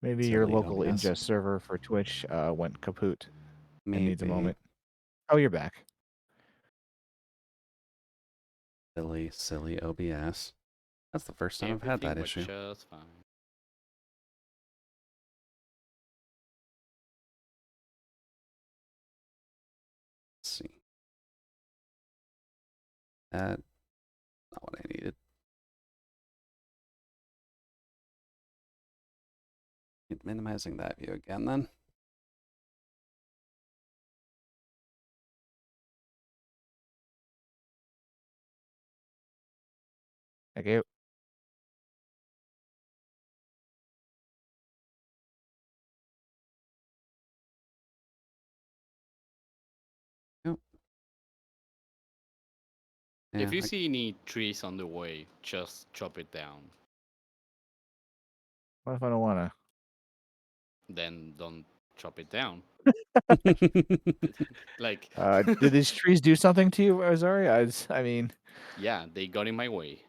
Maybe your Silly local OBS. ingest server for Twitch went kaput and needs a Maybe. moment. Oh, you're back. Silly OBS. That's the first time I've had Everything that was issue. just fine. Let's see. That's not what I needed. Minimizing that view again then. Thank you. Yep. Yeah, If you see any trees on the way, just chop it down. What if I don't want to? Then don't chop it down. Like, Did these trees do something to you, Azari? I mean, yeah, they got in my way.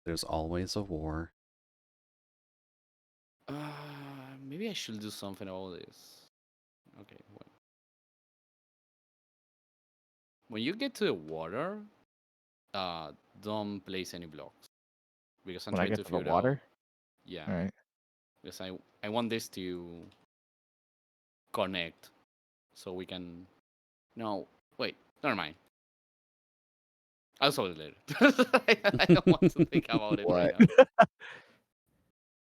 There's always a war. Maybe I should do something about this. Okay, well. When you get to the water, don't place any blocks. Because I'm when I trying get to to the figure out, water. yeah. All right. Because I want this to connect so we can. No, wait, never mind. I'll solve it later. I don't want to think about it right What? now.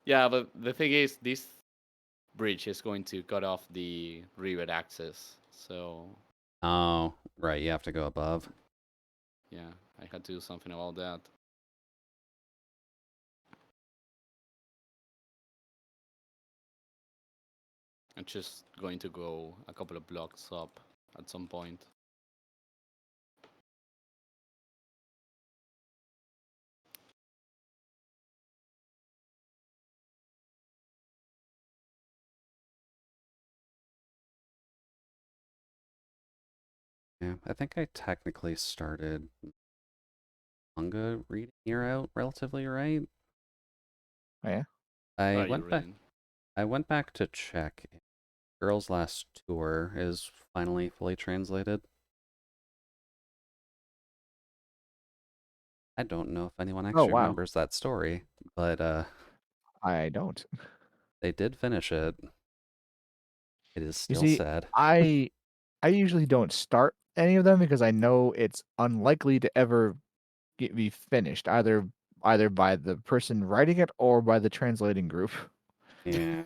Yeah, but the thing is, this bridge is going to cut off the river access. So, Oh, right. You have to go above. yeah, I had to do something about that. I'm just going to go a couple of blocks up at some point. Yeah, I think I technically started manga reading year out relatively right. Oh, yeah. I What are you went back. reading? I went back to check. Girl's Last Tour is finally fully translated. I don't know if anyone Oh, actually wow. remembers that story, but I don't. they did finish it. It is You still see, sad. I usually don't start any of them because I know it's unlikely to ever be finished, either by the person writing it or by the translating group. Yeah.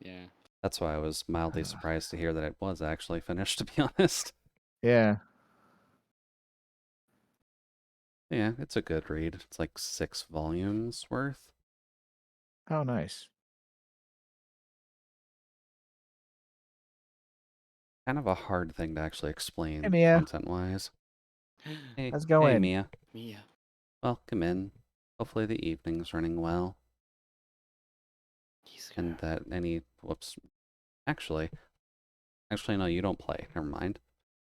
Yeah. That's why I was mildly surprised to hear that it was actually finished, to be honest. Yeah. Yeah, it's a good read. It's like 6 volumes worth. Oh, nice. Kind of a hard thing to actually Hey, explain Mia. content-wise. Hey, Let's go hey, in. Mia. Mia. Welcome in. Hopefully the evening's running well. He's And that any... Whoops. Actually, no, you don't play. Never mind.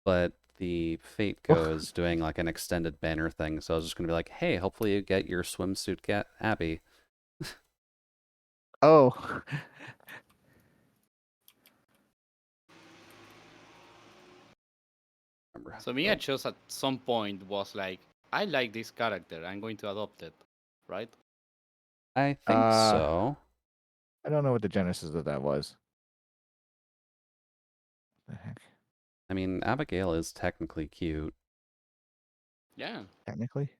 But the Fate Go is doing like an extended banner thing, so I was just gonna be like, hey, hopefully you get your swimsuit get Abby. Oh. Remember. So Mia chose at some point was like, I like this character. I'm going to adopt it, right? I think Uh, so. I don't know what the genesis of that was. The heck? I mean, Abigail is technically cute. Yeah. Technically?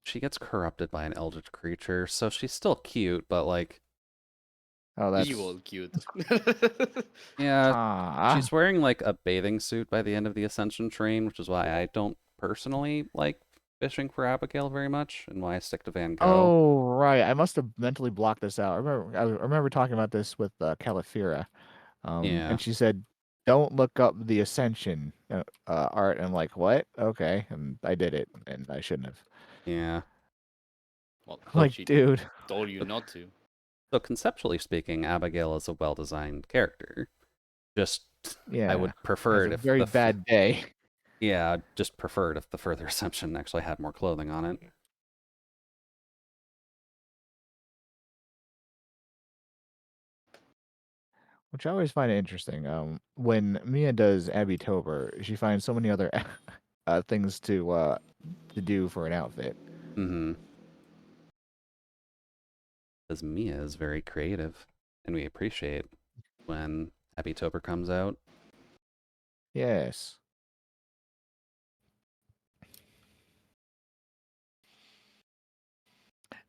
She gets corrupted by an eldritch creature, so she's still cute, but like, Oh, that's Evil cute. yeah, ah. she's wearing like a bathing suit by the end of the Ascension train, which is why I don't personally like fishing for Abigail very much, and why I stick to Van Gogh. Oh, right. I must have mentally blocked this out. I remember talking about this with Califira. Yeah, And she said, "Don't look up the Ascension art." And I'm like, "What?" Okay, and I did it, and I shouldn't have. yeah. Well, I'm like, she dude. told you not to. So conceptually speaking, Abigail is a well-designed character. Just, I Yeah, would prefer has it a if very bad day. yeah, I'd just prefer it if the Further Ascension actually had more clothing on it. Which I always find it interesting. When Mia does Abby Tober, she finds so many other things to do for an outfit. Mm-hmm. Because Mia is very creative, and we appreciate when Abby Tober comes out. Yes.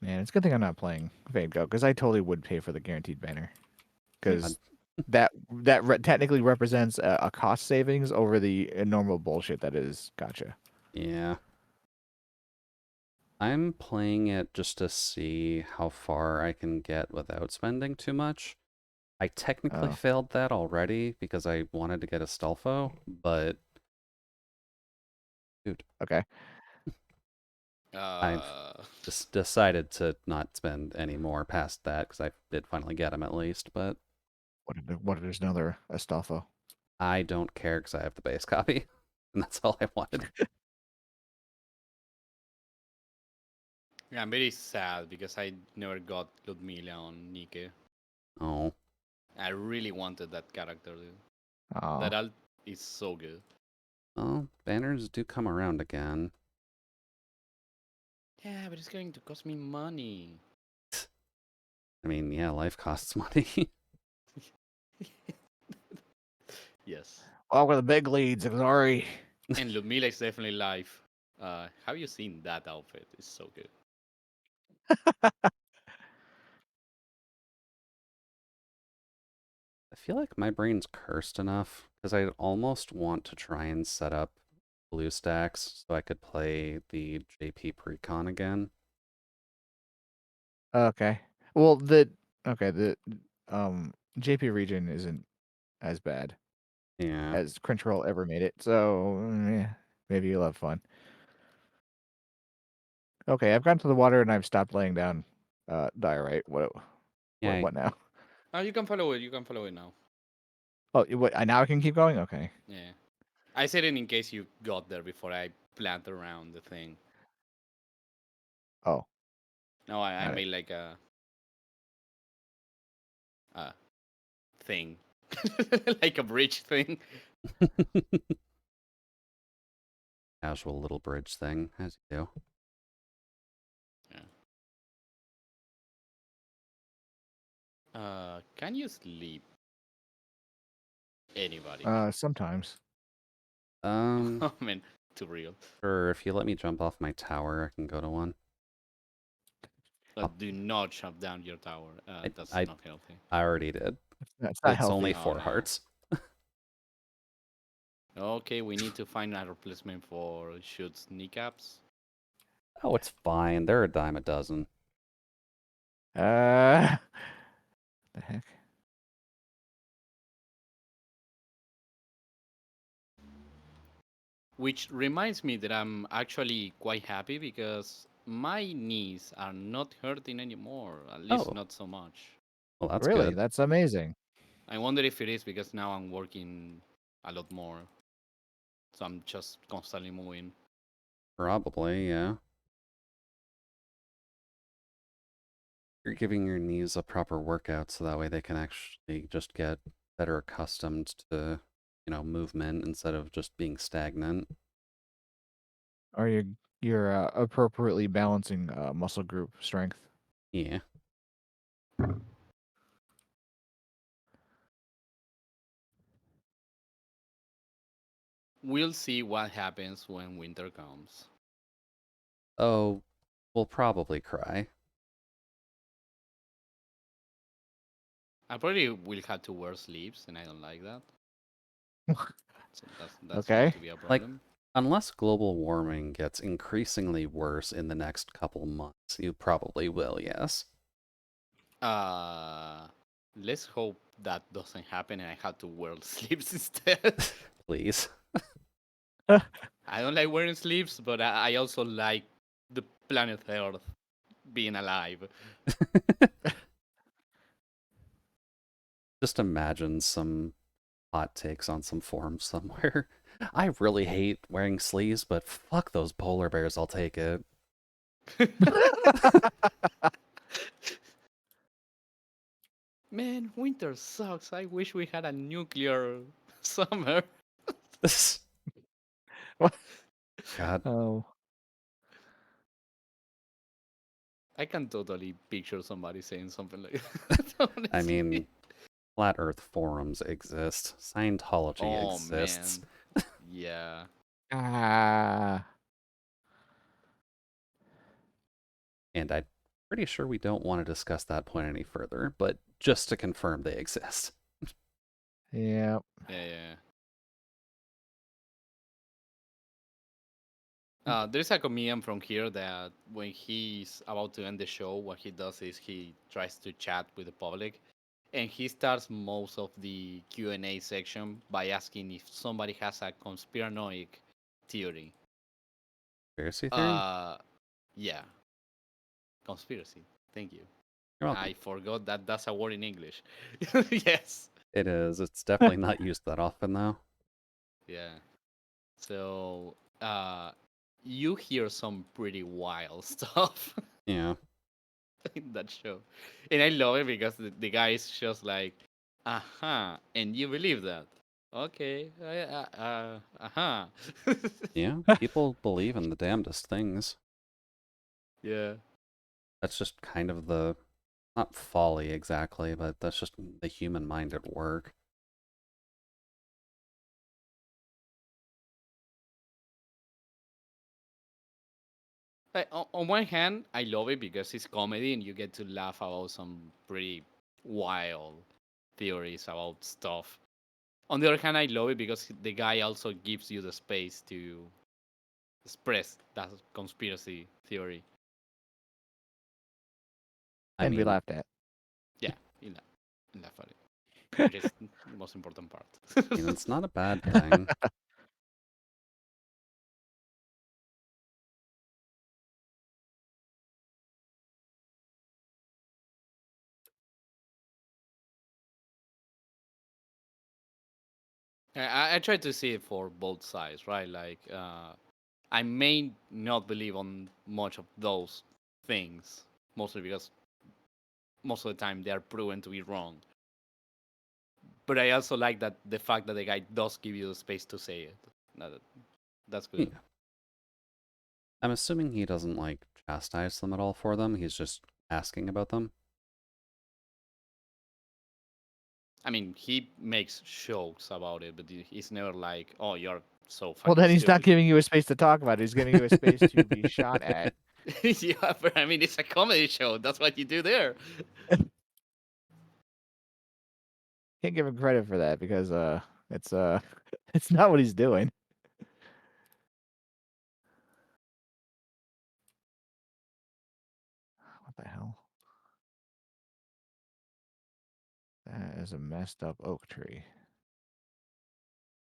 Man, it's a good thing I'm not playing Fade Go because I totally would pay for the guaranteed banner Uh, because technically represents a cost savings over the normal bullshit that is gotcha. yeah. I'm playing it just to see how far I can get without spending too much. I technically Oh, failed that already because I wanted to get a Stelfo, but dude, okay. I've Uh, just decided to not spend any more past that because I did finally get him at least, but What if there's another Astolfo? I don't care because I have the base copy, and that's all I wanted. yeah, I'm very sad because I never got Ludmila on Nike. Oh, I really wanted that character, dude. That Oh, alt is so good. well, banners do come around again. Yeah, but it's going to cost me money. I mean, yeah, life costs money. Yes. oh, we're the big leads. Sorry. And Ludmila is definitely live. Have you seen that outfit? It's so good. I feel like my brain's cursed enough because I almost want to try and set up blue stacks so I could play the JP Precon again. Okay. Well, the JP region isn't as bad Yeah. as Crunchyroll ever made it, so yeah, maybe you'll have fun. Okay, I've gotten to the water and I've stopped laying down diorite. Yeah, What now? Oh, you can follow it. You can follow it now. Oh, now I can keep going. Okay. Yeah. I said it in case you got there before I plant around the thing. Oh, No, I got it. made like a thing, like a bridge thing. casual little bridge thing, as you do. Yeah. Can you sleep? Anybody? Sometimes. Um, I mean, too real. sure, if you let me jump off my tower, I can go to one. Do not shut down your tower. I, That's I, not healthy. I already did. That's not It's only healthy. Oh four no. hearts. Okay, we need to find a replacement for Shoot's kneecaps. Oh, it's fine. They're a dime a dozen. Uh, the heck? Which reminds me that I'm actually quite happy because my knees are not hurting anymore. At least Oh, not so much. well, that's Really? good. That's amazing. I wonder if it is because now I'm working a lot more. So I'm just constantly moving. Probably, yeah. You're giving your knees a proper workout so that way they can actually just get better accustomed to, movement instead of just being stagnant. Are you're appropriately balancing muscle group strength? Yeah. We'll see what happens when winter comes. Oh, we'll probably cry. I probably will have to wear sleeves, and I don't like that. So that's going Okay. to be a Like, problem. unless global warming gets increasingly worse in the next couple months, you probably will, yes. Uh, let's hope that doesn't happen, and I have to wear sleeves instead. Please. I don't like wearing sleeves, but I also like the planet Earth being alive. Just imagine some hot takes on some forum somewhere. I really hate wearing sleeves, but fuck those polar bears, I'll take it. Man, winter sucks. I wish we had a nuclear summer. What? God, Oh, I can totally picture somebody saying something like that, I honestly. mean, flat Earth forums exist. Scientology Oh exists. man. Yeah. ah, And I'm pretty sure we don't want to discuss that point any further, but just to confirm they exist. yeah. Yeah. There's a comedian from here that when he's about to end the show, what he does is he tries to chat with the public, and he starts most of the Q&A section by asking if somebody has a conspiranoic theory. Conspiracy theory? Uh, yeah, conspiracy. Thank you. You're welcome. I forgot that that's a word in English. Yes. It is. It's definitely not used that often, though. Yeah. So, you hear some pretty wild stuff Yeah. in that show, and I love it because the guy is just like, and you believe that? Okay, Yeah. People believe in the damnedest things. yeah. That's just kind of the, not folly exactly, but that's just the human mind at work. Like, on one hand, I love it because it's comedy and you get to laugh about some pretty wild theories about stuff. On the other hand, I love it because the guy also gives you the space to express that conspiracy theory. I And be mean, laughed at. Yeah, you laugh at it, which is the most important part. it's not a bad thing. I try to see it for both sides, right? Like, I may not believe on much of those things, mostly because most of the time they are proven to be wrong. But I also like that the fact that the guy does give you the space to say it. That, that's good. Yeah. I'm assuming he doesn't, like, chastise them at all for them. He's just asking about them. I mean, he makes jokes about it, but he's never like, "Oh, you're so Well, fucking then he's not stupid." giving you a space to talk about it. He's giving you a space to be shot at. Yeah, but I mean, it's a comedy show. That's what you do there. Can't give him credit for that because it's it's not what he's doing. What the hell? That is a messed up oak tree.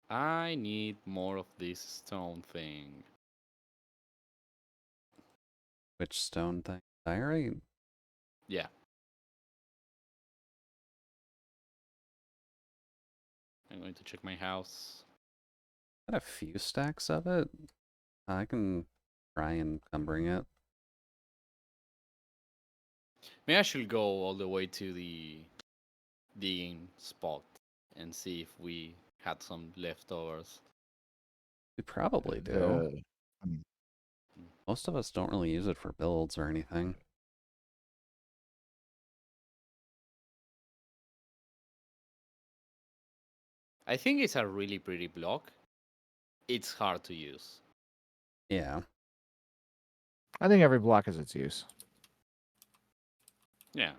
I need more of this stone thing. Which stone thing? Diorite? Yeah. I'm going to check my house. Got a few stacks of it. I can try and come bring it. Maybe I should go all the way to the digging spot and see if we had some leftovers. We probably do. The um, Most of us don't really use it for builds or anything. I think it's a really pretty block. It's hard to use. Yeah. I think every block has its use. Yeah.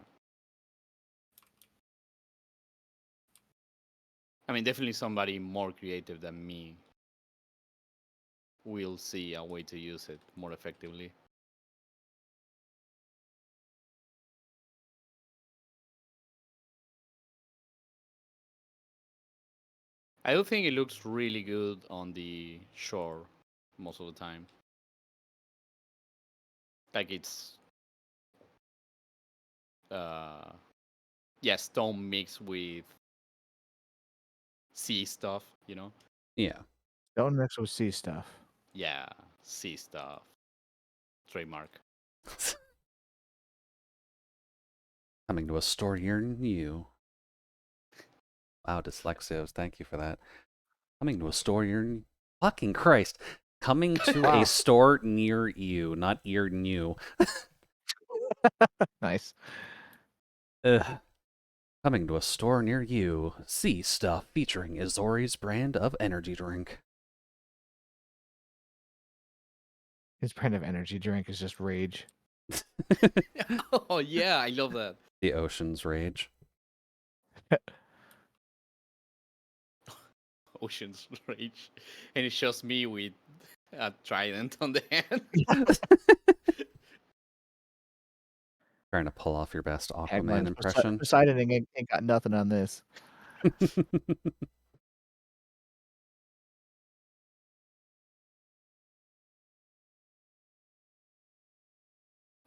I mean, definitely somebody more creative than me will see a way to use it more effectively. I do think it looks really good on the shore most of the time. Like it's uh yeah, stone mixed with sea stuff, you know? Yeah. Don't mix with sea stuff. Yeah, sea stuff. Trademark. Coming to a store near you. Wow, dyslexios. Thank you for that. Coming to a store near. Fucking Christ. Coming to a Wow, store near you, not ear new. nice. Ugh. Coming to a store near you. See stuff featuring Izori's brand of energy drink. His brand of energy drink is just rage. Oh yeah, I love that. The Ocean's Rage. Ocean's Rage, and it's just me with a trident on the hand. Trying to pull off your best Aquaman Haglines impression. Poseidon ain't got nothing on this.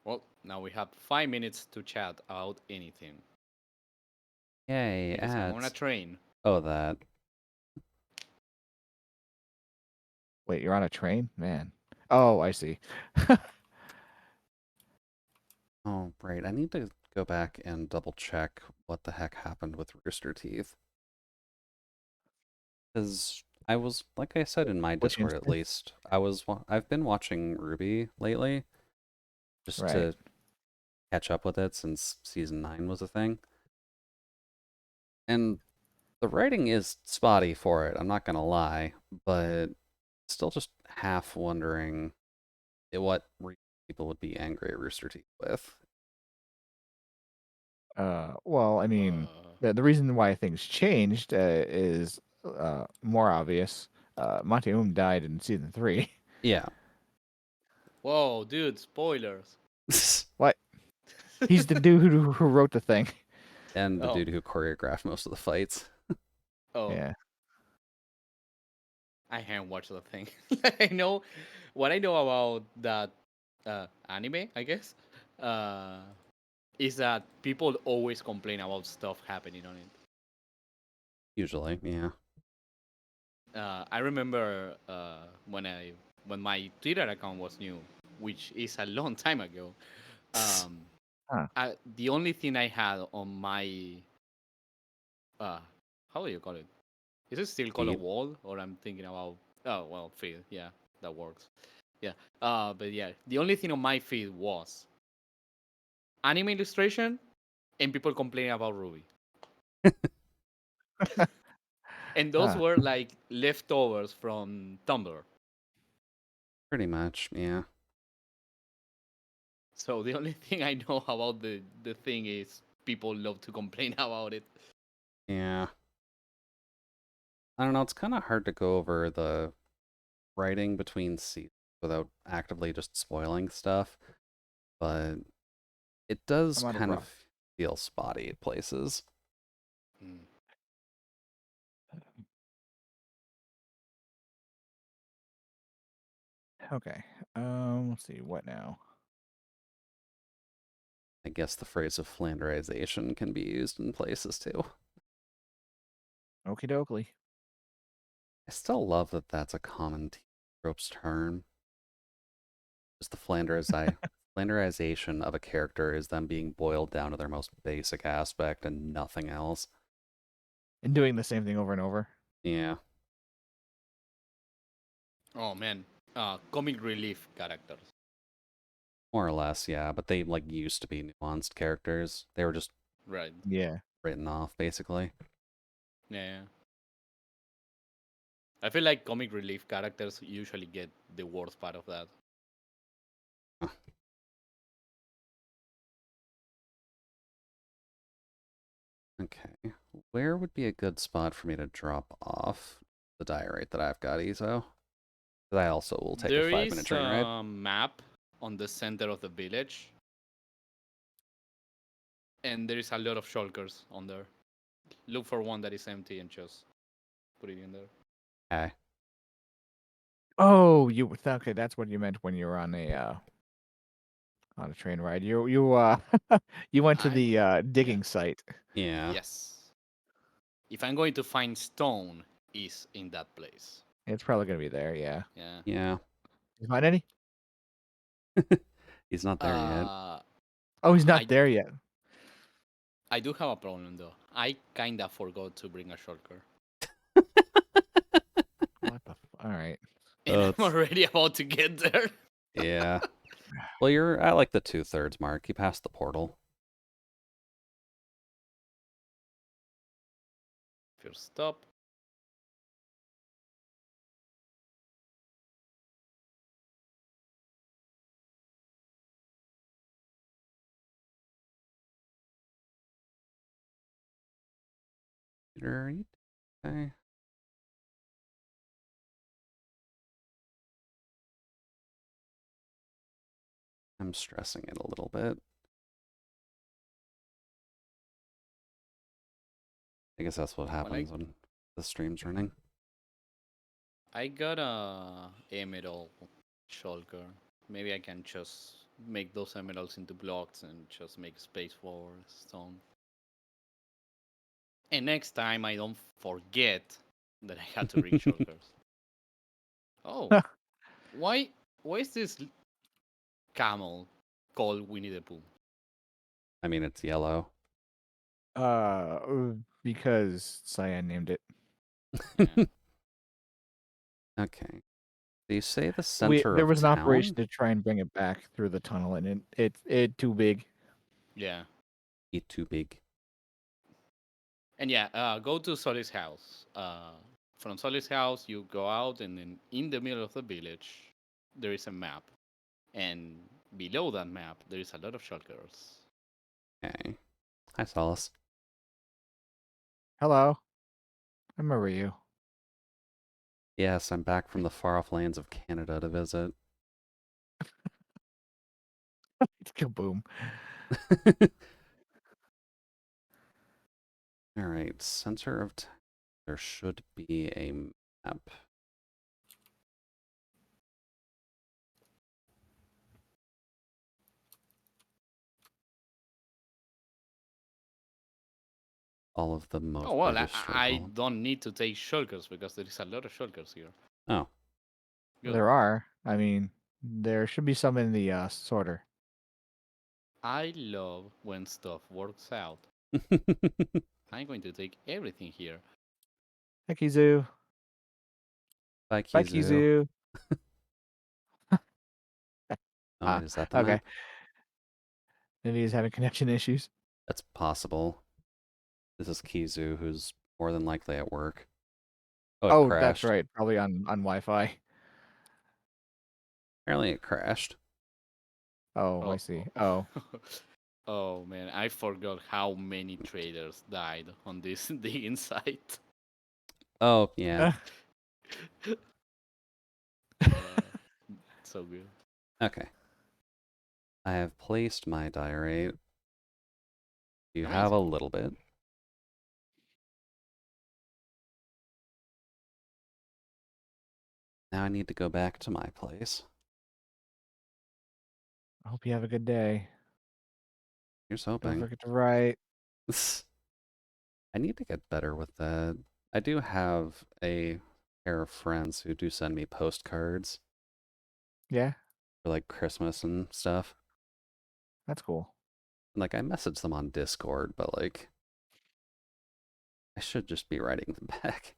Well, now we have 5 minutes to chat about anything Yay, because I'm on a ads. train. Oh, that. Wait, you're on a train? Man. Oh, I see. Oh, right. I need to go back and double check what the heck happened with Rooster Teeth. Because I was, like I said in my Which Discord at instance? least, I've been watching Ruby lately just Right. to catch up with it since season 9 was a thing. And the writing is spotty for it, I'm not gonna lie, but still just half wondering what people would be angry at Rooster Teeth with. Well, I mean, Uh, the reason why things changed is more obvious. Monty died in season 3. Yeah. Whoa, dude! Spoilers. What? He's the dude who wrote the thing. And the Oh, dude who choreographed most of the fights. oh, Yeah. I haven't watched the thing. I know what I know about that anime, I guess, uh, is that people always complain about stuff happening on it. Usually, yeah. I remember when my Twitter account was new, which is a long time ago. Um, Huh. the only thing I had on my uh, how do you call it? Is it still called a Feet. wall, or I'm thinking about? Oh well, feed. Yeah, that works. Yeah. But yeah, the only thing on my feed was anime illustration and people complaining about Ruby, and those Huh. were like leftovers from Tumblr. Pretty much, yeah. So the only thing I know about the thing is people love to complain about it. Yeah. I don't know, it's kind of hard to go over the writing between seasons without actively just spoiling stuff, but it does I'm out of kind of rock. feel spotty at places. Mm. Okay. Let's see. What now? I guess the phrase of Flanderization can be used in places too. Okie dokie. I still love that that's a common tropes term. Just the Flanderization of a character is them being boiled down to their most basic aspect and nothing else. And doing the same thing over and over. Yeah. Oh man, comic relief characters. More or less, yeah, but they like used to be nuanced characters. They were just Right. Yeah. written off basically. Yeah. I feel like comic relief characters usually get the worst part of that. Huh. Okay. Where would be a good spot for me to drop off the die rate that I've got, Ezo? But I also will take a There 5 minute is train ride. a map on the center of the village, and there is a lot of shulkers on there. Look for one that is empty and just put it in there. Okay. Oh, okay? That's what you meant when you were on a train ride. You you went to I the yeah. digging site. Yeah. Yes. If I'm going to find stone, is in that place. It's probably gonna be there. Yeah. Yeah. Yeah. You find any? He's not there yet. Uh, Oh, he's not I there yet. I do have a problem though. I kinda forgot to bring a shulker, What the all right. and Oh, I'm it's already about to get there. yeah. Well, you're at like the 2/3 mark. You passed the portal. First stop. Right. Okay. I'm stressing it a little bit. I guess that's what Well, I happens when the stream's running. I got a emerald shulker. Maybe I can just make those emeralds into blocks and just make space for stone. And next time I don't forget that I had to bring shulkers. Oh, why? Why is this camel called Winnie the Pooh? I mean, it's yellow. Because Cyan named it. Yeah. Okay. So you say the We center there of was an operation town? to try and bring it back through the tunnel, and it too big. Yeah. Eat too big. And yeah, go to Solly's house. From Solly's house, you go out, and then in the middle of the village, there is a map. And below that map, there is a lot of shulkers. Okay. Hi, Solace. Hello, I remember you. Yes, I'm back from the far off lands of Canada to visit. Kaboom. All right, center of town. There should be a map. All of the Oh, most well, British I stronghold. don't need to take shulkers because there is a lot of shulkers here. Oh. Good. There are. I mean, there should be some in the sorter. I love when stuff works out. I'm going to take everything here. Hi, Kizu. Bye, Bye, Kizu. Kizu. Oh, wait, is that the Okay. map? Maybe he's having connection issues. That's possible. This is Kizu, who's more than likely at work. Oh, it Oh, that's crashed. right. Probably on Wi-Fi. Apparently it crashed. Oh, I Oh, see. oh, Oh. oh man, I forgot how many traders died on this digging site. Oh, yeah. Uh, so good. Okay. I have placed my diorite. You have a Amazing. little bit. Now I need to go back to my place. I hope you have a good day. Here's Don't hoping. forget to write. I need to get better with that. I do have a pair of friends who do send me postcards Yeah, for like Christmas and stuff. that's cool. And like I message them on Discord, but like I should just be writing them back.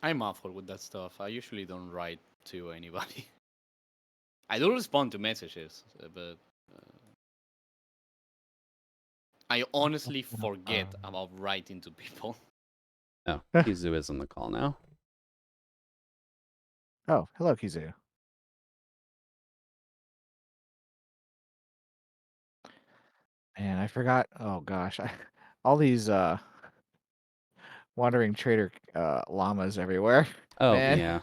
I'm awful with that stuff. I usually don't write to anybody. I do respond to messages, but I honestly forget about writing to people. No, Kizu is on the call now. Oh, hello, Kizu. Man, I forgot. Oh gosh, all these wandering trader llamas everywhere. Oh, Man, yeah.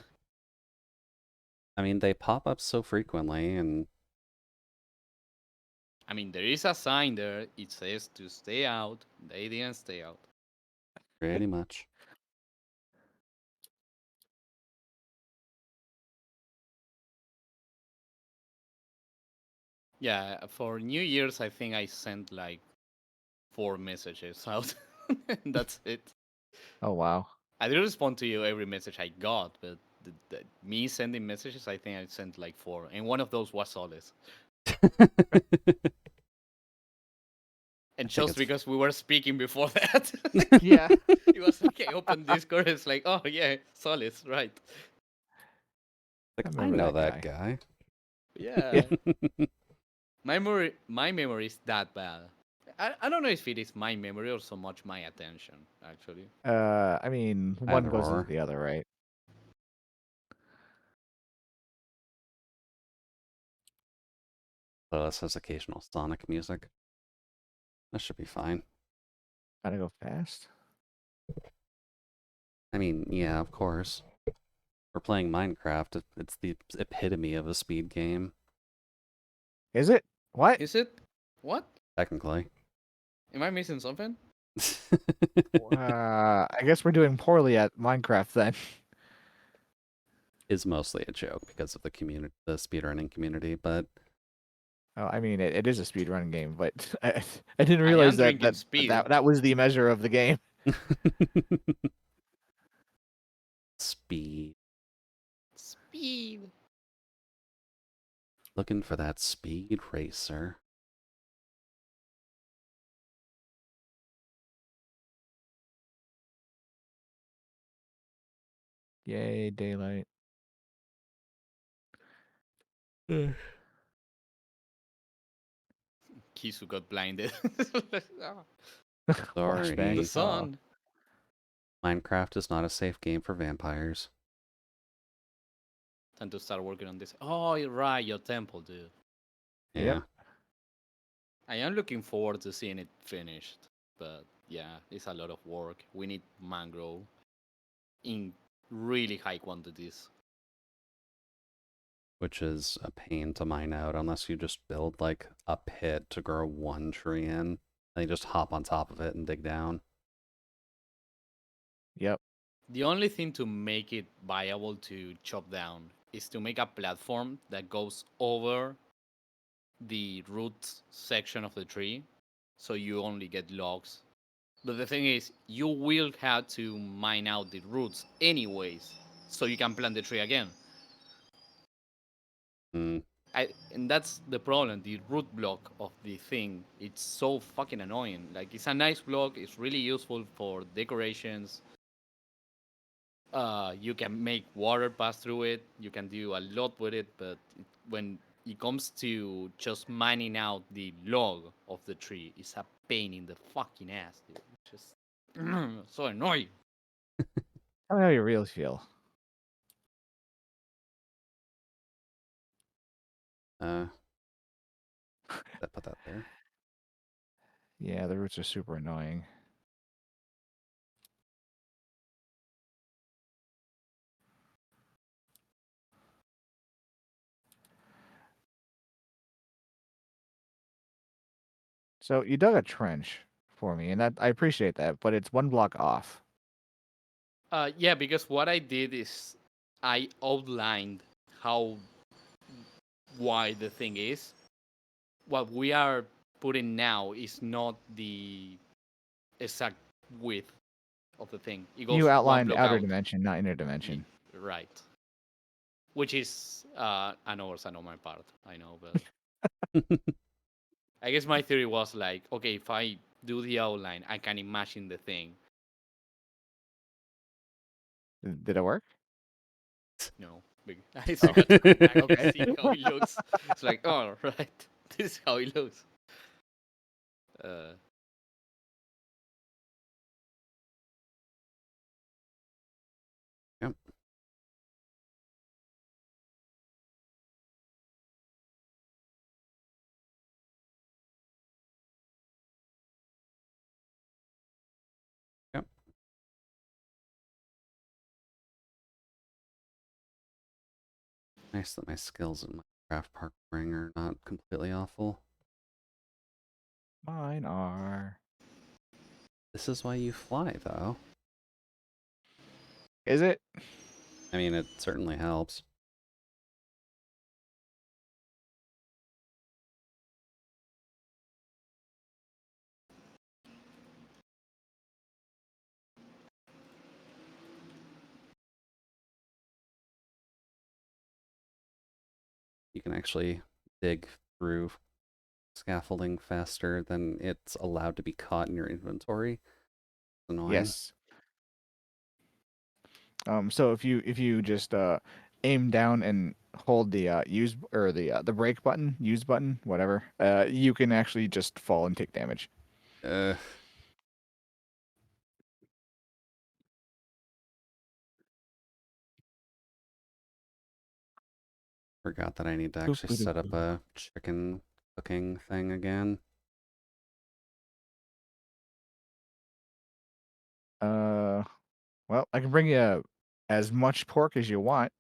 I mean, they pop up so frequently, and I mean, there is a sign there. It says to stay out. They didn't stay out. pretty much. Yeah, for New Year's, I think I sent like 4 messages out. And that's it. oh wow. I did respond to you every message I got, but me sending messages, I think I sent like 4, and one of those was Solis. And think just it's because we were speaking before that, Yeah, it was like, I opened Discord. It's like, oh yeah, Solis, right? I I remember know that that guy. guy. Yeah, my memory is that bad. I don't know if it is my memory or so much my attention, actually. I mean, one Either goes with or. the other, right? So this has occasional Sonic music. That should be fine. Gotta go fast. I mean, yeah, of course. We're playing Minecraft. It's the epitome of a speed game, Is it? What? Is it? What? technically. Am I missing something? I guess we're doing poorly at Minecraft then. Is mostly a joke because of the community, the speedrunning community, but Oh, I mean, it is a speedrun game, but I didn't I realize am that drinking speed. that was the measure of the game. speed. Speed. Looking for that speed racer. Yay, daylight. Kisu got blinded. Ah, the Sorry. Flashbang. Oh, sun. Minecraft is not a safe game for vampires. Time to start working on this. Oh, you're right, your temple, dude. yep. Yeah. I am looking forward to seeing it finished. But yeah, it's a lot of work. We need mangrove in really high quantities. Which is a pain to mine out unless you just build like a pit to grow one tree in. And you just hop on top of it and dig down. Yep. The only thing to make it viable to chop down is to make a platform that goes over the root section of the tree, so you only get logs. But the thing is, you will have to mine out the roots anyways, so you can plant the tree again. Mm, And that's the problem. The root block of the thing, it's so fucking annoying. Like, it's a nice block. It's really useful for decorations. You can make water pass through it. You can do a lot with it. But when it comes to just mining out the log of the tree, it's a pain in the fucking ass, dude. Just so annoying. Tell me how you really feel. uh, put that there. Yeah, the roots are super annoying. So you dug a trench for me, and that I appreciate that, but it's one block off. Yeah, because what I did is I outlined how wide the thing is. What we are putting now is not the exact width of the thing. It You goes one outlined block outer out. dimension, not inner dimension. Right. Which is an oversight on my part. I know, but I guess my theory was like, okay, if I do the outline, I can imagine the thing. Did it work? No, I still Oh, got to come back and okay. see how it looks. It's like, oh, right, this is how it looks. Uh, Yep. Yep. Nice that my skills in Minecraft parkouring are not completely awful. Mine are. This is why you fly, though. Is it? I mean, it certainly helps. you can actually dig through scaffolding faster than it's allowed to be caught in your inventory. It's annoying. Yes. So if you just aim down and hold the use or the break button, use button, whatever, you can actually just fall and take damage. Uh, Forgot that I need to actually set up Boop-a-doop-boop. a chicken cooking thing again. Uh, well, I can bring you as much pork as you want.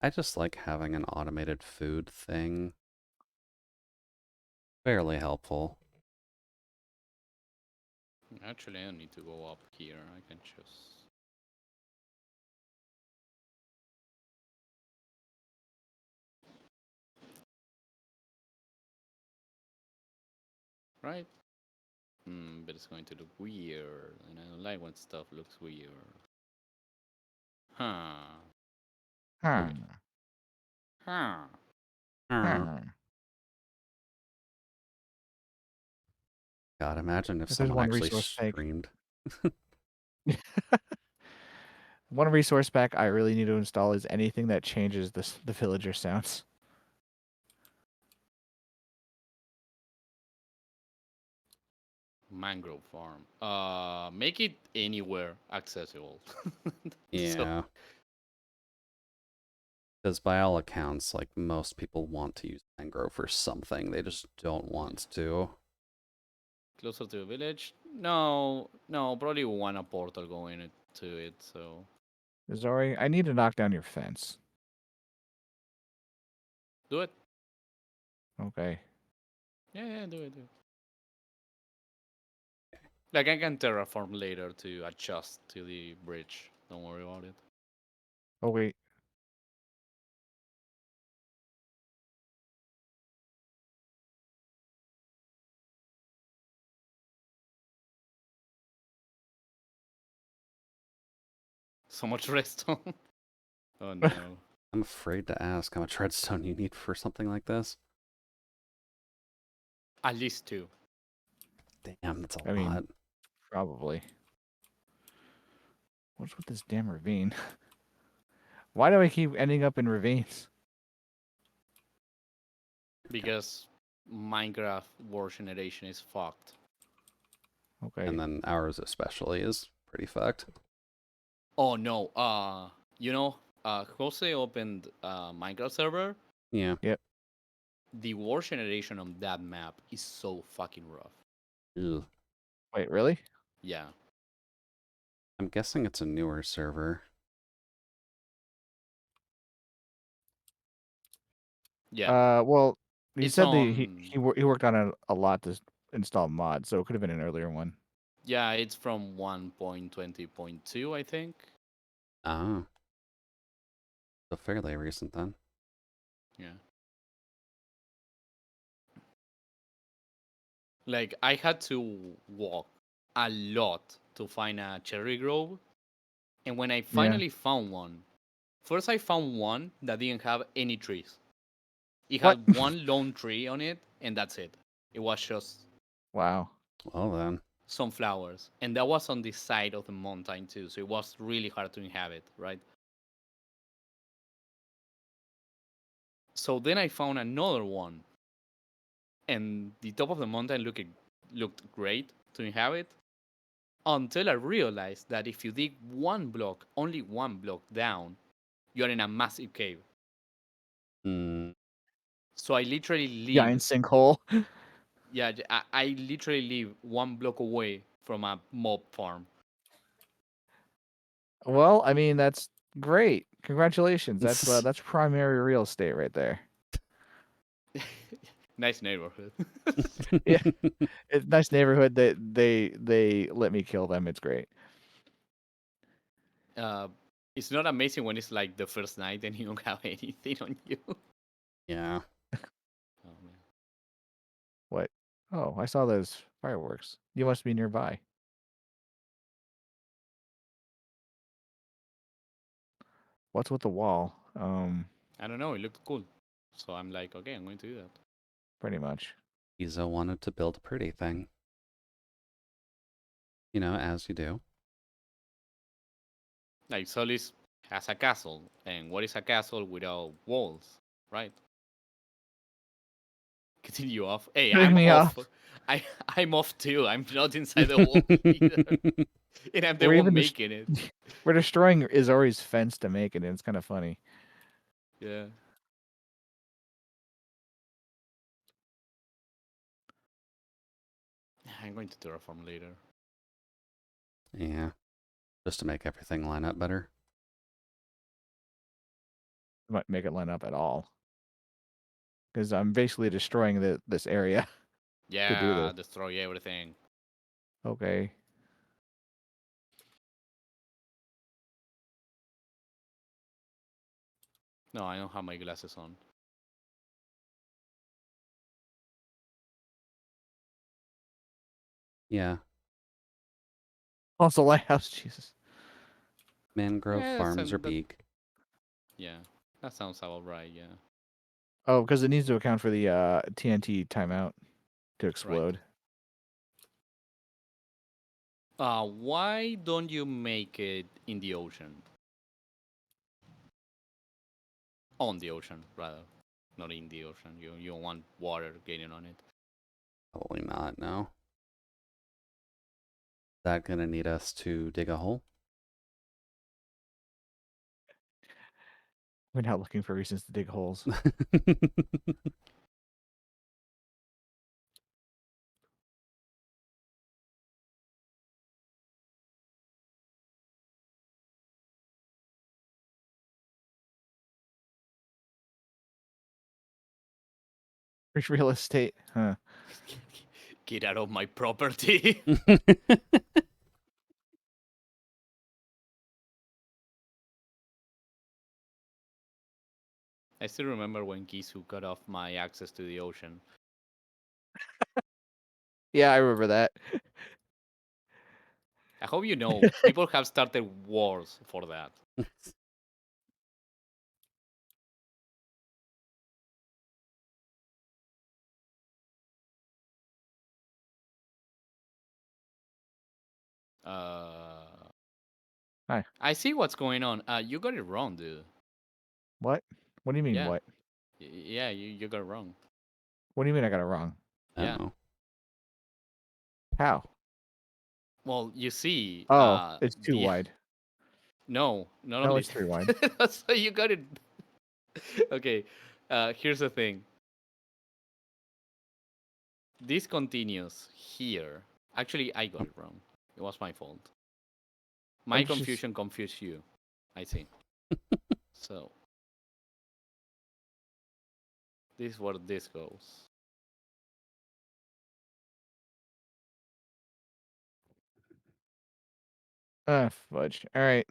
I just like having an automated food thing. Fairly helpful. Actually, I don't need to go up here. I can just. Right? But it's going to look weird, and I don't like when stuff looks weird. Huh. Huh. Huh. Uh, Huh. God, imagine if If there's someone one actually resource pack, streamed. one resource pack I really need to install is anything that changes the villager sounds. Mangrove farm. Make it anywhere accessible. So Yeah. Because by all accounts, like most people want to use mangrove for something, they just don't want to. closer to the village? No, no, probably want a portal going to it. So Zori, I need to knock down your fence. do it. Okay. Yeah, yeah, do it. Do it. Like I can terraform later to adjust to the bridge. Don't worry about it. Oh wait. So much redstone. Oh no. I'm afraid to ask how much redstone you need for something like this. At least two. Damn, that's a I mean, lot. probably. What's with this damn ravine? Why do I keep ending up in ravines? Because Minecraft world generation is fucked. Okay. And then ours especially is pretty fucked. Oh no. You know, Jose opened Minecraft server. Yeah. Yep. The world generation on that map is so fucking rough. Ugh. Wait, really? Yeah. I'm guessing it's a newer server. Yeah. Well, he It's said on. he worked on it a lot to install mods, so it could have been an earlier one. Yeah, it's from 1.20.2, I think. Ah, so fairly recent then. Yeah. Like I had to walk a lot to find a cherry grove, and when I Yeah. finally found one, first I found one that didn't have any trees. It What? had one lone tree on it, and that's it. It was just Wow. Well then. some flowers, and that was on the side of the mountain too, so it was really hard to inhabit, right? So then I found another one, and the top of the mountain looked great to inhabit, until I realized that if you dig one block, only one block down, you're in a massive cave. Hmm. So I literally Giant live, sinkhole. yeah, I literally live one block away from a mob farm. Well, I mean that's great. Congratulations. That's primary real estate right there. Nice neighborhood. Yeah, it's a nice neighborhood. They let me kill them. It's great. uh, it's not amazing when it's like the first night and you don't have anything on you. Yeah. Oh man. What? Oh, I saw those fireworks. You must be nearby. What's with the wall? I don't know. It looked cool, so I'm like, okay, I'm going to do that. Pretty much. Izo wanted to build a pretty thing. As you do. Like Solis has a castle, and what is a castle without walls, right? Continue off. Hey, Cutting I'm me off. off. I'm off too. I'm not inside the wall either, and I'm the We're one even making it. we're destroying Izori's fence to make it, and it's kind of funny. Yeah. I'm going to terraform later. Yeah. Just to make everything line up better. Might make it line up at all. Because I'm basically destroying this area to do Yeah, this. destroy everything. Okay. No, I don't have my glasses on. Yeah. Also, lighthouse, Jesus. Mangrove Yeah, farms are big. yeah, that sounds about right. Yeah, Oh, because it needs to account for the TNT timeout to right. explode. Why don't you make it in the ocean? On the ocean, rather, not in the ocean. You don't want water getting on it. Probably not, no. Is that gonna need us to dig a hole? We're not looking for reasons to dig holes. Real estate, huh? Get out of my property. I still remember when Kisu cut off my access to the ocean. Yeah, I remember that. I hope you know people have started wars for that. Uh, Hi. I see what's going on. You got it wrong, dude. What? What do you mean, Yeah, what? yeah, you got it wrong. What do you mean I got it wrong? Yeah. Oh. How? Well, you see, Oh, it's too the wide. no, not No, only it's 3 wide. so you got it. Okay, here's the thing. This continues here. Actually, I got it wrong. It was my fault. My I'm just... confusion confused you. I see. So this is where this goes. Fudge. All right.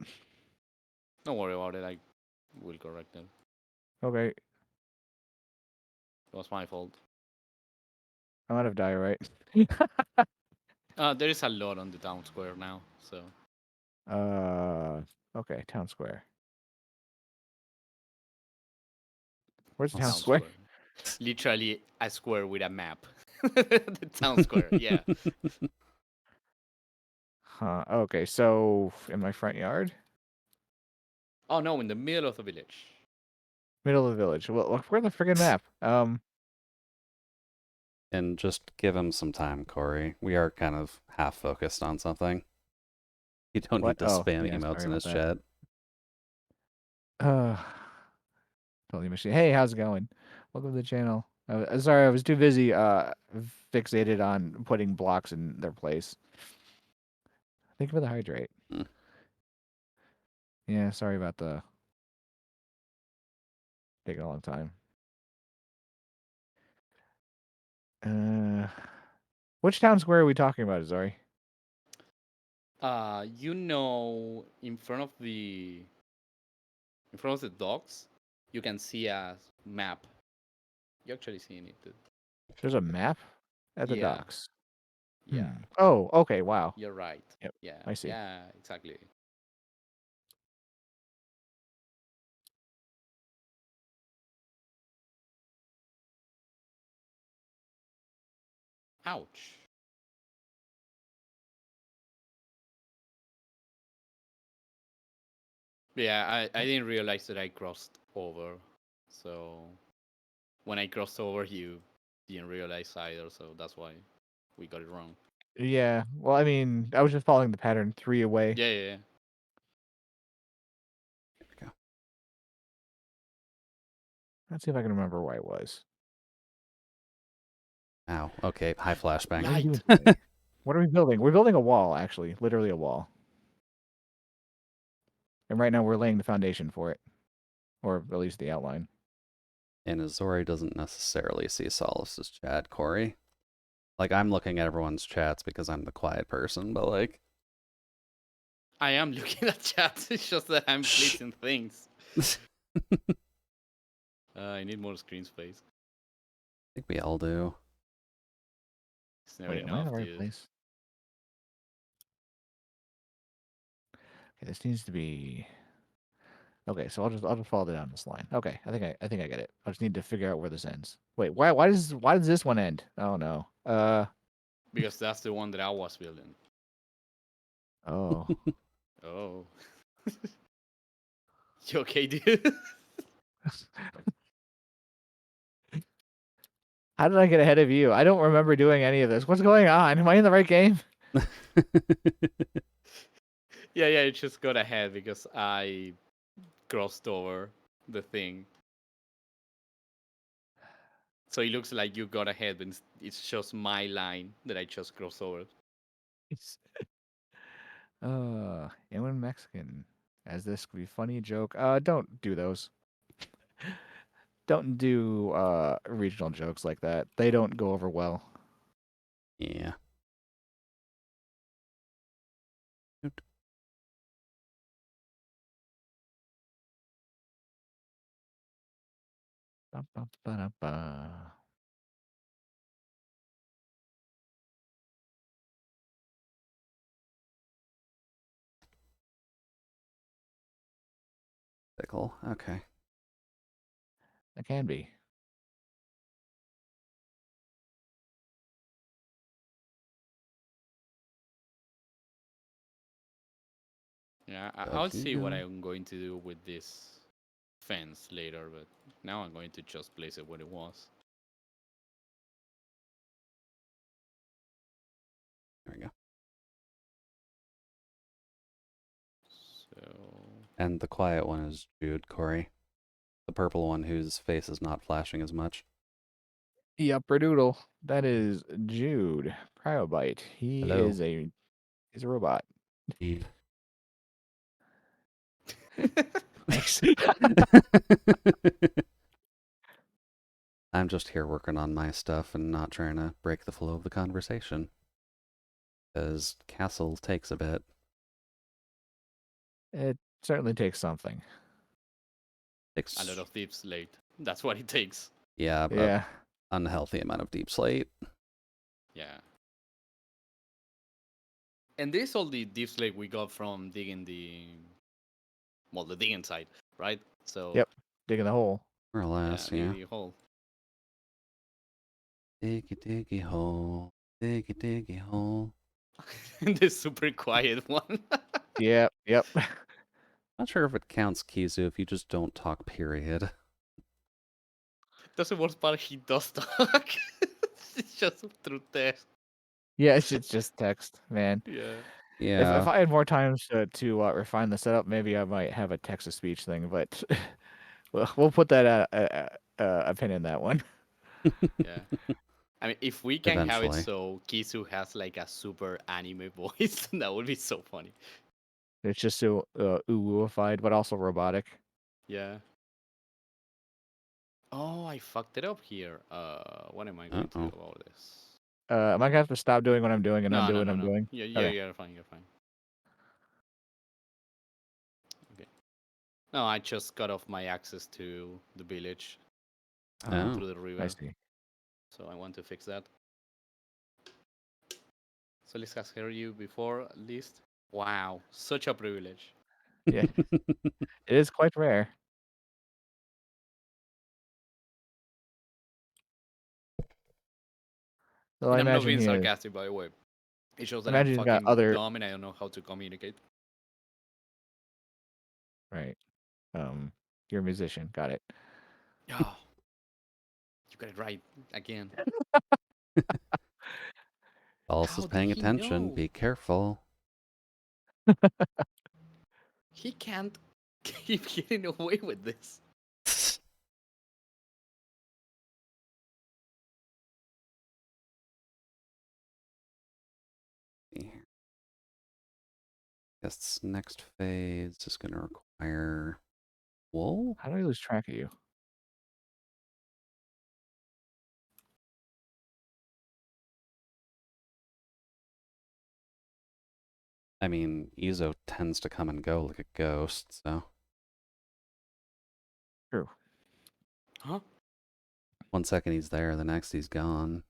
Don't worry about it. I will correct it. Okay. It was my fault. I'm out of diorite. There is a lot on the town square now, so uh, okay. Town square. Where's the town town Also- square? square. Literally a square with a map. The town square, yeah. Huh. Okay. So in my front yard, Oh no, in the middle of the village. middle of the village. Well, look, where's the friggin' map? And just give him some time, Corey. We are kind of half focused on something. You don't What? need to Oh, spam yeah. emotes Sorry in about his that. chat. Uh, totally machine. Hey, how's it going? Welcome to the channel. Sorry, I was too busy fixated on putting blocks in their place. Thank you for the hydrate. Mm. Yeah, sorry about the taking a long time. Uh, which town square are we talking about, Zori? In front of the docks, you can see a map. You actually seeing it, dude. There's a map at the Yeah, docks. yeah. Oh, okay. Wow. You're right. Yep. Yeah, I see. yeah, exactly. Ouch. Yeah, I didn't realize that I crossed over. So when I crossed over, you didn't realize either. So that's why we got it wrong. Yeah. Well, I mean, I was just following the pattern. 3 away. Yeah, yeah, yeah. There we go. Let's see if I can remember where I was. Ow. Okay. High flashbang. What are we doing Light. today? What are we building? We're building a wall, actually. Literally a wall. And right now we're laying the foundation for it. Or at least the outline. And Azori doesn't necessarily see Solace's chat, Corey. Like, I'm looking at everyone's chats because I'm the quiet person, but like... I am looking at chat. It's just that I'm Shh. placing things. I need more screen space. I think we all do. It's never Wait, am I in enough, the right dude. place? Okay, this needs to be... Okay, so I'll just follow down this line. Okay, I think I get it. I just need to figure out where this ends. Wait, why does this one end? Oh no. Because that's the one that I was building. Oh. Oh. You okay, dude? How did I get ahead of you? I don't remember doing any of this. What's going on? Am I in the right game? Yeah, it just got ahead because I crossed over the thing. So it looks like you got ahead, but it's just my line that I just crossed over. It's, anyone Mexican? As this could be funny joke. Don't do those. Don't do regional jokes like that. They don't go over well. Yeah. Ba, ba, ba, da, ba. Pickle. Okay. That can be. Yeah, Up I'll you see what go. I'm going to do with this fence later, but now I'm going to just place it where it was. There we go. So And the quiet one is Jude, Corey. The purple one whose face is not flashing as much. Yupperdoodle. That is Jude Cryobite. Hello. He's a robot. Thanks. I'm just here working on my stuff and not trying to break the flow of the conversation. Because castle takes a bit. It certainly takes something. a lot Takes, of deep slate. That's what it takes. yeah, a Yeah. unhealthy amount of deep slate. Yeah. And this all the deep slate we got from digging the digging side, right? So Yep. Digging the hole. More or yeah, less, yeah. the hole. Diggy diggy hole. Diggy diggy hole. The super quiet one. Yep. Yep. Not sure if it counts, Kizu, if you just don't talk, period. That's the worst part. He does talk. It's just through text. Yeah, it's just text, man. Yeah. If Yeah, I had more time to refine the setup, maybe I might have a text to speech thing, but we'll put that a pin in that one. Yeah. I mean, if we can have it eventually. so Kisu has like a super anime voice, that would be so funny. It's just so uwuified, but also robotic. Yeah. Oh, I fucked it up here. What am I going to do Uh-oh. about this? Am I gonna have to stop doing what I'm doing and No, undo no, what no, I'm no. doing? Yeah, Okay. you're fine. You're fine. Okay. No, I just cut off my access to the village Oh. through the I river, see. so I want to fix that. So let's has heard you before, at least. Wow, such a privilege. Yeah, it is quite rare. So I And I'm not imagine being he has. sarcastic, by the way. It shows I that I'm imagine he's got fucking other. dumb and I don't know how to communicate. Right. You're a musician. Got it. Oh, you got it right again. Alice How is did paying he attention. know? Be careful. He can't keep getting away with this. Guess next phase is going to require wool. How do I lose track of you? I mean, Ezo tends to come and go like a ghost, so True. Huh? 1 second he's there, the next he's gone,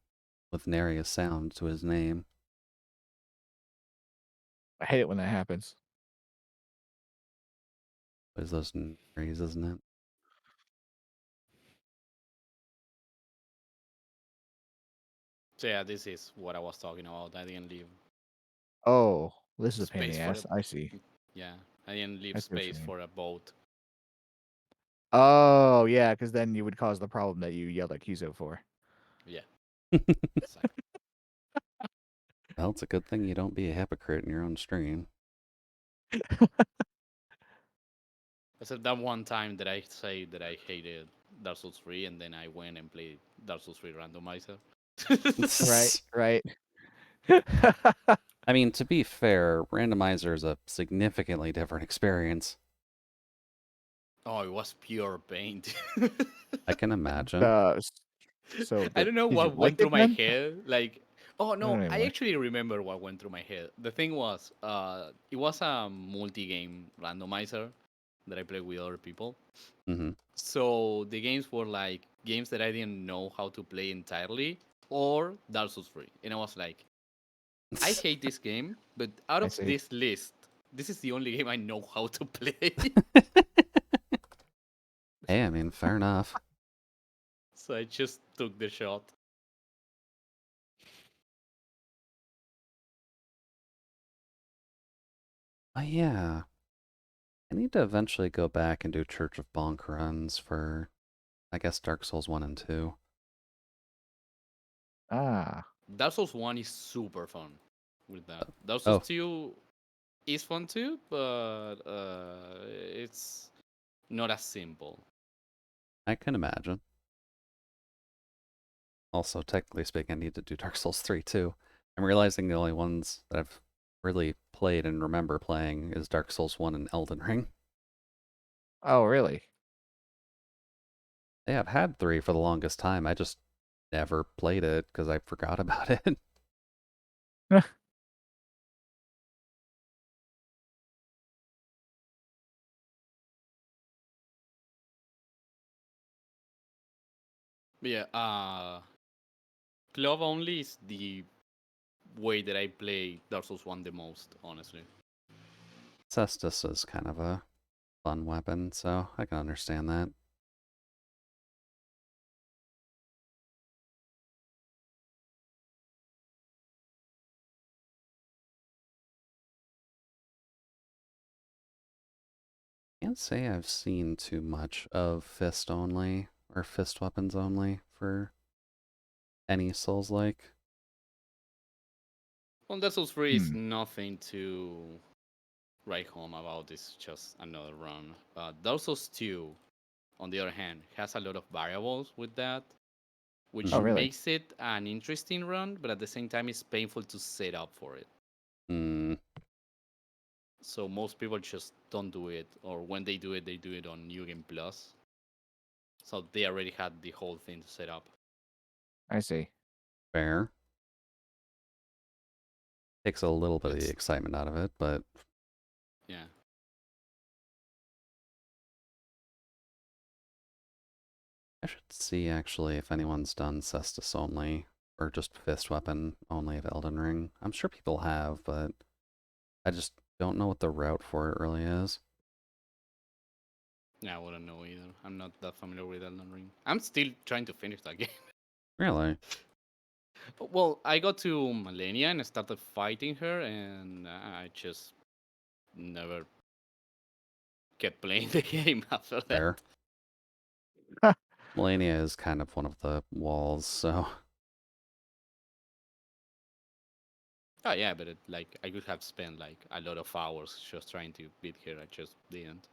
with nary a sound to his name. I hate it when that happens. Is those naries, isn't it? So yeah, this is what I was talking about. I didn't leave Oh, this is a pain in space the for a ass. I see. yeah. I didn't leave I see what you space mean. for a boat. Oh, yeah, because then you would cause the problem that you yelled at Kizo for. Yeah, exactly. Well, it's a good thing you don't be a hypocrite in your own stream. Except that one time that I say that I hated Dark Souls 3 and then I went and played Dark Souls 3 randomizer. Right, right. I mean, to be fair, randomizer is a significantly different experience. Oh, it was pure pain. I can imagine. S- so, I but don't know did you what like went through it my then? head. Like, oh I don't no, know I anymore. actually remember what went through my head. The thing was, it was a multi-game randomizer that I played with other people. Hmm. So the games were like games that I didn't know how to play entirely, or Dark Souls 3. And I was like, I hate this game, but out I of see. this list, this is the only game I know how to play. Hey, I mean, fair enough. So I just took the shot. Oh, yeah. I need to eventually go back and do Church of Bonk runs for, I guess, Dark Souls 1 and 2. Ah, Dark Souls 1 is super fun with that. Dark Souls Oh, 2 is fun too, but it's not as simple. I can imagine. Also, technically speaking, I need to do Dark Souls 3 too. I'm realizing the only ones that I've really played and remember playing is Dark Souls 1 and Elden Ring. oh, really? Yeah, I've had 3 for the longest time. I just never played it because I forgot about it. But yeah, club only is the way that I play Dark Souls 1 the most, honestly. Cestus is kind of a fun weapon, so I can understand that. Can't say I've seen too much of fist only or fist weapons only for any Souls-like. Well, Dark Souls 3 is Hmm. nothing to write home about. It's just another run. Dark Souls 2, on the other hand, has a lot of variables with that, which Oh, Mm-hmm. really? makes it an interesting run, but at the same time, it's painful to set up for it. Mm, So most people just don't do it, or when they do it on New Game Plus. So they already had the whole thing to set up. I see. fair. Takes a little bit of the It's excitement out of it, but yeah. I should see actually if anyone's done Cestus only or just fist weapon only of Elden Ring. I'm sure people have, but I just don't know what the route for it really is. Yeah, I wouldn't know either. I'm not that familiar with Elden Ring. I'm still trying to finish that game. Really? Well, I got to Millennia and started fighting her, and I just never kept playing the game after that. Fair. Melania is kind of one of the walls, so Oh yeah, but like I could have spent like a lot of hours just trying to beat her. I just didn't.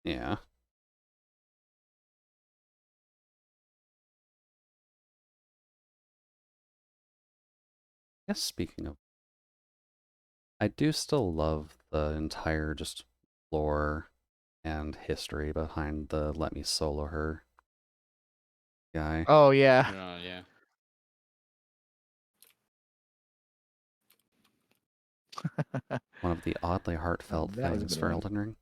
yeah. Yes, speaking of, I do still love the entire just lore and history behind the Let Me Solo Her guy. Oh yeah. Yeah. One of the oddly heartfelt That was a things good for one. Elden Ring.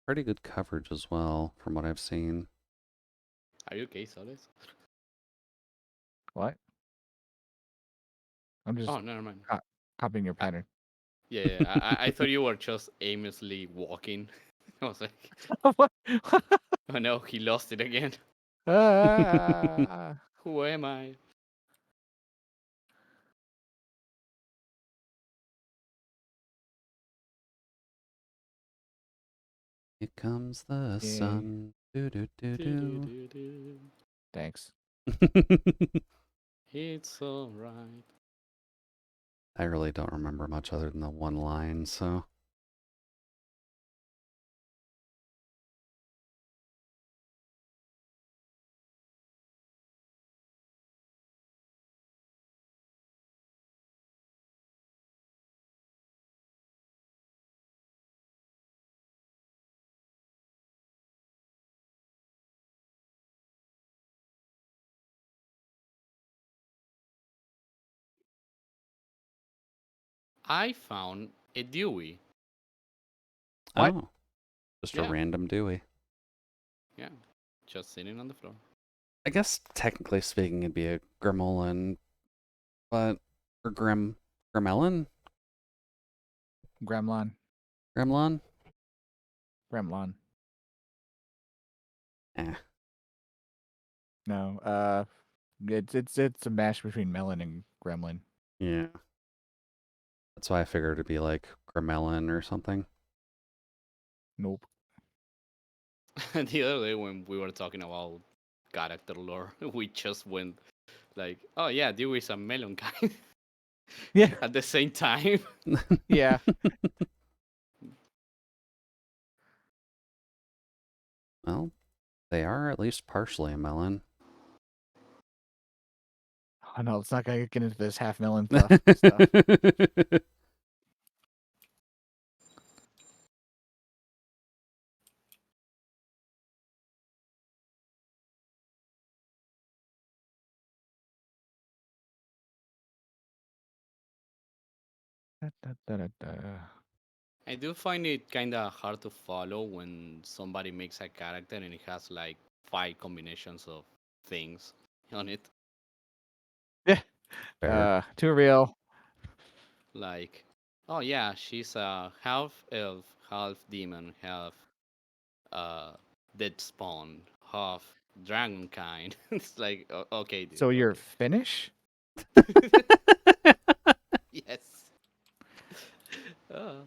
Pretty good coverage as well, from what I've seen. Are you okay, Solis? What? I'm just Oh, never mind. copying your I, pattern. yeah, I thought you were just aimlessly walking. I was like, What? oh no, he lost it again. Ah. Who am I? Here comes the Yay. sun. Do do do Do, do, do. do, do. Thanks. It's alright. I really don't remember much other than the one line, so I found a Dewey. What? oh, just a Yeah, random Dewey. yeah. Just sitting on the floor. I guess technically speaking, it'd be a Gremlin, but or Gremlin, Gremlin. Gremlin. Gremlin. Eh, No. It's a mash between melon and gremlin. yeah. That's why I figured it'd be like Gremlin or something. Nope. The other day when we were talking about character lore, we just went like, oh yeah, Dewey's a melon kind Yeah. at the same time. Yeah. Well, they are at least partially a melon. Oh no, let's not gonna get into this half melon stuff. Da, da, da, da, da. I do find it kind of hard to follow when somebody makes a character and it has like 5 combinations of things on it. Yeah. Fair. Too real. Like, oh yeah, she's a half elf, half demon, half uh, dead spawn, half dragon kind. It's like, okay, dude, So you're okay. Finnish? Yes. Uh,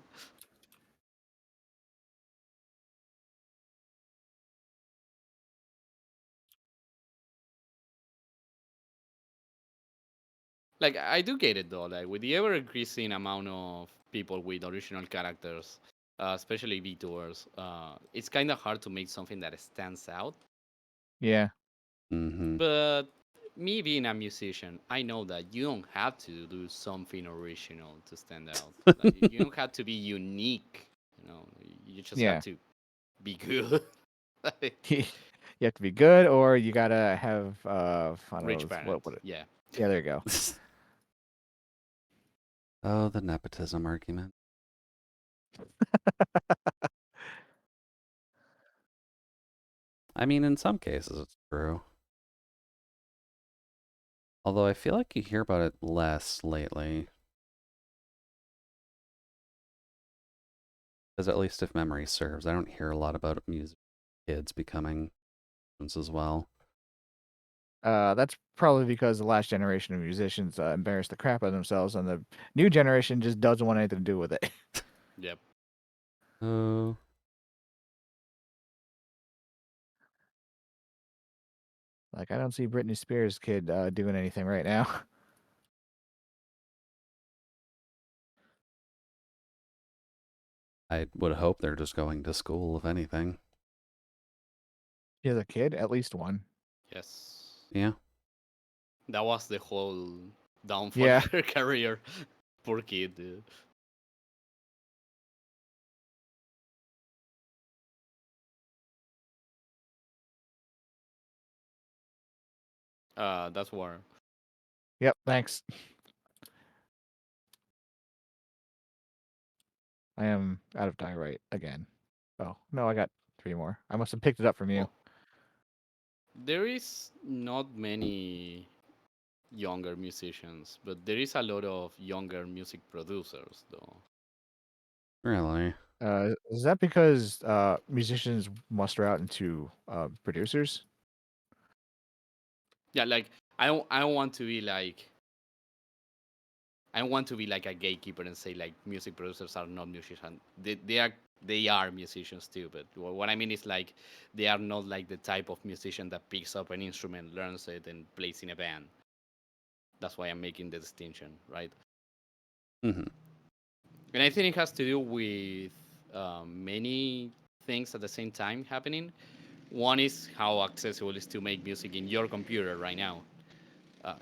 like, I do get it though. Like, with the ever increasing amount of people with original characters, especially VTubers, it's kind of hard to make something that stands out. Yeah. Mm-hmm. But me being a musician, I know that you don't have to do something original to stand out. Like, you don't have to be unique. You know, you just have Yeah. to be good. Like, You have to be good, or you gotta have I don't rich know parent. what. Yeah. Yeah, there you go. Oh, the nepotism argument. I mean, in some cases, it's true. Although I feel like you hear about it less lately. Because at least if memory serves, I don't hear a lot about music kids becoming as well. That's probably because the last generation of musicians embarrassed the crap out of themselves, and the new generation just doesn't want anything to do with it. Yep. Oh, Like, I don't see Britney Spears' kid doing anything right now. I would hope they're just going to school, if anything. She has a kid, at least one. Yes. Yeah. That was the whole downfall Yeah. of her career. Poor kid, dude. That's war. Yep. Thanks. I am out of diorite again. Oh no, I got 3 more. I must have picked it up from you. Well, there is not many younger musicians, but there is a lot of younger music producers, though. Really? Is that because musicians muster out into producers? Yeah, like I don't want to be like I don't want to be like a gatekeeper and say like music producers are not musicians. They are musicians too, but what I mean is like they are not like the type of musician that picks up an instrument, learns it, and plays in a band. That's why I'm making the distinction, right? Mm-hmm. And I think it has to do with many things at the same time happening. One is how accessible it is to make music in your computer right now.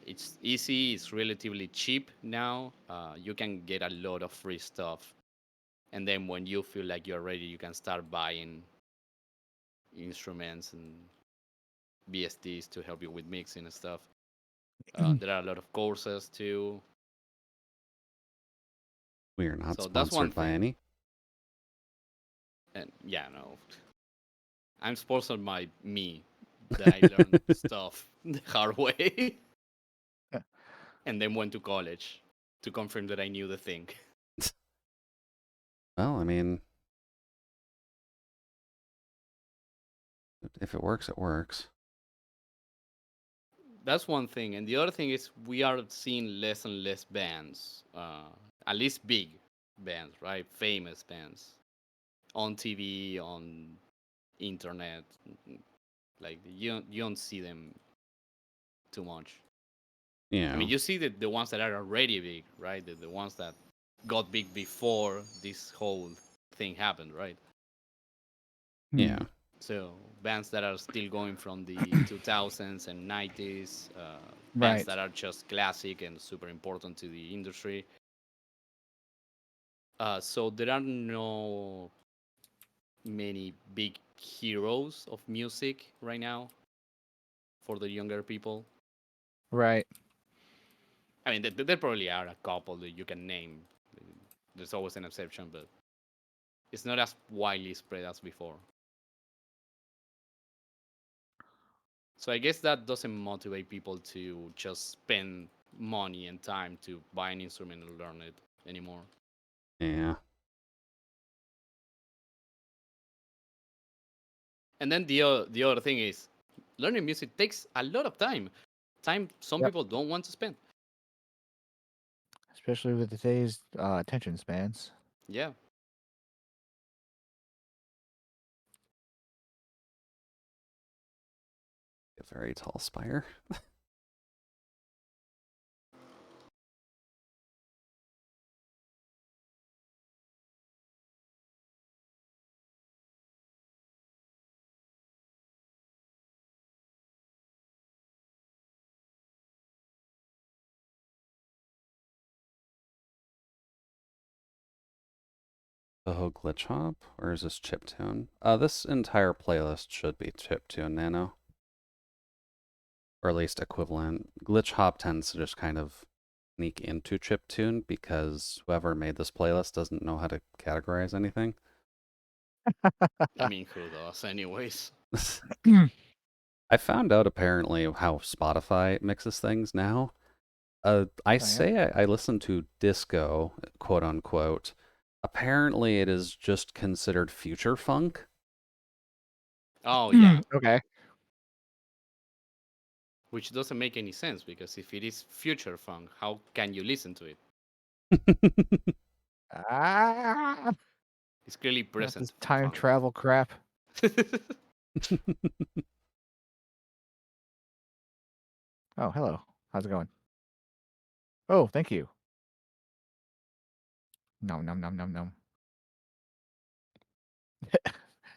It's easy, it's relatively cheap now. You can get a lot of free stuff. And then when you feel like you're ready, you can start buying instruments and VSTs to help you with mixing and stuff. There are a lot of courses too. We are not So that's one sponsored by thing. any. And yeah, no. I'm sponsored by me that I learned stuff the hard way and then went to college to confirm that I knew the thing. Well, I mean, if it works, it works. That's one thing. And the other thing is we are seeing less and less bands, at least big bands, right? Famous bands on TV, on internet. Like you don't see them too much. I Yeah. mean, you see the ones that are already big, right? The ones that got big before this whole thing happened, right? Yeah. Hmm. So bands that are still going from the 2000s and 90s, bands Right. that are just classic and super important to the industry. So there are no many big heroes of music right now for the younger people. Right. I mean, there probably are a couple that you can name. There's always an exception, but it's not as widely spread as before. So I guess that doesn't motivate people to just spend money and time to buy an instrument and learn it anymore. Yeah. And then the other thing is, learning music takes a lot of time. Time some Yep. people don't want to spend. Especially with today's attention spans. Yeah. A very tall spire. Oh, glitch hop? Or is this chiptune? This entire playlist should be chiptune nano. Or at least equivalent. Glitch hop tends to just kind of sneak into chiptune because whoever made this playlist doesn't know how to categorize anything. I mean, who does, anyways? I found out apparently how Spotify mixes things now. I Oh yeah. say I listen to disco, quote unquote, Apparently, it is just considered future funk. Oh yeah, Okay. which doesn't make any sense because if it is future funk, how can you listen to it? Ah, It's clearly not this present time funk. travel crap. Oh, hello. How's it going? Oh, thank you. Nom nom nom nom nom.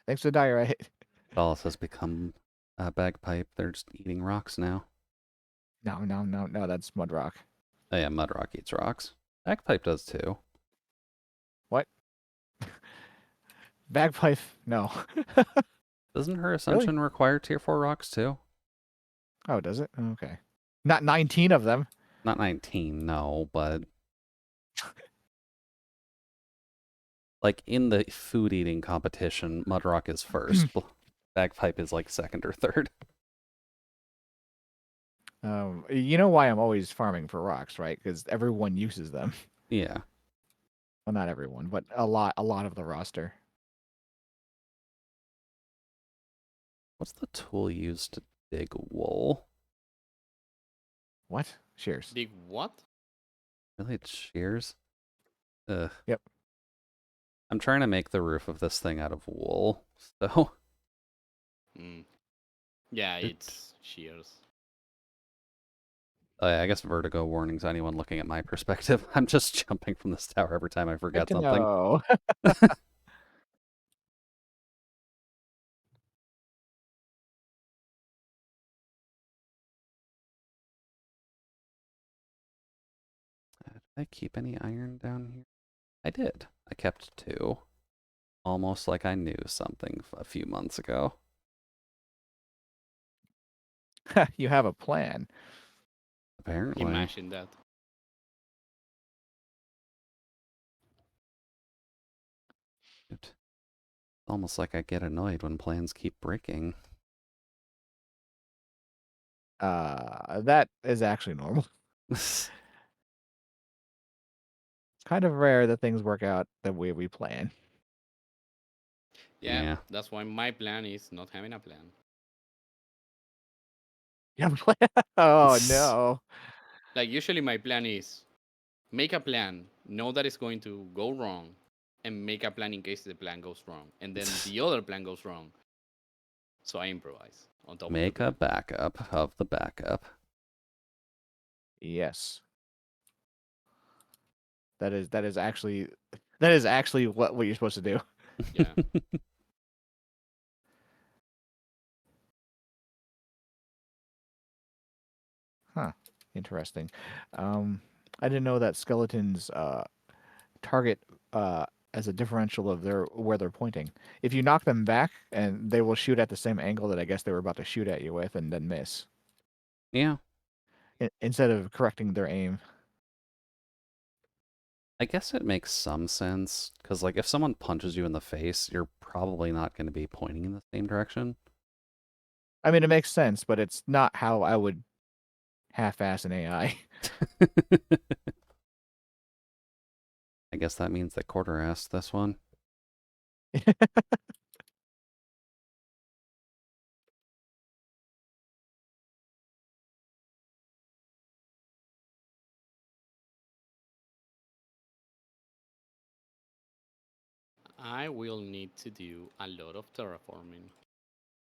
Thanks for the diorite. Dallas has become a bagpipe. They're just eating rocks now. No, no, no, no. That's Mudrock. Oh yeah, Mudrock eats rocks. Bagpipe does too. What? Bagpipe? No. Doesn't her Really? ascension require tier 4 rocks too? Oh, does it? Okay. Not 19 of them. Not 19, no, but like in the food eating competition, Mudrock is first. Bagpipe is like second or third. You know why I'm always farming for rocks, right? Because everyone uses them. Yeah. Well, not everyone, but a lot of the roster. What's the tool used to dig wool? What? Shears. Dig what? Really, it's shears? Ugh. Yep. I'm trying to make the roof of this thing out of wool, so Mm. Yeah, it, it's shears. I guess vertigo warnings to anyone looking at my perspective. I'm just jumping from this tower every time I Good forget to something. know. Did I keep any iron down here? I did. I kept 2. Almost like I knew something a few months ago. You have a plan. Apparently. Imagine that. It's almost like I get annoyed when plans keep breaking. That is actually normal. It's kind of rare that things work out the way we plan. Yeah, Yeah. that's why my plan is not having a plan. You have a plan? Oh no. Like usually my plan is make a plan, know that it's going to go wrong, and make a plan in case the plan goes wrong. And then the other plan goes wrong. So I improvise on top of the Make a plan. backup of the backup. Yes. That is actually what you're supposed to do. Yeah. Huh. Interesting. I didn't know that skeletons target as a differential of their where they're pointing. If you knock them back, and they will shoot at the same angle that I guess they were about to shoot at you with, and then miss Yeah. instead of correcting their aim. I guess it makes some sense, because like if someone punches you in the face, you're probably not going to be pointing in the same direction. I mean, it makes sense, but it's not how I would half-ass an AI. I guess that means that Quarter asked this one. I will need to do a lot of terraforming.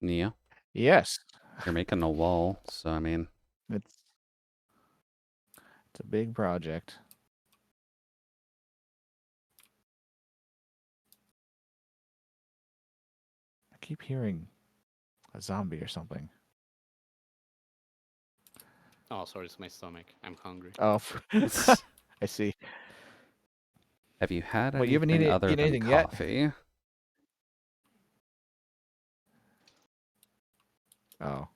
Yeah. Yes, You're making a wall, so I mean, it's a big project. I keep hearing a zombie or something. Oh, sorry, it's my stomach. I'm hungry. Oh, I see. have you had What, you haven't anything other eaten than anything yet? coffee? Oh,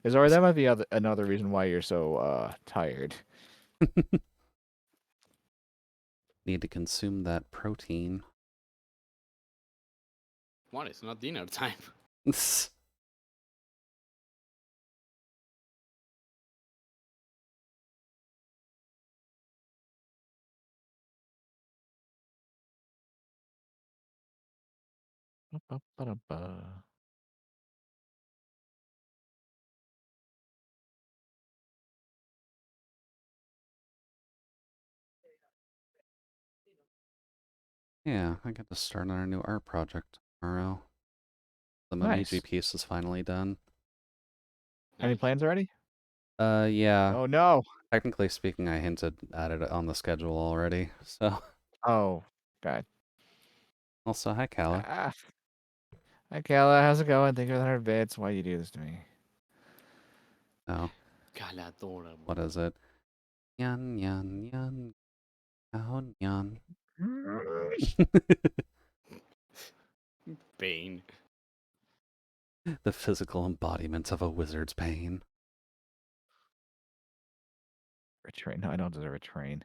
that might be another reason why you're so tired. Need to consume that protein. What? It's not dinner time. Ba-ba-ba-da-ba. Yeah, I get to start on our new art project tomorrow. The Nice. Momiji piece is finally done. Any Nice. plans already? Yeah. Oh no. Technically speaking, I hinted at it on the schedule already. So, Oh, God. also, hi, Kala. Ah. Hi, Kayla. How's it going? Thank you for the 100 bits. Why you do this to me? Oh, Adorable. what is it? Yan, yan, yan. Oh, yan. Pain. The physical embodiment of a wizard's pain. A train. No, I don't deserve a train.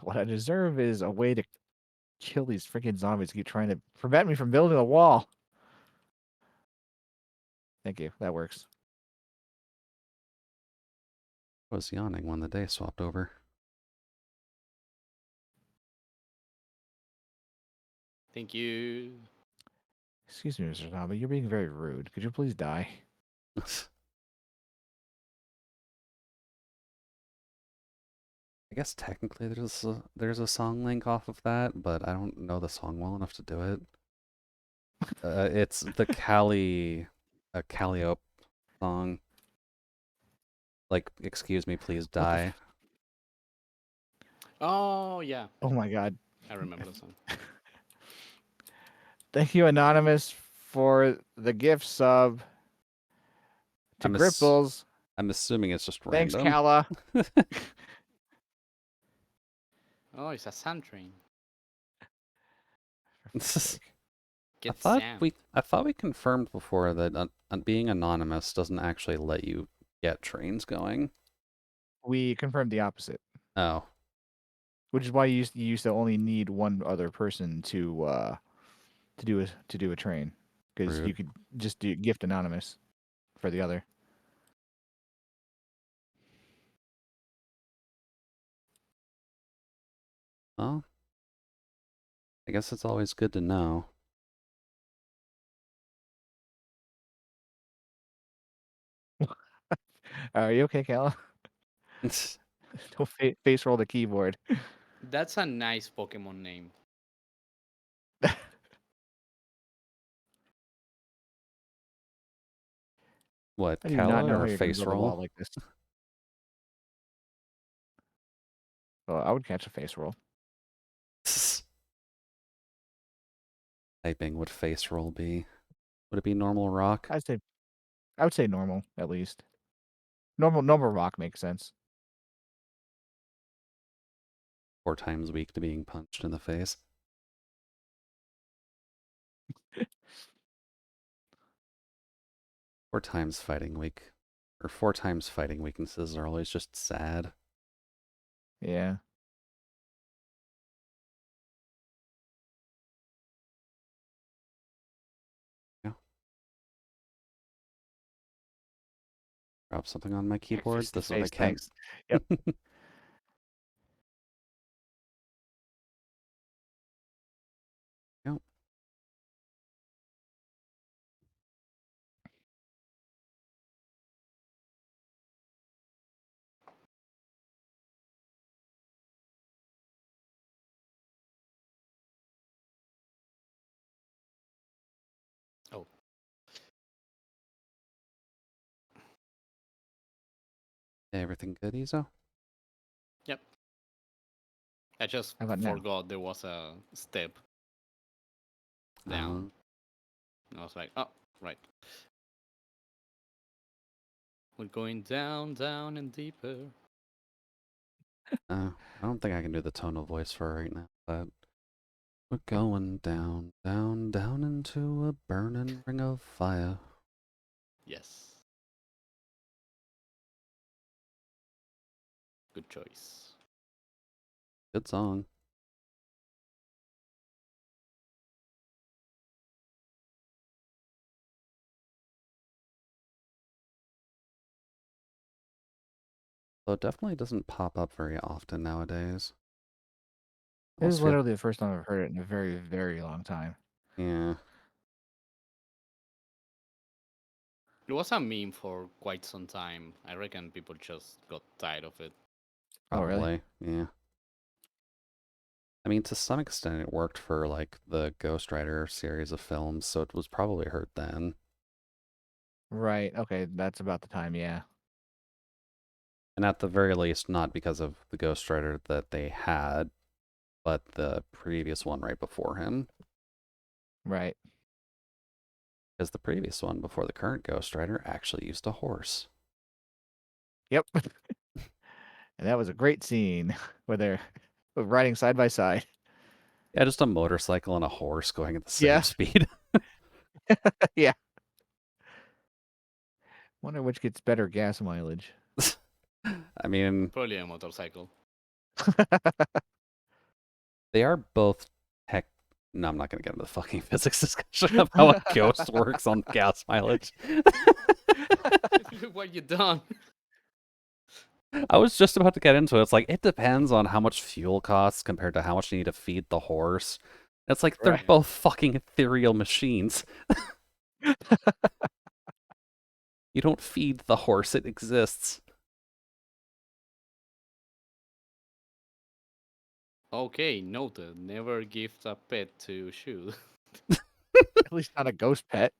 What I deserve is a way to kill these freaking zombies. Keep trying to prevent me from building a wall. Thank you. That works. I was yawning when the day swapped over. Thank you. Excuse me, Mr. Zombie. You're being very rude. Could you please die? I guess technically there's a song link off of that, but I don't know the song well enough to do it. It's the Calliope song. Like, excuse me, please What the? die. Oh yeah, Oh my God. I remember the song. Thank you, Anonymous, for the gift sub to Gripples. I'm assuming it's just Thanks, random. Kala. Oh, it's a sand train. For fuck's sake. Get sand. I thought we confirmed before that being anonymous doesn't actually let you get trains going. We confirmed the opposite, Oh, which is why you used to only need one other person to do a train, because you rude. could just do gift Anonymous for the other. Well, I guess it's always good to know. Are you okay, Kala? Don't face roll the keyboard. That's a nice Pokemon name. What, I do not Kala know how or you're going to face build a wall roll? like this. Well, I would catch a face roll. Typing would face roll be? Would it be normal rock? I would say normal at least. Normal rock makes sense. 4 times weak to being punched in the face. Four times fighting weak. Or 4 times fighting weaknesses are always just sad. Yeah. Yeah. Drop something on my keyboard. Face to This is what I face. can't. Thanks. Yep. Yep. Oh, Everything good, Izo? yep. I just How about now? forgot there was a step down. And I was like, oh, right. We're going down, down, and deeper. I don't think I can do the tone of voice for right now, but we're going down, down, down into a burning ring of fire. Yes. Good choice. Good song. Though it definitely doesn't pop up very often nowadays. I This almost is feel, literally the first time I've heard it in a very, very long time. yeah, It was a meme for quite some time. I reckon people just got tired of it. Oh, really? probably, yeah. I mean, to some extent, it worked for like the Ghost Rider series of films, so it was probably heard then. Right. Okay, that's about the time. Yeah. And at the very least, not because of the Ghost Rider that they had, but the previous one right before him. Right. Because the previous one before the current Ghost Rider actually used a horse. Yep. And that was a great scene where they're riding side by side. Yeah, just a motorcycle and a horse going at the same Yeah. speed. Yeah. Wonder which gets better gas mileage. I mean, Probably a motorcycle. they are both tech. No, I'm not going to get into the fucking physics discussion of how a ghost works on gas mileage. Look what you done. I was just about to get into it. It's like, it depends on how much fuel costs compared to how much you need to feed the horse. It's like they're Right. both fucking ethereal machines. You don't feed the horse, it exists. Okay, noted. Never gift a pet to shoot. At least not a ghost pet.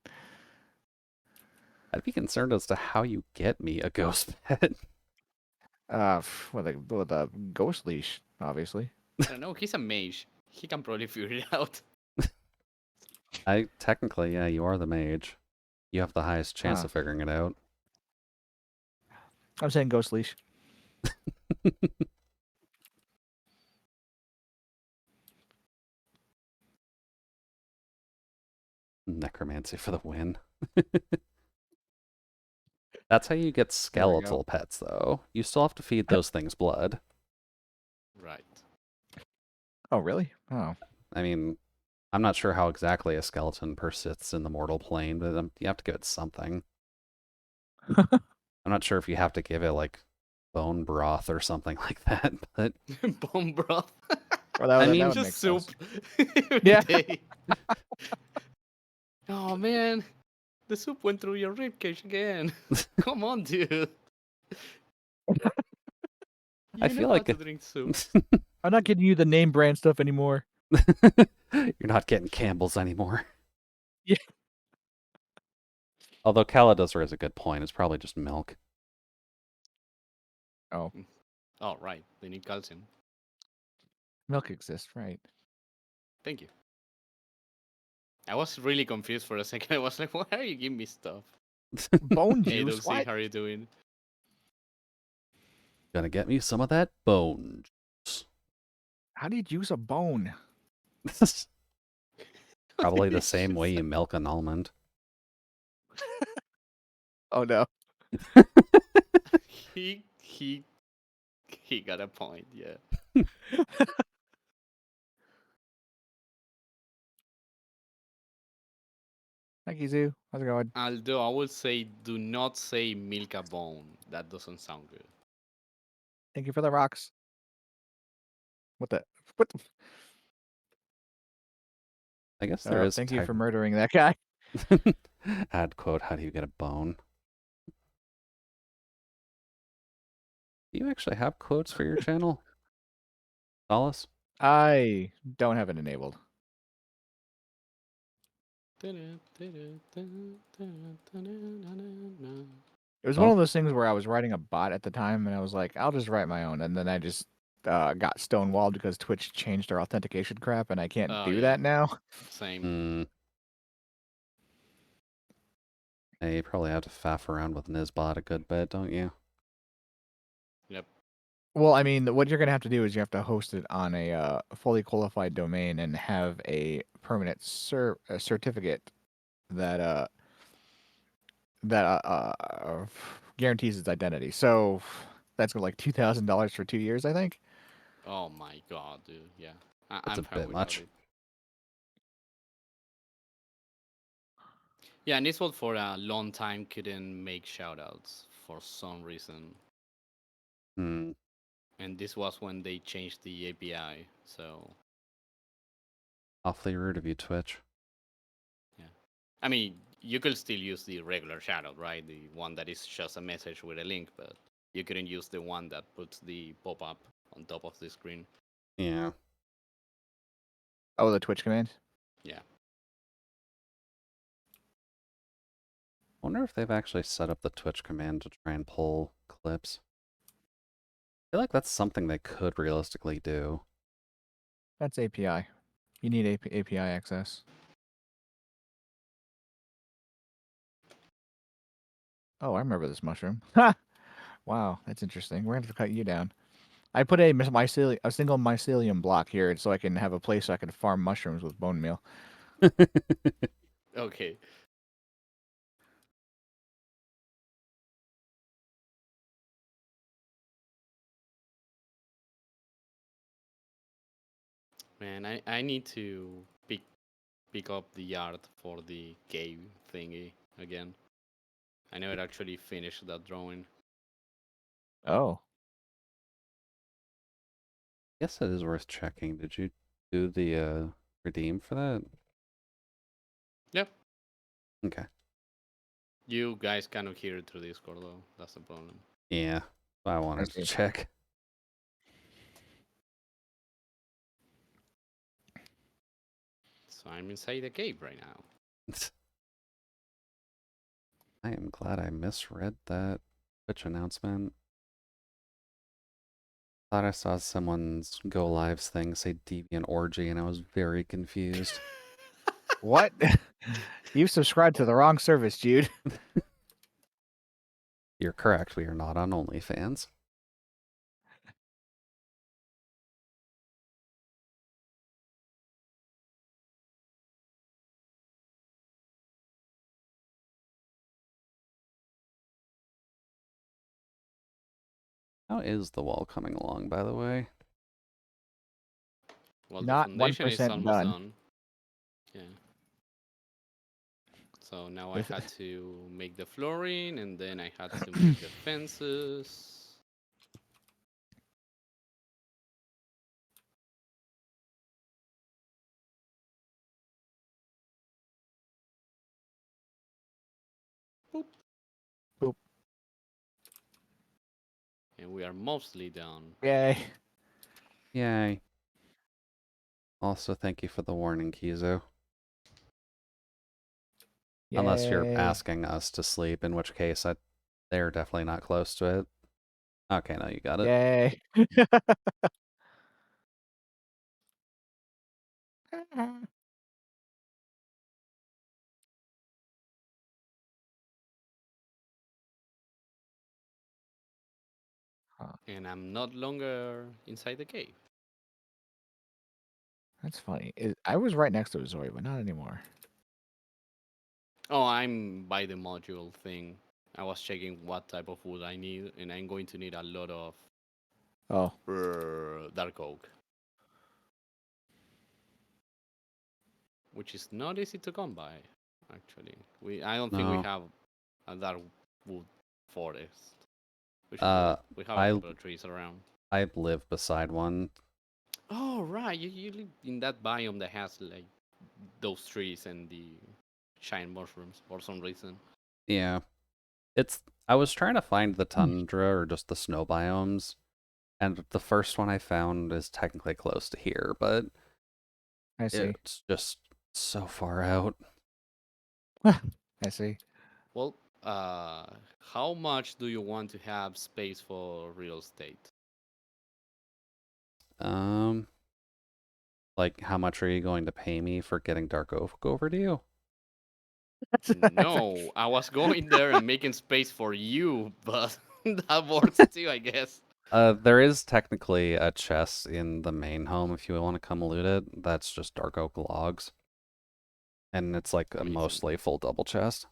I'd be concerned as to how you get me a ghost pet. With a ghost leash, obviously. I don't know. He's a mage. He can probably figure it out. Technically, yeah, you are the mage. You have the highest chance Huh. of figuring it out. I'm saying ghost leash. Necromancy for the win. That's how you get There we go. skeletal pets, though. You still have to feed those things blood. Right. Oh, really? Oh. I mean, I'm not sure how exactly a skeleton persists in the mortal plane, but you have to give it something. I'm not sure if you have to give it like bone broth or something like that, but Bone broth. Well, I that mean, would make Just soup sense. every Yeah. day. Oh man, the soup went through your ribcage again. Come on, dude. I You know feel how like to drink soup. I'm not getting you the name brand stuff anymore. you're not getting Campbell's anymore. Yeah. Although Kala does raise a good point. It's probably just milk. Oh, Oh, right. They need calcium. milk exists, right? Thank you. I was really confused for a second. I was like, why are you giving me stuff? Bone Hey, juice? Dulcie, What? how are you doing? Gonna get me some of that bone juice. How do you juice a bone? Probably the It's same way just- you milk an almond. Oh no. he he he got a point, yeah. Thank you, Zoo. How's it going? Although I would say do not say milk a bone. That doesn't sound good. Thank you for the rocks. What the? What the? I guess there is Thank you for murdering that guy. Add quote, how do you get a bone? Do you actually have quotes for your channel? Solace? I don't have it enabled. It was one Well, of those things where I was writing a bot at the time, and I was like, I'll just write my own. And then I just got stonewalled because Twitch changed their authentication crap, and I can't Oh do yeah, that now. same. you probably have to faff around with Nizbot a good bit, don't you? Yep. Well, I mean, what you're gonna have to do is you have to host it on a fully qualified domain and have a permanent certificate that guarantees its identity. So that's like $2,000 for 2 years, I think. Oh my god, dude. Yeah, That's I'm a fine bit without much. it. Yeah, and this one for a long time couldn't make shoutouts for some reason. Hmm. And this was when they changed the API. So Awfully rude of you, Twitch. yeah, I mean, you could still use the regular channel, right? The one that is just a message with a link, but you couldn't use the one that puts the pop-up on top of the screen. Yeah. Oh, the Twitch command? Yeah. Wonder if they've actually set up the Twitch command to try and pull clips. I feel like that's something they could realistically do. That's API. You need API access. Oh, I remember this mushroom. Ha! Wow, that's interesting. We're going to have to cut you down. I put a single mycelium block here so I can have a place so I can farm mushrooms with bone meal. Okay. Man, I need to pick up the art for the cave thingy again. I never actually finished that drawing. Oh, Guess it is worth checking. Did you do the redeem for that? Yep. Okay. You guys cannot hear it through Discord though. That's the problem. Yeah. I I wanted to see. check. So I'm inside the cave right now. I am glad I misread that Twitch announcement. Thought I saw someone's Go Lives thing say Deviant Orgy, and I was very confused. What? You've subscribed to the wrong service, Jude. You're correct. We are not on OnlyFans. How is the wall coming along, by the way? Well, the Not foundation is 1% almost done. done. Yeah. So now I This- had to make the flooring, and then I had to make the fences. Boop. Boop. And we are mostly done. Yay. Yay. Also, thank you for the warning, Kizo. Unless you're Yay. asking us to sleep, in which case they're definitely not close to it. Okay, no, you got it. Yay. Huh, And I'm not longer inside the cave. that's funny. I was right next to a Zori, but not anymore. Oh, I'm by the module thing. I was checking what type of wood I need, and I'm going to need a lot of Oh, dark oak, which is not easy to come by. Actually, I don't think we No. have a dark wood forest. We should do Uh, it. We have a I couple of trees around. I live beside one. Oh right, you live in that biome that has like those trees and the giant mushrooms for some reason. Yeah. I was trying to find the Hmm. tundra or just the snow biomes, and the first one I found is technically close to here, but I see. it's just so far out. I see. Well, how much do you want to have space for real estate? Um, like how much are you going to pay me for getting Dark Oak over to you? No, I was going there and making space for you, but that works too, I guess. There is technically a chest in the main home if you want to come loot it. That's just Dark Oak logs. And it's like a Amazing. mostly full double chest.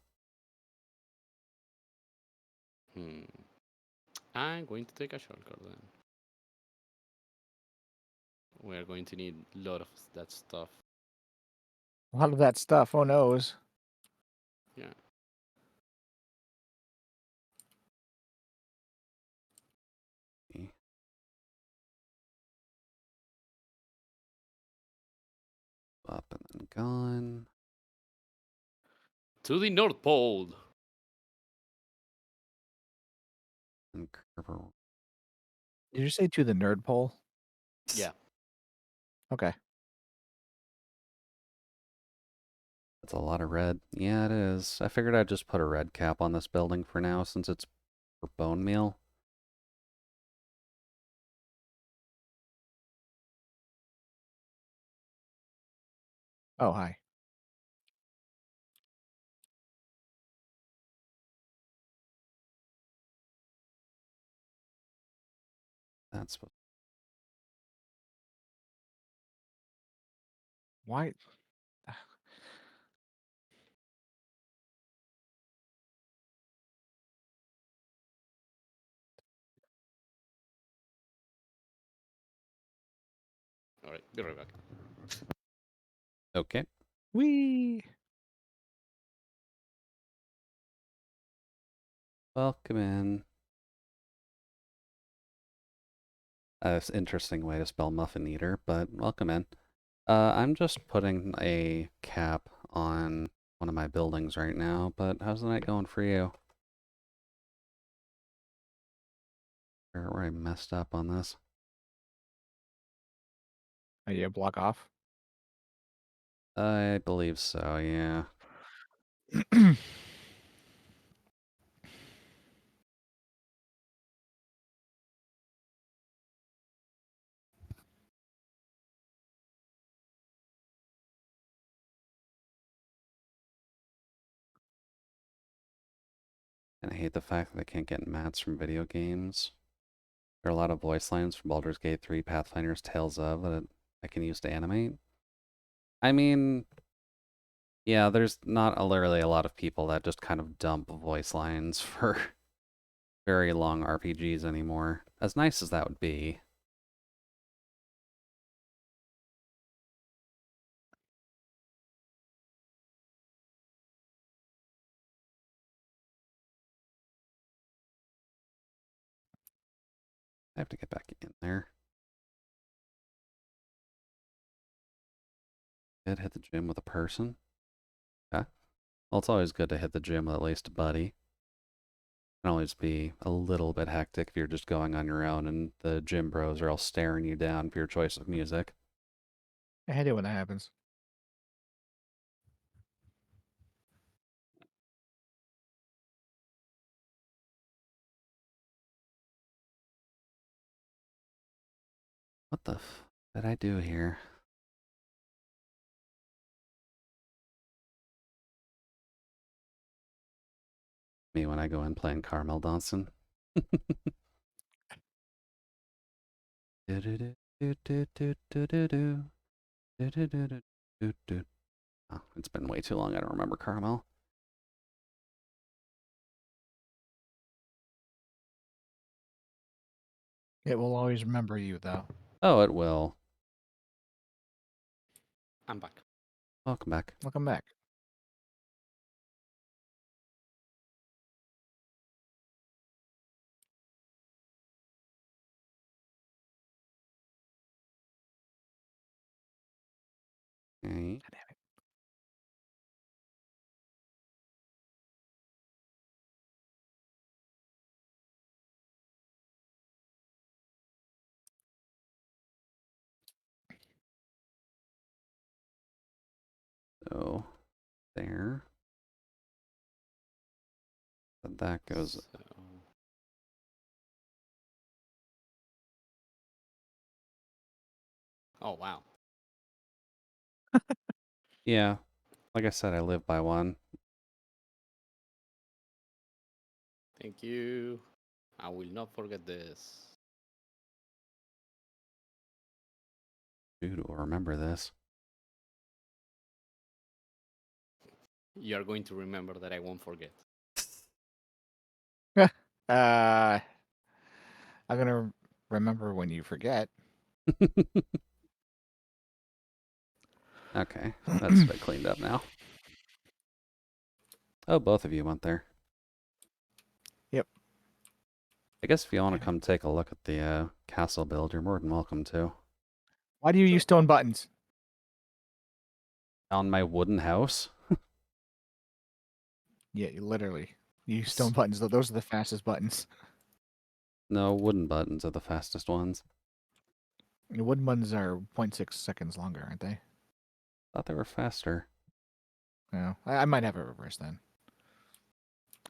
I'm going to take a shortcut then. We are going to need a lot of that stuff. A lot of that stuff. Oh, noes. Yeah. gone. To the North Pole. And Kerber. Did you say to the nerd pole? Yeah. Okay. That's a lot of red. Yeah, it is. I figured I'd just put a red cap on this building for now since it's for bone meal. Oh, hi. That's what. Why? All right. Be right back. Okay. Wee. Welcome in. It's an interesting way to spell muffin eater, but welcome in. I'm just putting a cap on one of my buildings right now, but how's the night going for you? Where I messed up on this? Are you block off? I believe so, yeah. And I hate the fact that I can't get mats from video games. There are a lot of voice lines from Baldur's Gate 3, Pathfinder's Tales of that I can use to animate. I mean, yeah, there's not literally a lot of people that just kind of dump voice lines for very long RPGs anymore. As nice as that would be. I have to get back in there. Did hit the gym with a person. Okay. Well, it's always good to hit the gym with at least a buddy. It can always be a little bit hectic if you're just going on your own and the gym bros are all staring you down for your choice of music. I hate it when that happens. What the f did I do here? Me when I go in playing Carmel Dawson. Oh, it's been way too long. I don't remember Carmel. It will always remember you, though. Oh, it will. I'm back. Welcome back. Welcome back. Okay. God damn it. So there. But that goes. So... Oh, wow. Yeah. Like I said, I live by one. Thank you. I will not forget this. Dude will remember this. You are going to remember that I won't forget. I'm gonna remember when you forget. Okay. That's a bit cleaned up now. Oh, both of you went there. Yep. I guess if you want to come take a look at the castle build, you're more than welcome to. Why do you use stone buttons? On my wooden house. Yeah, literally. You use stone buttons, though. Those are the fastest buttons. No, wooden buttons are the fastest ones. The wooden buttons are 0.6 seconds longer, aren't they? Thought they were faster. No, I might have it reversed then.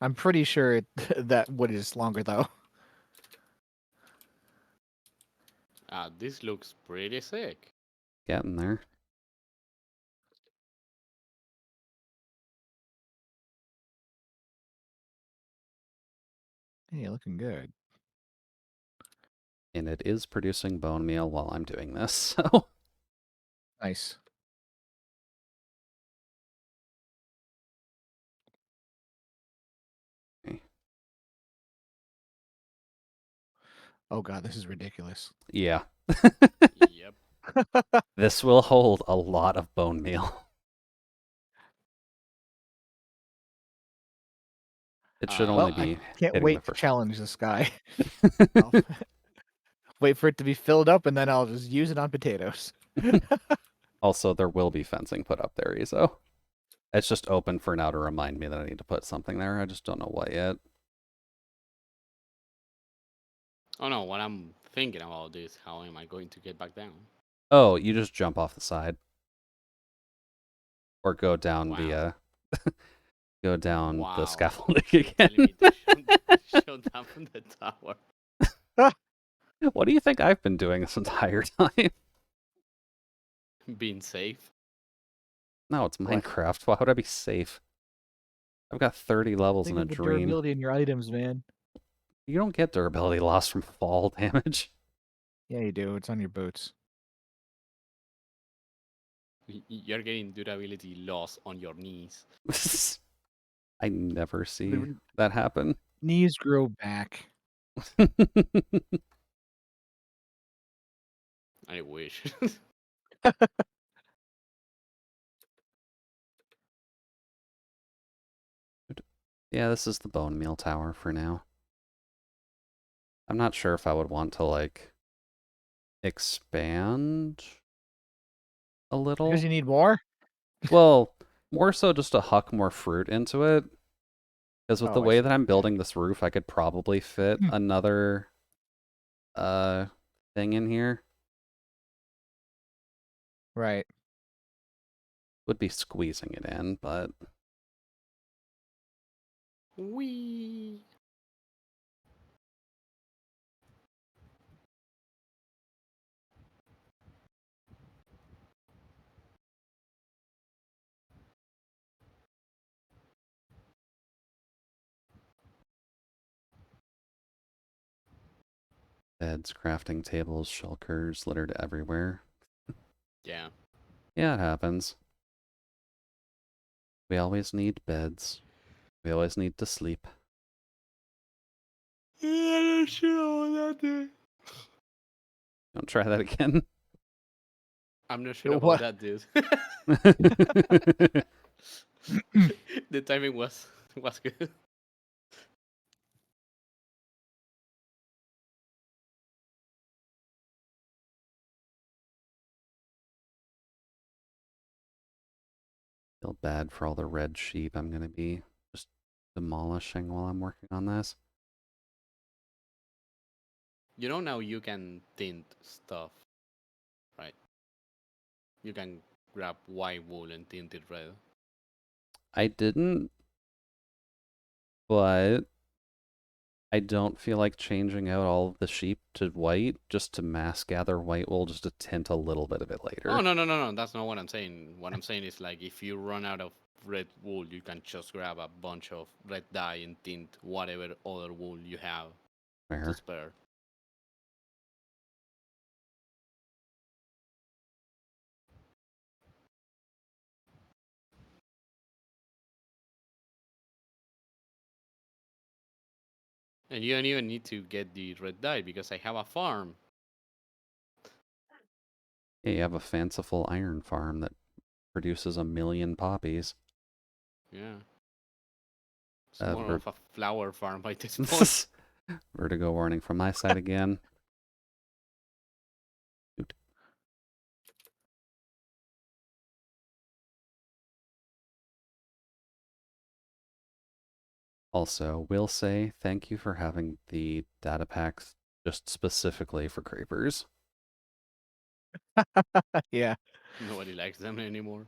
I'm pretty sure that wood is longer, though. This looks pretty sick. Getting there. Hey, looking good. And it is producing bone meal while I'm doing this, so. Nice. Okay. Oh god, this is ridiculous. Yeah. Yep. This will hold a lot of bone meal. It should Uh, only Well, I be can't hitting the wait to first. challenge this guy. I'll wait for it to be filled up, and then I'll just use it on potatoes. Also, there will be fencing put up there, so. It's just open for now to remind me that I need to put something there. I just don't know what yet. Oh no, what I'm thinking about is how am I going to get back down? Oh, you just jump off the side. Or go down Wow. the go down the Wow. scaffolding You're again. telling me to shoot down from the tower. What do you think I've been doing this entire time? Being safe. No, it's What? Minecraft. Why would I be safe? I've got 30 levels Think in a of the dream. durability in your items, man. You don't get durability loss from fall damage. Yeah, you do. It's on your boots. You're getting durability loss on your knees. I never see The that happen. knees grow back. I wish. Yeah, this is the bone meal tower for now. I'm not sure if I would want to, like, expand a little. Because you need more? Well, more so just to huck more fruit into it. Because with the Oh, I way see. that I'm Yeah. building this roof, I could probably fit another thing in here. Right. Would be squeezing it in, but Wee. beds, crafting tables, shulkers littered everywhere. Yeah. Yeah, it happens. We always need beds. We always need to sleep. Yeah, sure that dude. Don't try that again. I'm not sure about What? that, dude. The timing was good. Feel bad for all the red sheep I'm gonna be just demolishing while I'm working on this. You know now you can tint stuff, right? You can grab white wool and tint it red. I didn't, but I don't feel like changing out all of the sheep to white just to mass gather white wool just to tint a little bit of it later. Oh no! That's not what I'm saying. What I'm saying is like if you run out of red wool, you can just grab a bunch of red dye and tint whatever other wool you have to Fair. spare. And you don't even need to get the red dye because I have a farm. Yeah, you have a fanciful iron farm that produces 1,000,000 poppies. Yeah. It's more of a flower farm by this point. Vertigo warning from my side again. Also, will say thank you for having the data packs just specifically for creepers. Yeah. Nobody likes them anymore.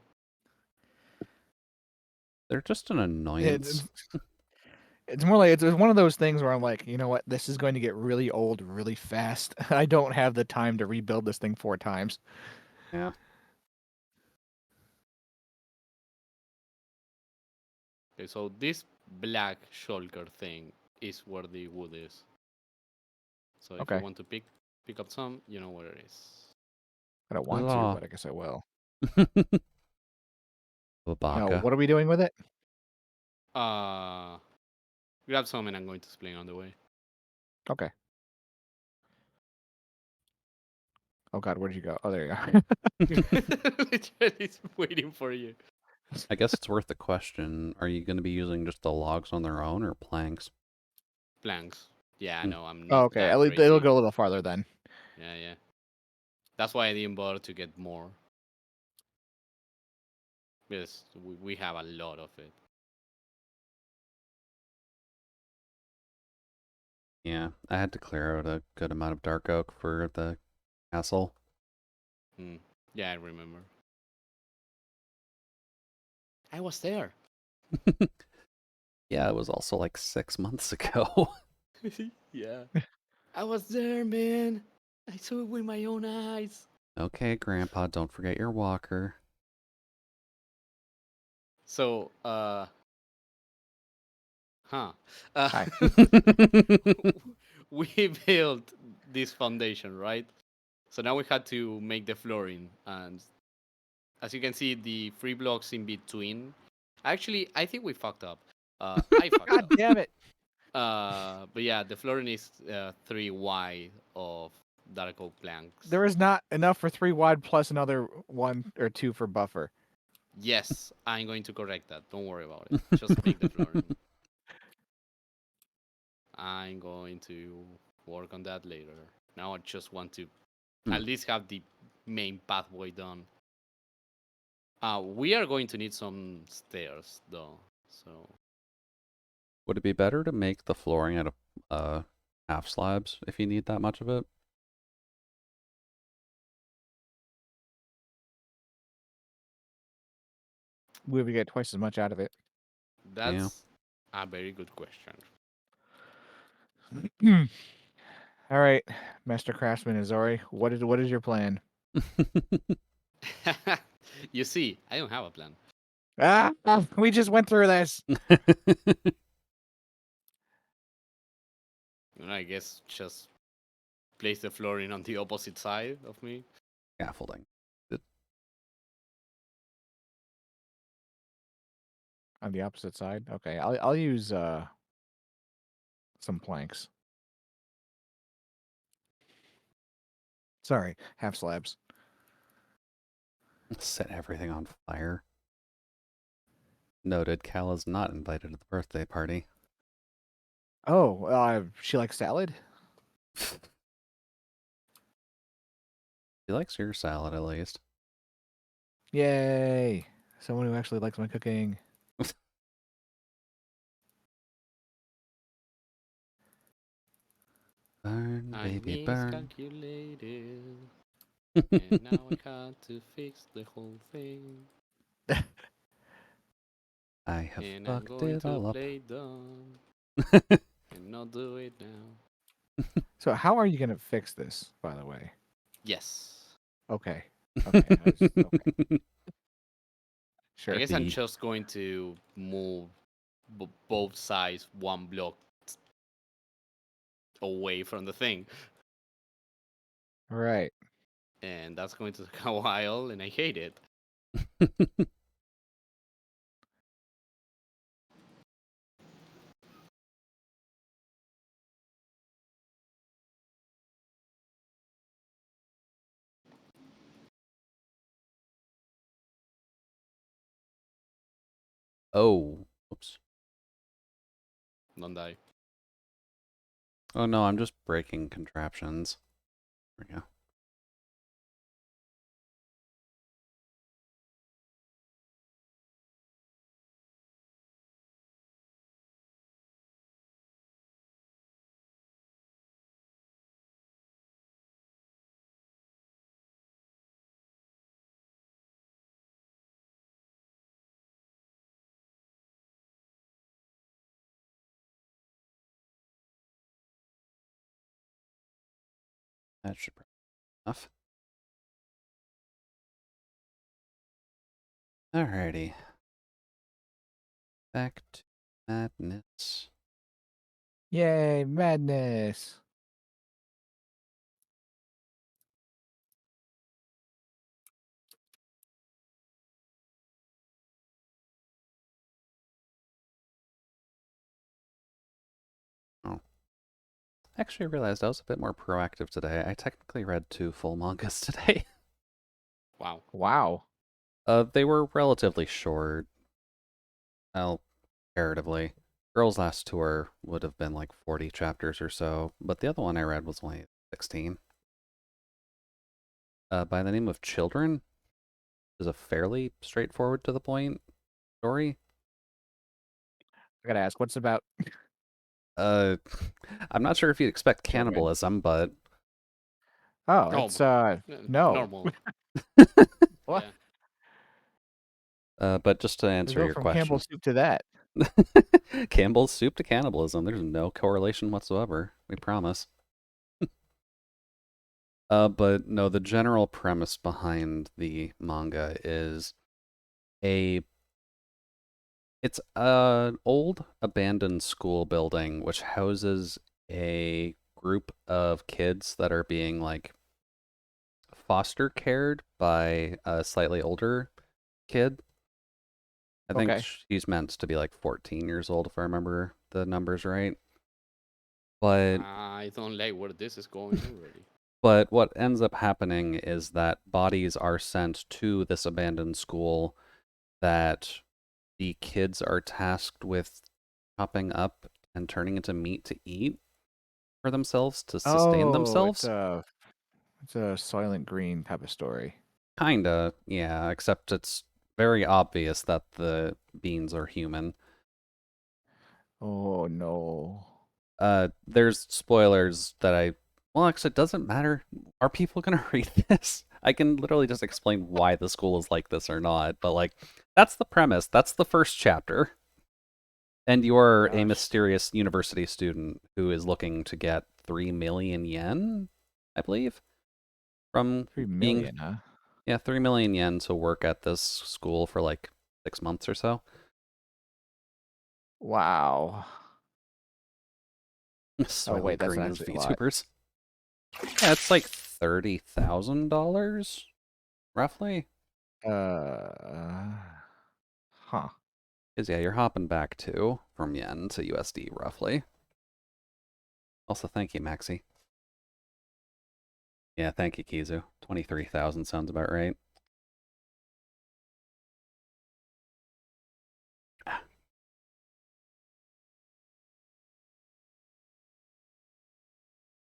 They're just an It, annoyance. it's more like it's one of those things where I'm like, you know what, this is going to get really old really fast. I don't have the time to rebuild this thing 4 times. Yeah. Okay, so this black shulker thing is where the wood is. So if you Okay. want to pick up some, you know where it is. I don't want to, Huzzah. but I guess I will. Now, Babaka. what are we doing with it? Uh, grab some and I'm going to explain on the way. Okay. Oh God, where did you go? Oh, there you are. Literally waiting for you. I guess it's worth the question. Are you going to be using just the logs on their own or planks? Planks. Yeah, I Hmm. know. I'm Oh, not okay. that At least it'll crazy. go a little farther then. Yeah, yeah. That's why I didn't bother to get more. Because we have a lot of it. Yeah, I had to clear out a good amount of dark oak for the castle. Hmm. Yeah, I remember. I was there. Yeah, it was also like 6 months ago. Yeah. I was there, man. I saw it with my own eyes. Okay, Grandpa, don't forget your walker. So, huh. Uh, Hi. we built this foundation, right? So now we had to make the flooring. And as you can see, the 3 blocks in between. Actually, I think we fucked up. I fucked God up. damn it. But yeah, the flooring is 3 wide of dark oak planks. There is not enough for 3 wide plus another 1 or 2 for buffer. Yes, I'm going to correct that. Don't worry about it. Just make the flooring. I'm going to work on that later. Now I just want to Hmm. at least have the main pathway done. We are going to need some stairs though. So Would it be better to make the flooring out of half slabs if you need that much of it? We would get twice as much out of it. Yeah. that's a very good question. All right, Master Craftsman Azori, what is your plan? You see, I don't have a plan. We just went through this. I guess just place the flooring on the opposite side of me. Scaffolding. On the opposite side. Okay, I'll use some planks. Sorry, half slabs. Set everything on fire. Noted, Cal is not invited to the birthday party. Oh, she likes salad. He likes your salad at least. Yay! Someone who actually likes my cooking. Burn, I baby, burn. miscalculated, and now I had to fix the whole thing. I have And I'm fucked going it to all up. play dumb and not do it now. So how are you gonna fix this, by the way? Yes. Okay. Okay. Okay. I Sure. guess I'm The just going to move both sides 1 block away from the thing. Right. And that's going to take a while, and I hate it. Oh, oops. Don't die. Oh no, I'm just breaking contraptions. There we go. That should be enough. Alrighty. Back to madness. Yay, madness. Actually, I realized I was a bit more proactive today. I technically read 2 full mangas today. Wow. Wow. They were relatively short. Well, comparatively. Girl's Last Tour would have been like 40 chapters or so, but the other one I read was only 16. By the name of Children is a fairly straightforward to the point story. I gotta ask, what's about Uh, I'm not sure if you'd expect children? cannibalism, but Oh, Oh, it's no. normal. What? but just to We answer go your from Campbell question, soup to that. Campbell's soup to cannibalism. There's no correlation whatsoever. We promise. But no, the general premise behind the manga is a it's an old abandoned school building which houses a group of kids that are being like foster cared by a slightly older kid. I think Okay. she's meant to be like 14 years old if I remember the numbers right. But I don't like where this is going already. But what ends up happening is that bodies are sent to this abandoned school that the kids are tasked with chopping up and turning into meat to eat for themselves to sustain Oh, themselves. it's a Soylent Green type of story. Kinda, yeah, except it's very obvious that the beans are human. Oh no. There's spoilers that well, actually, it doesn't matter. Are people gonna read this? I can literally just explain why the school is like this or not, but like, that's the premise. That's the first chapter. And you're a Gosh. mysterious university student who is looking to get 3 million yen, I believe, from 3 million, huh? 3 million yen to work at this school for like 6 months or so. Wow. Oh Soylent wait, that's Green as actually a lot. VTubers. Yeah, it's like $30,000, roughly. Huh. Because, yeah, you're hopping back too from yen to USD, roughly. Also, thank you, Maxi. Yeah, thank you, Kizu. 23,000 sounds about right.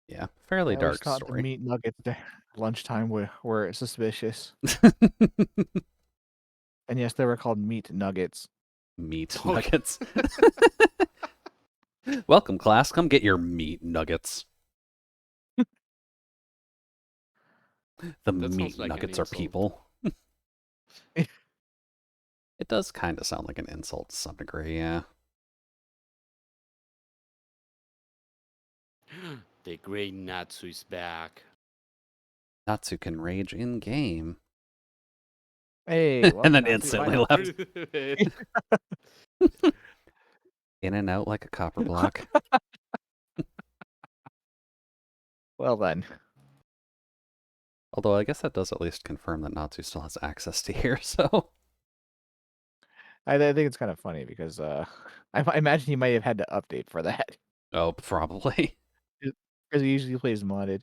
Yeah, fairly I always dark thought the story. meat nuggets at lunchtime were suspicious. And yes, they were called meat nuggets. Meat Okay. nuggets. Welcome, class. Come get your meat nuggets. The That meat sounds like an nuggets are insult. people. It does kind of sound like an insult to some degree, yeah. The great Natsu is back. Natsu can rage in game. Hey, And welcome then Natsu. Bye, instantly Natsu. left. In and out like a copper block. Well then. Although I guess that does at least confirm that Natsu still has access to here, so. I think it's kind of funny because I imagine he might have had to update for that Oh, probably. because he usually plays modded.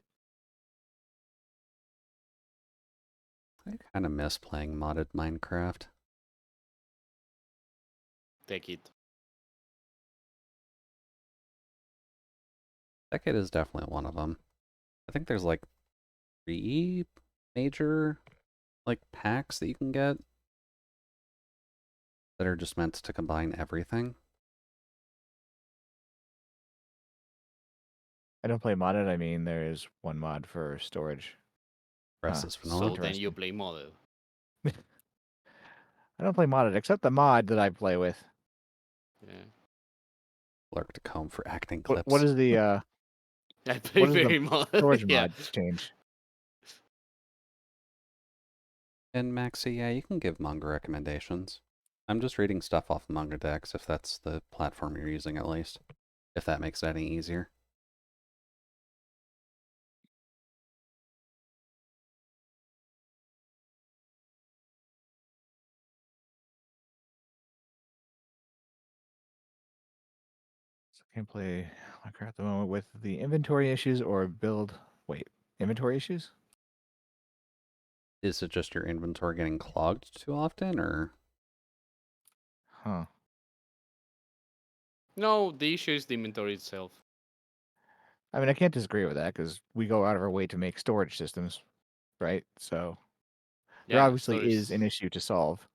I kind of miss playing modded Minecraft. Take it. Decade is definitely one of them. I think there's like 3 major like packs that you can get that are just meant to combine everything. I don't play modded. I mean, there is one mod for storage. Rest Huh. is vanilla. So then you Interesting. play model. I don't play modded except the mod that I play with. Yeah. Lurk to comb for acting What clips. is the I What play does the very much. storage Yeah. mod change? And Maxi, yeah, you can give manga recommendations. I'm just reading stuff off Manga Decks if that's the platform you're using at least. If that makes it any easier. So I can't play Minecraft at the moment with the inventory issues or build. Wait, inventory issues? Is it just your inventory getting clogged too often, or? Huh. No, the issue is the inventory itself. I mean, I can't disagree with that because we go out of our way to make storage systems, right? So there Yeah, obviously storage. is an issue to solve.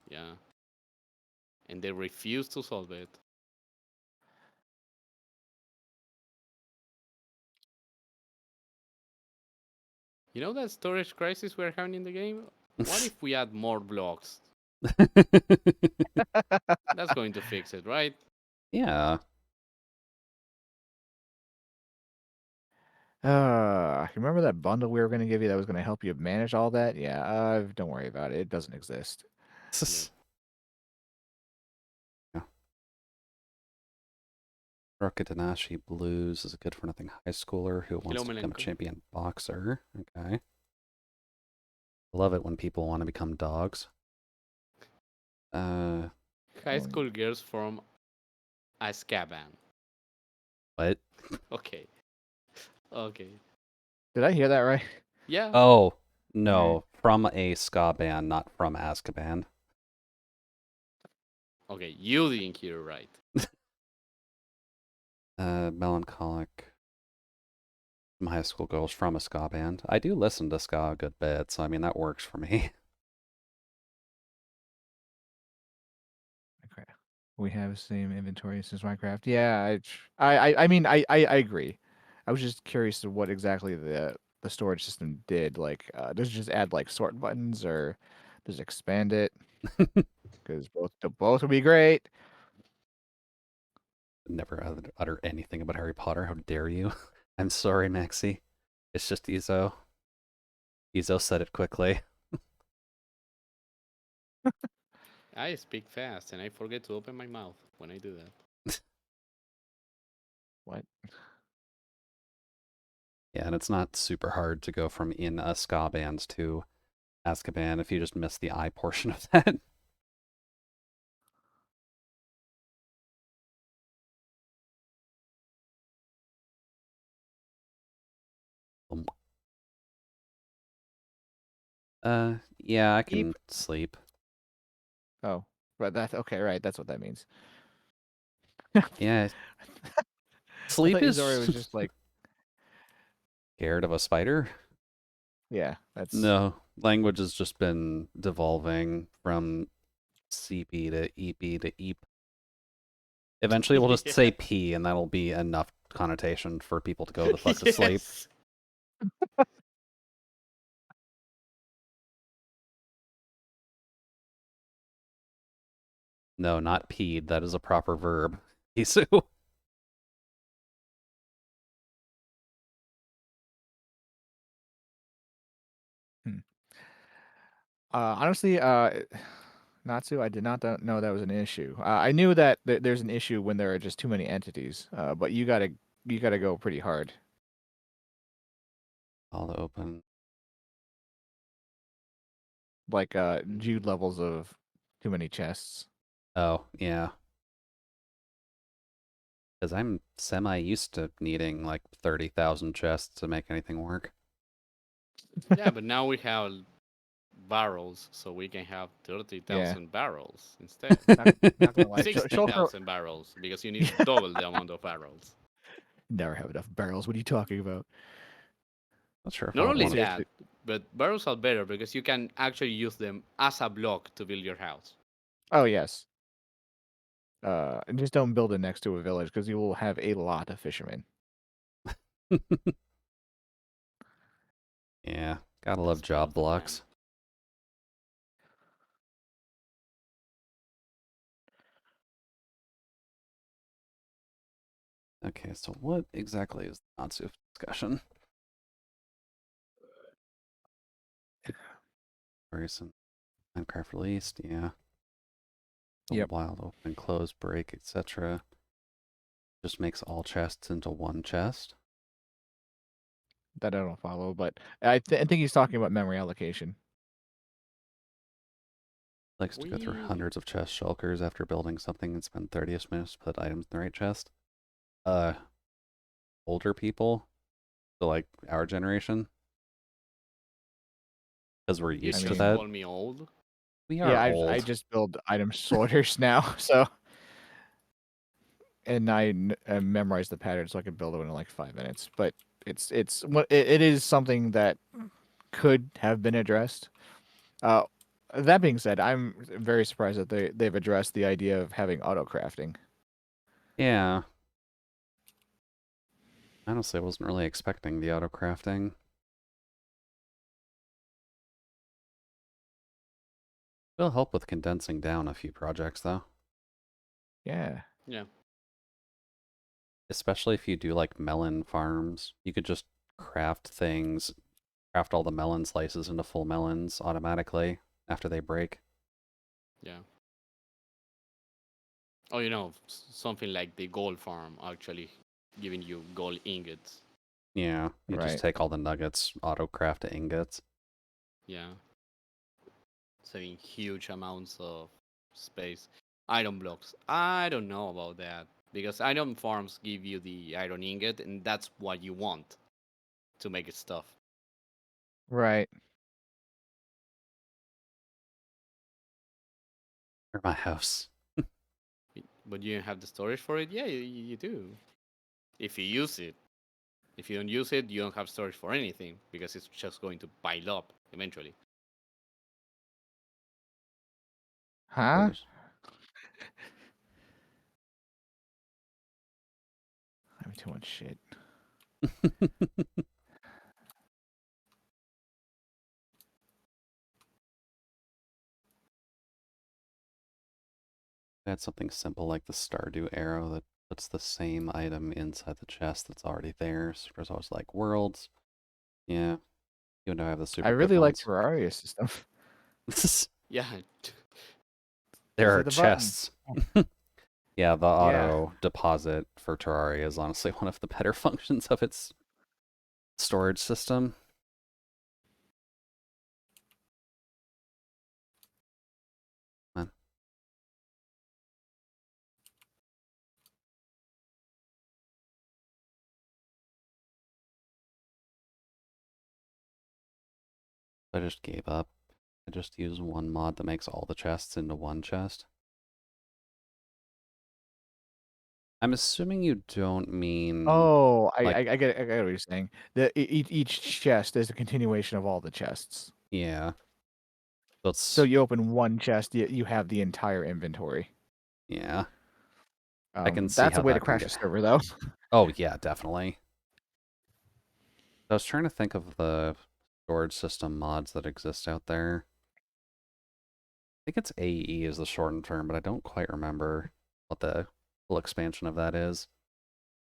Yeah. And they refuse to solve it. You know that storage crisis we're having in the game? What if we add more blocks? That's going to fix it, right? Yeah. Remember that bundle we were going to give you that was going to help you manage all that? Yeah, don't worry about it. It doesn't exist. Yeah. Yeah. Rokitanashi Blues is a good for nothing high schooler who wants to become a Melenko. champion boxer. Okay. Love it when people want to become dogs. High Um, school girls from Azkaban. What? Okay. Okay. Did I hear that right? Yeah. Oh, no. From a ska band, not from Azkaban. Okay, you didn't hear it right. Melancholic. Some high school girls from a ska band. I do listen to ska a good bit, so I mean, that works for me. Okay. We have the same inventory since Minecraft. Yeah, I mean, I agree. I was just curious to what exactly the storage system did. Like, does it just add like sort buttons or does it expand it? Because both would be great. Never utter anything about Harry Potter. How dare you? I'm sorry, Maxie. It's just Izo. Izo said it quickly. I speak fast and I forget to open my mouth when I do that. What? Yeah, and it's not super hard to go from in a ska band to Azkaban if you just miss the I portion of that. Um, yeah, I Eep. can sleep. Oh, but that's okay, right? That's what that means. Yeah, I sleep thought Izori is was just like, scared of a spider. yeah, that's No, language has just been devolving from CP to EP to EEP. Eventually, we'll just say Yeah. P, and that'll be enough connotation for people to go the fuck to sleep. Yes. No, not peed. That is a proper verb. Isu. hmm. Honestly, Natsu, I did not know that was an issue. I knew that there's an issue when there are just too many entities. But you gotta go pretty hard. All open. Like Jude levels of too many chests. Oh, yeah. Because I'm semi used to needing like 30,000 chests to make anything work. Yeah, but now we have barrels, so we can have Yeah, 30,000 barrels instead. not gonna lie. Shulker 60,000 barrels, because you need double the amount of barrels. never have enough barrels. What are you talking about? Not sure if I Not would only want to. Seriously. that, but barrels are better because you can actually use them as a block to build your house. Oh yes. And just don't build it next to a village because you will have a lot of fishermen. Yeah, gotta love That's part job of the plan. blocks. Okay, so what exactly is the Natsu discussion? Recent Minecraft released, yeah. The Yep. wild open and close break, etc. Just makes all chests into one chest. That I don't follow, but I think he's talking about memory allocation. Likes to go through We hundreds of chest shulkers after building something and spend 30 minutes to put items in the right chest. Older people, so like our generation, because we're you I used to just mean, that. call me old. We yeah, are I old. just build item sorters now, so and I memorize the pattern so I can build it in like 5 minutes. But it is something that could have been addressed. Uh, that being said, I'm very surprised that they've addressed the idea of having auto crafting. Yeah. Honestly, I wasn't really expecting the auto crafting. It'll help with condensing down a few projects, though. Yeah. Yeah. Especially if you do like melon farms. You could just craft things, craft all the melon slices into full melons automatically after they break. Yeah. Oh, you know, something like the gold farm actually giving you gold ingots. Yeah, you just Right. take all the nuggets, auto craft to ingots. Yeah. Saving huge amounts of space. Iron blocks. I don't know about that because iron farms give you the iron ingot, and that's what you want to make it stuff. Right. Or my house. But you don't have the storage for it. Yeah, you do. If you use it. If you don't use it, you don't have storage for anything because it's just going to pile up eventually. Huh? There's I have too much shit. Add something simple like the Stardew arrow that puts the same item inside the chest that's already there. So there's always like worlds. Yeah, you know I have the I super quick really like ones. Terraria's system. Yeah, There Just are hit the button. chests. Yeah, the Yeah. auto deposit for Terraria is honestly one of the better functions of its storage system. Man, I just gave up. I just use one mod that makes all the chests into one chest. I'm assuming you don't mean Oh, like, I get what you're saying. Each chest is a continuation of all the chests. yeah. So That's, you open one chest, you have the entire inventory. yeah. I can see That's a how way to that can crash a get. server, though. Oh, yeah, definitely. I was trying to think of the storage system mods that exist out there. I think it's AE is the shortened term, but I don't quite remember what the full expansion of that is.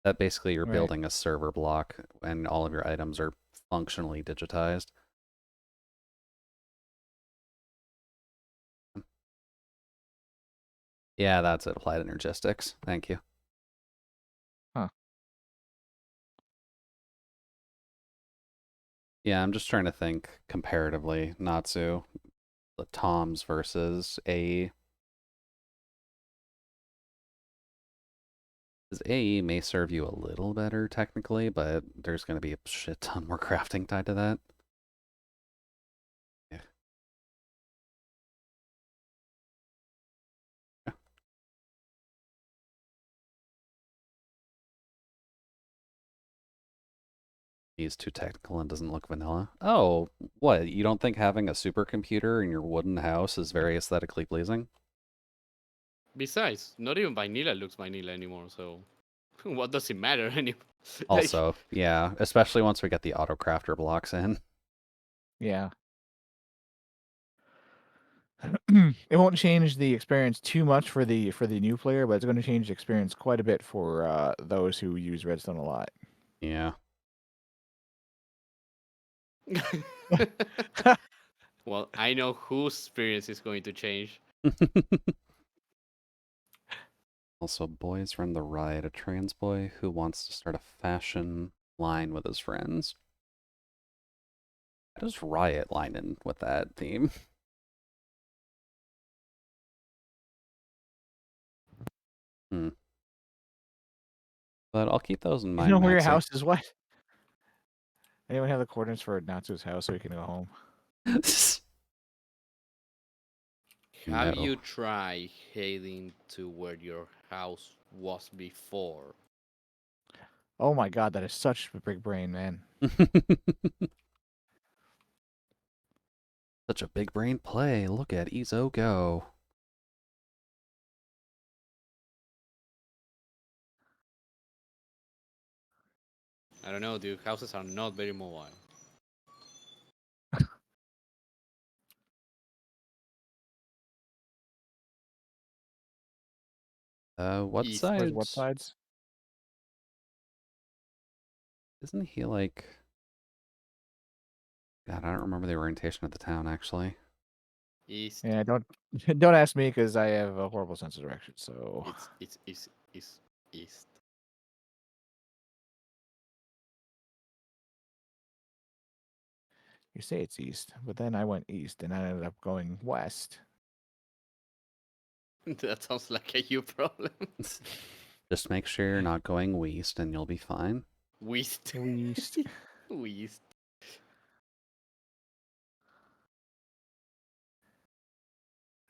That basically you're Right. building a server block and all of your items are functionally digitized. Yeah, that's it. Applied energistics. Thank you. Huh. Yeah, I'm just trying to think comparatively. Natsu, the Toms versus AE. Because AE may serve you a little better technically, but there's going to be a shit ton more crafting tied to that. Yeah. He's too technical and doesn't look vanilla. Oh, what? You don't think having a supercomputer in your wooden house is very aesthetically pleasing? besides, not even vanilla looks vanilla anymore. So, what does it matter anymore? Like, Also, yeah, especially once we get the auto crafter blocks in. Yeah. It won't change the experience too much for the new player, but it's going to change the experience quite a bit for those who use redstone a lot. Yeah. Well, I know whose experience is going to change. Also, boys run the riot. A trans boy who wants to start a fashion line with his friends. How does riot line in with that theme? Hmm. But I'll keep those in You mind, know where your Maxie. house is? What? Anyone have the coordinates for Natsu's house so we can go home? Have No. you tried heading to where your house was before? Oh my god, that is such a big brain, man. Such a big brain play. Look at Ezo go. I don't know, dude. Houses are not very mobile. What East. Where's what sides? sides? Isn't he like... God, I don't remember the orientation of the town, actually. East. Yeah, don't don't ask me because I have a horrible sense of direction. So It's east. you say it's east, but then I went east and I ended up going west. That sounds like a you problem. Just make sure you're not going west and you'll be fine. West. East. West.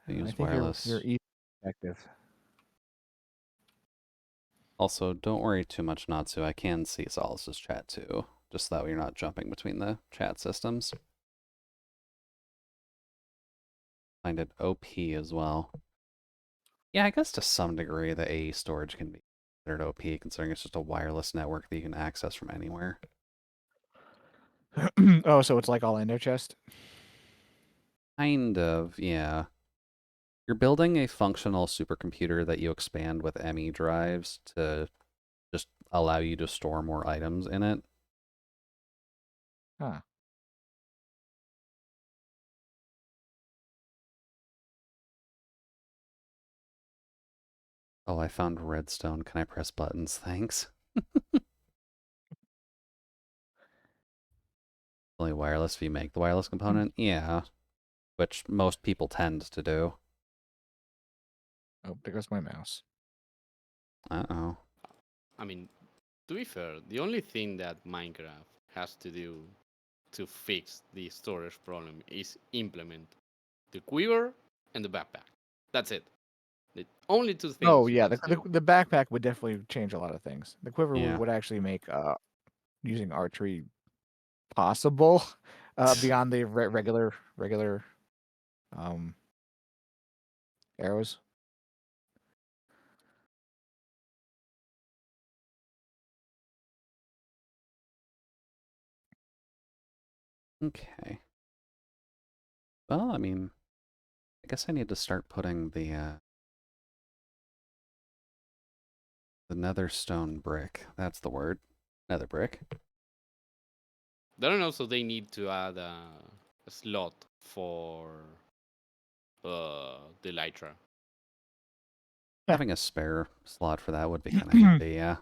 I Use think you're wireless. east effective. Also, don't worry too much, Natsu. I can see Solace's chat too. Just that way you're not jumping between the chat systems. Find it OP as well. Yeah, I guess to some degree the AE storage can be considered OP, considering it's just a wireless network that you can access from anywhere. Oh, so it's like all ender chest. Kind of, yeah. You're building a functional supercomputer that you expand with ME drives to just allow you to store more items in it. Huh. Oh, I found redstone. Can I press buttons? Thanks. Only wireless if you make the wireless component? Yeah. Which most people tend to do. Oh, there goes my mouse. Uh-oh. I mean, to be fair, the only thing that Minecraft has to do to fix the storage problem is implement the quiver and the backpack. That's it. The only two Oh things you yeah, need to do. the backpack would definitely change a lot of things. The quiver Yeah. would actually make using archery possible beyond the regular um arrows. Okay. Well, I mean, I guess I need to start putting the nether stone brick. That's the word. Nether brick. Then also they need to add a slot for the Lytra. Having a spare slot for that would be kind of handy, yeah.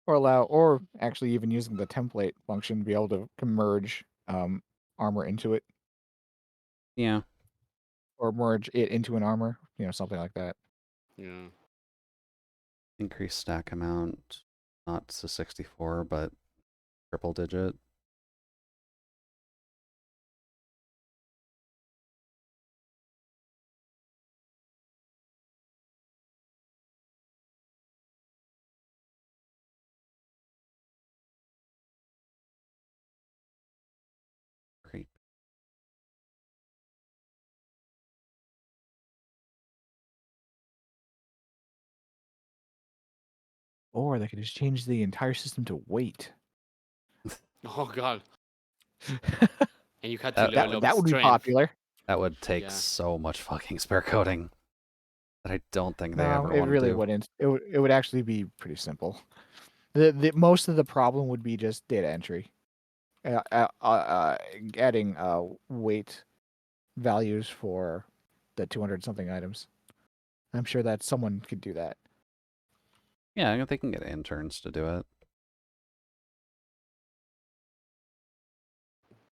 Or actually even using the template function to be able to merge armor into it, Yeah. or merge it into an armor, something like that. Yeah. Increase stack amount, not to 64, but triple digit. Great. Or they could just change the entire system to weight. Oh god. And you had to That level up that would be strength. popular. that would take Yeah. so much fucking spare coding that I don't think they No, ever it want to really do. wouldn't. It would actually be pretty simple. The most of the problem would be just data entry, adding weight values for the 200 something items. I'm sure that someone could do that. Yeah, I think they can get interns to do it.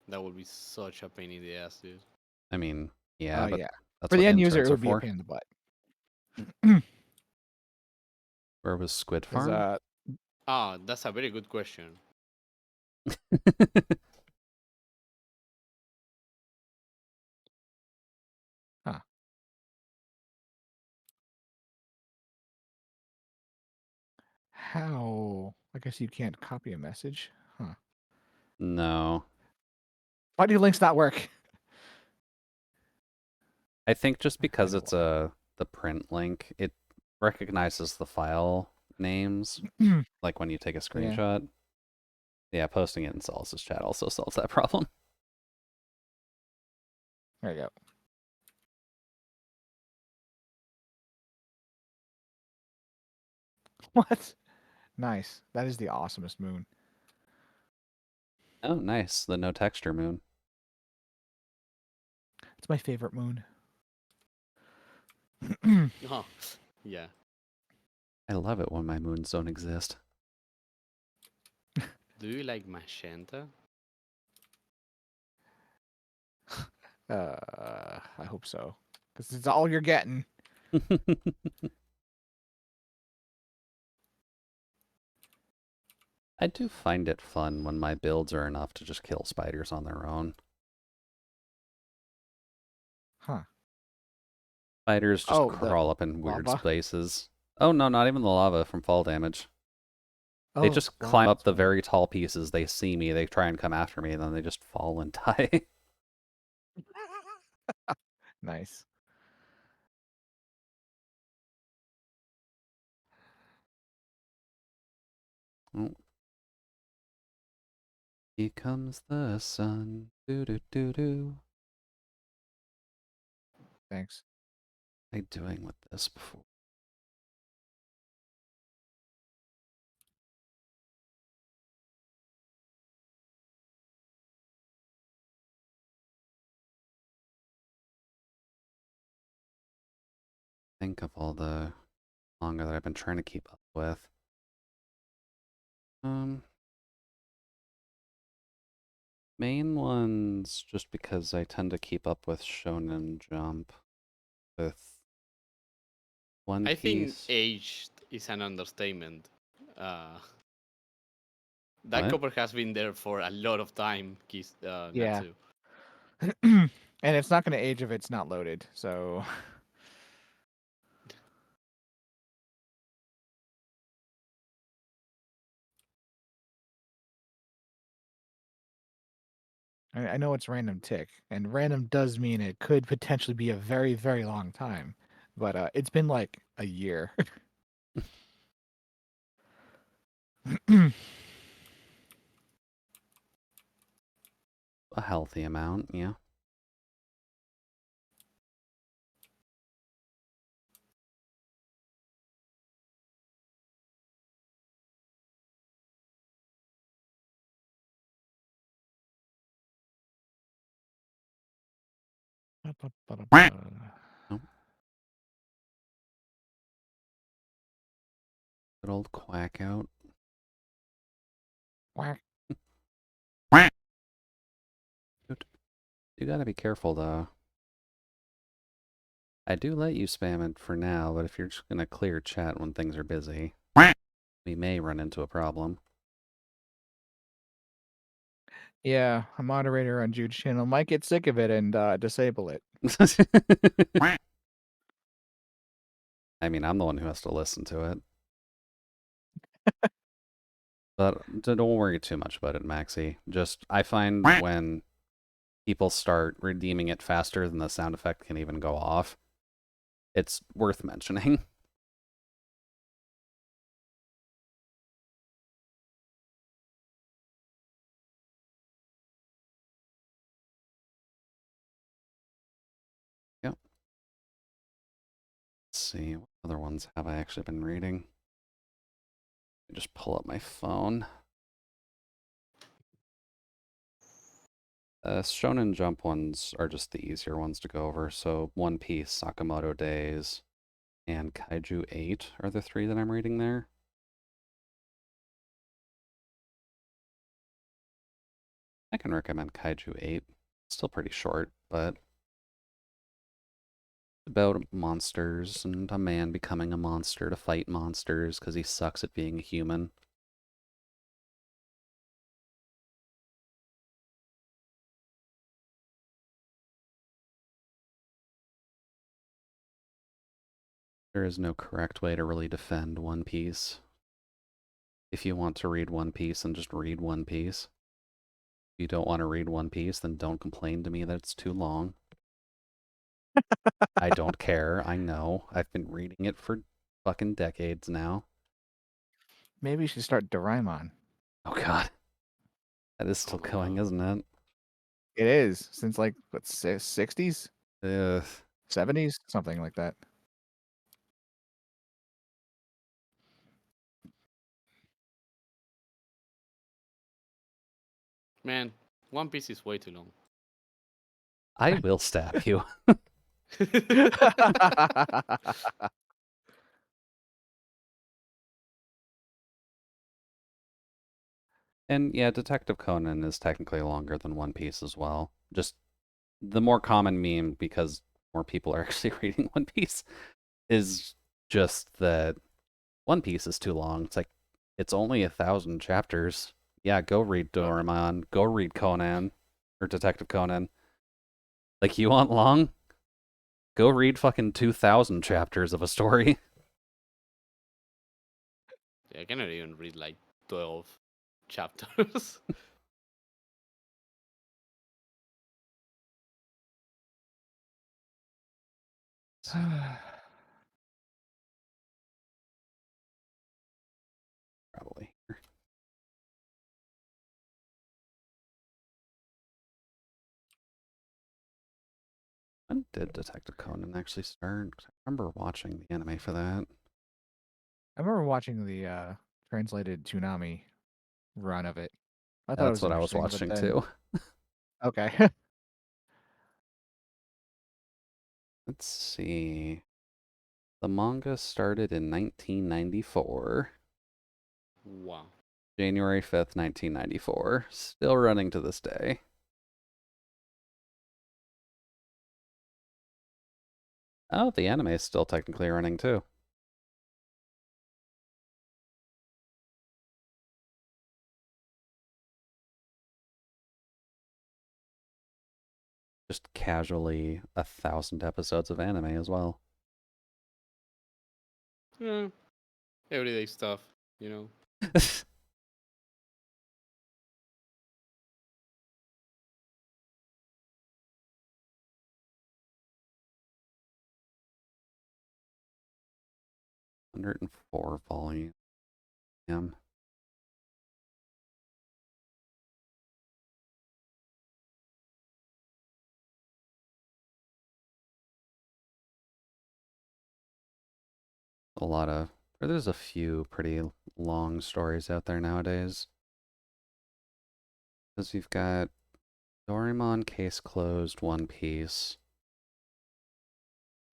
That would be such a pain in the ass, dude. I mean, yeah, but Yeah. that's For the what end user, it interns are would be a for. pain in the butt. Where was Squid Because Farm? Ah, that's a very good question. huh. How? I guess you can't copy a message. Huh. No. Why do links not work? I think just I because know it's the print link, it recognizes the file names, why. like when you take a Yeah. screenshot. Yeah, posting it in Solstice chat also solves that problem. There you go. What? Nice. That is the awesomest moon. Oh, nice. The no texture moon. It's my favorite moon. Oh, yeah. I love it when my moons don't exist. Do you like magenta? I hope so. Because it's all you're getting. I do find it fun when my builds are enough to just kill spiders on their own. Huh. Spiders just Oh, the crawl up in weird lava. spaces. Oh no, not even the lava from fall damage. They Oh, just wow. climb up That's the funny. very tall pieces, they see me, they try and come after me, and then they just fall and die. Nice. Oh. Here comes the sun. Do do do do. Thanks. What am I doing with this before? Think of all the manga that I've been trying to keep up with. Main ones, just because I tend to keep up with Shonen Jump, with One I think Piece. aged is an understatement. Uh, that What? cover has been there for a lot of time, Yeah. Natsu. And it's not going to age if it's not loaded. So I know it's random tick, and random does mean it could potentially be a very, very long time. But it's been like a year. A healthy amount, yeah. Oh, good old quack out. Quack. Dude, you gotta be careful though. I do let you spam it for now, but if you're just gonna clear chat when things are busy, we may run into a problem. Yeah, a moderator on Jude's channel might get sick of it and disable it. I mean, I'm the one who has to listen to it. But don't worry too much about it, Maxi. Just, I find when people start redeeming it faster than the sound effect can even go off, it's worth mentioning. see. What other ones have I actually been reading? Just pull up my phone. Shonen Jump ones are just the easier ones to go over. So One Piece, Sakamoto Days, and Kaiju 8 are the three that I'm reading there. I can recommend Kaiju 8. It's still pretty short, but about monsters and a man becoming a monster to fight monsters because he sucks at being a human. There is no correct way to really defend One Piece. If you want to read One Piece, then just read One Piece. If you don't want to read One Piece, then don't complain to me that it's too long. I don't care. I know. I've been reading it for fucking decades now. Maybe you should start Doraemon. Oh god. That is still going, isn't it? It is since like what 60s, Ugh. 70s, something like that. Man, One Piece is way too long. I will stab you. And yeah, Detective Conan is technically longer than One Piece as well. Just the more common meme, because more people are actually reading One Piece, is just that One Piece is too long. It's like, it's only 1,000 chapters. Yeah, go read Doraemon. Go read Conan. Or Detective Conan. Like, you want long? Go read fucking 2,000 chapters of a story. Yeah, I cannot even read like 12 chapters. Probably. When did Detective Conan actually start? 'Cause I remember watching the anime for that. I remember watching the translated Toonami run of it. I thought it That's was what I was interesting, but watching then too. okay. Let's see. The manga started in 1994. Wow. January 5th, 1994. Still running to this day. Oh, the anime is still technically running too. Just casually 1,000 episodes of anime as well. Yeah, everyday stuff, you know. 104 volume. A lot of, or there's a few pretty long stories out there nowadays. Because you've got Doraemon, Case Closed, One Piece.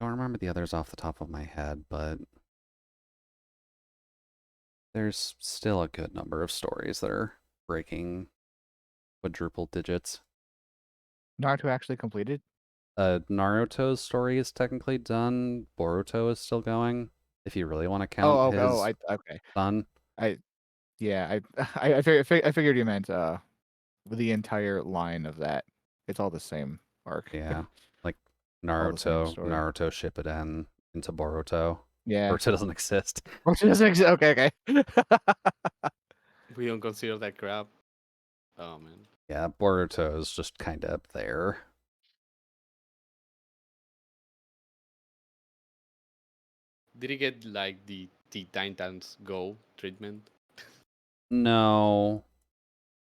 Don't remember the others off the top of my head, but there's still a good number of stories that are breaking quadruple digits. Naruto actually completed. Naruto's story is technically done. Boruto is still going. If you really want to count Oh, his okay. son. I yeah, I figured you meant the entire line of that. It's all the same arc. Yeah, like All the same Naruto, story. Naruto Shippuden into Boruto. Yeah. Boruto doesn't exist. Which doesn't exist. Okay. We don't consider that crap. Oh man. Yeah, Boruto is just kind of there. Did he get like the Titans Go treatment? No,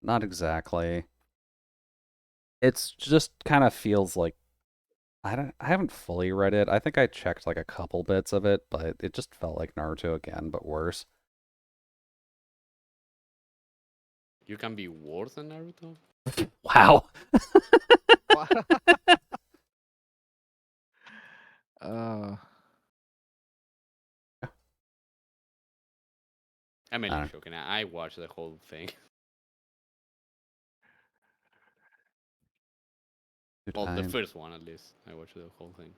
not exactly. It's just kind of feels like I haven't fully read it. I think I checked like a couple bits of it, but it just felt like Naruto again, but worse. You can be worse than Naruto. Wow. uh, I'm I only don't know. joking. I watched the whole thing. Dude, Well, the first one at least. I watched the whole thing.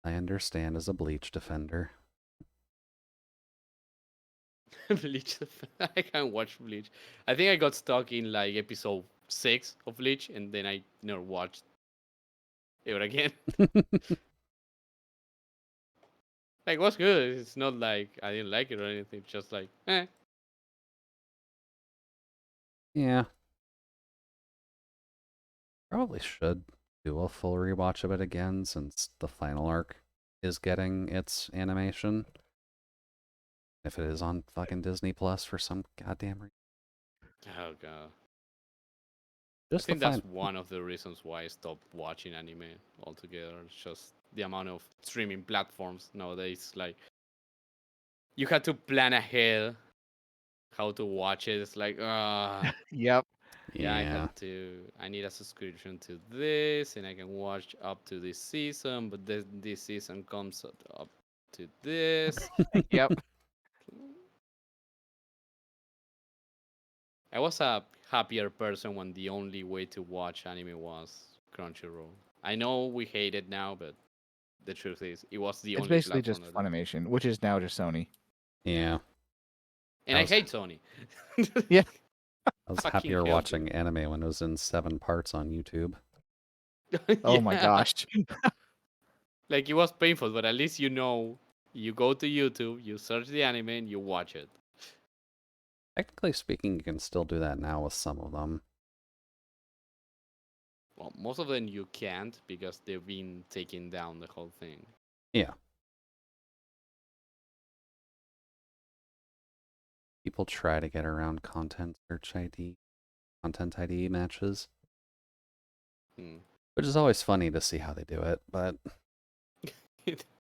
I understand as a Bleach defender. Bleach. I can't watch Bleach. I think I got stuck in like episode 6 of Bleach, and then I never watched it again. Like, what's good? It's not like I didn't like it or anything. It's just like, eh. Yeah, probably should do a full rewatch of it again since the final arc is getting its animation. If it is on fucking Disney Plus for some goddamn reason. Oh god. I Just the think that's final. one of the reasons why I stopped watching anime altogether. It's just the amount of streaming platforms nowadays. Like, you had to plan ahead how to watch it. It's like, yep. yeah, Yeah. I need a subscription to this, and I can watch up to this season, but then this season comes up to this. Yep. I was a happier person when the only way to watch anime was Crunchyroll. I know we hate it now, but the truth is, it was the It's only basically platform just that. Funimation, which is now just Sony. Yeah, Yeah. and I I was hate Sony. Yeah. I was Fucking happier hell, dude. watching anime when it was in 7 parts on YouTube. Oh my Yeah, gosh. like it was painful, but at least you go to YouTube, you search the anime, and you watch it. Technically speaking, you can still do that now with some of them. Well, most of them you can't because they've been taking down the whole thing. Yeah. People try to get around content ID matches, Hmm. which is always funny to see how they do it, but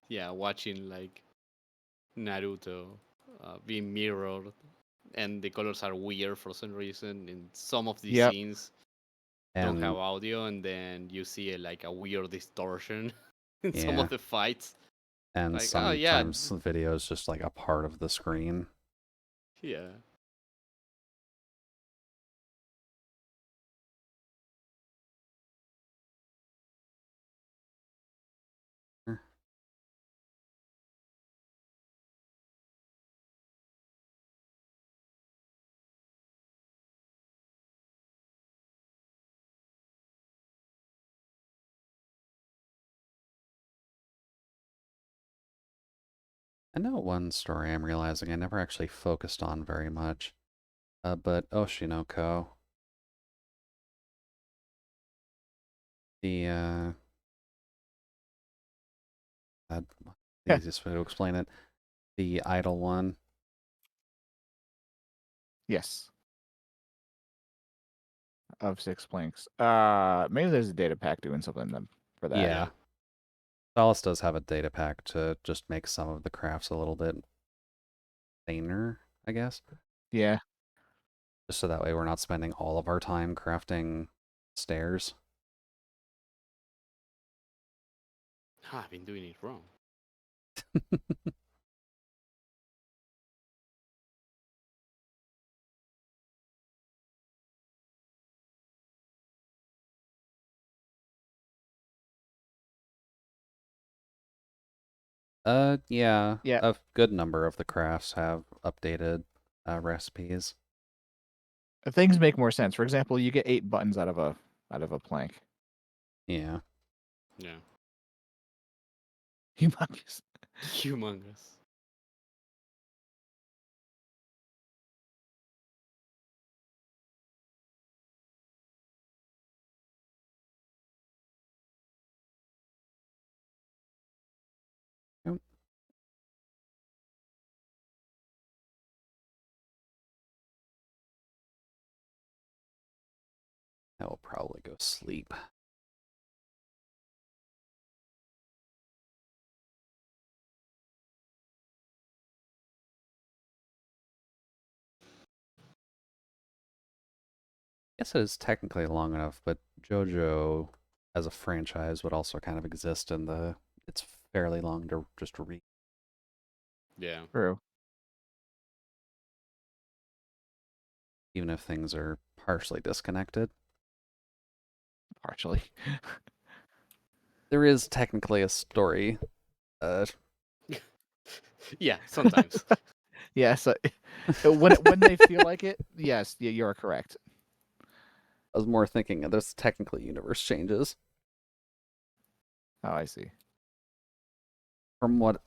Yeah, watching like Naruto being mirrored, and the colors are weird for some reason. In some of the Yep. scenes, don't have and audio, and then you see like a weird distortion in some yeah, of the fights. and Like, oh yeah, sometimes the video is just like a part of the screen. yeah. I know one story I'm realizing I never actually focused on very much, but Oshinoko, the the easiest way to explain it, the idol one. Yes. Of 6 planks. Maybe there's a data pack doing something then for that. Yeah, Yeah. Solace does have a data pack to just make some of the crafts a little bit thinner, I guess. Yeah. Just so that way we're not spending all of our time crafting stairs. I've been doing it wrong. Yeah, Yeah. a good number of the crafts have updated recipes. Things make more sense. For example, you get 8 buttons out of a plank. Yeah. Yeah. Humongous. Humongous. Yep. I will probably go sleep. guess it is technically long enough, but JoJo as a franchise would also kind of exist in the. It's fairly long to just read. Yeah. True. Even if things are partially disconnected. Partially. There is technically a story. Yeah, sometimes. Yes. When they feel like it, yes, you're correct. I was more thinking there's technically universe changes. Oh, I see. From what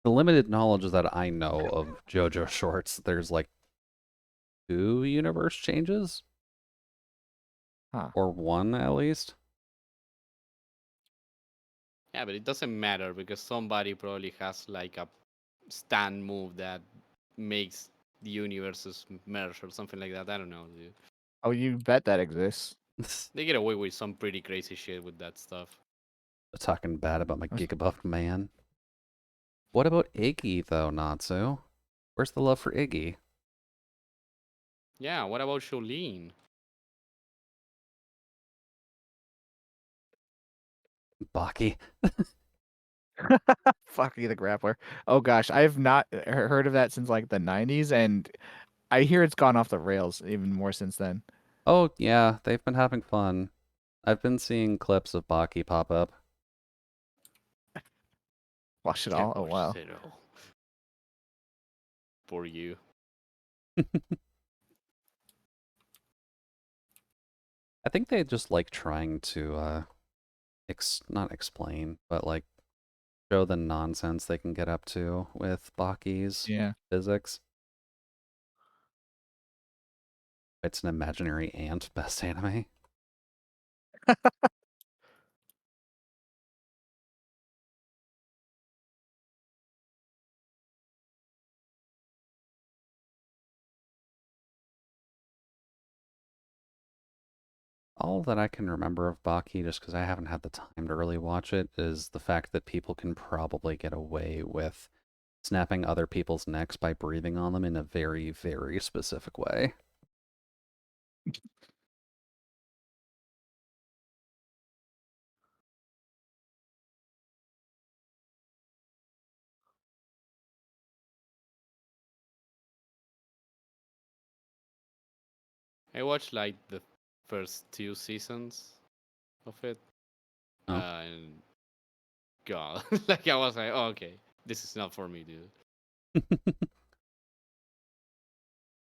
the limited knowledge that I know of JoJo shorts, there's like 2 universe changes. Huh. Or 1 at least. Yeah, but it doesn't matter because somebody probably has like a stand move that makes the universes merge or something like that. I don't know, dude. Oh, you bet that exists. They get away with some pretty crazy shit with that stuff. Talking bad about my Was- gigabuff man. What about Iggy though, Natsu? Where's the love for Iggy? Yeah, what about Jolene? Baki. Fucky the Grappler. Oh gosh, I've not heard of that since like the 90s, and I hear it's gone off the rails even more since then. Oh yeah, they've been having fun. I've been seeing clips of Baki pop up. Watch it Can't all. Oh watch wow. Zero. For you. I think they just like trying to not explain, but like show the nonsense they can get up to with Baki's Yeah. physics. It's an imaginary ant, best anime. All that I can remember of Baki, just because I haven't had the time to really watch it, is the fact that people can probably get away with snapping other people's necks by breathing on them in a very, very specific way. I watched like the first 2 seasons of it. Oh. And God, like I was like, oh, okay, this is not for me, dude.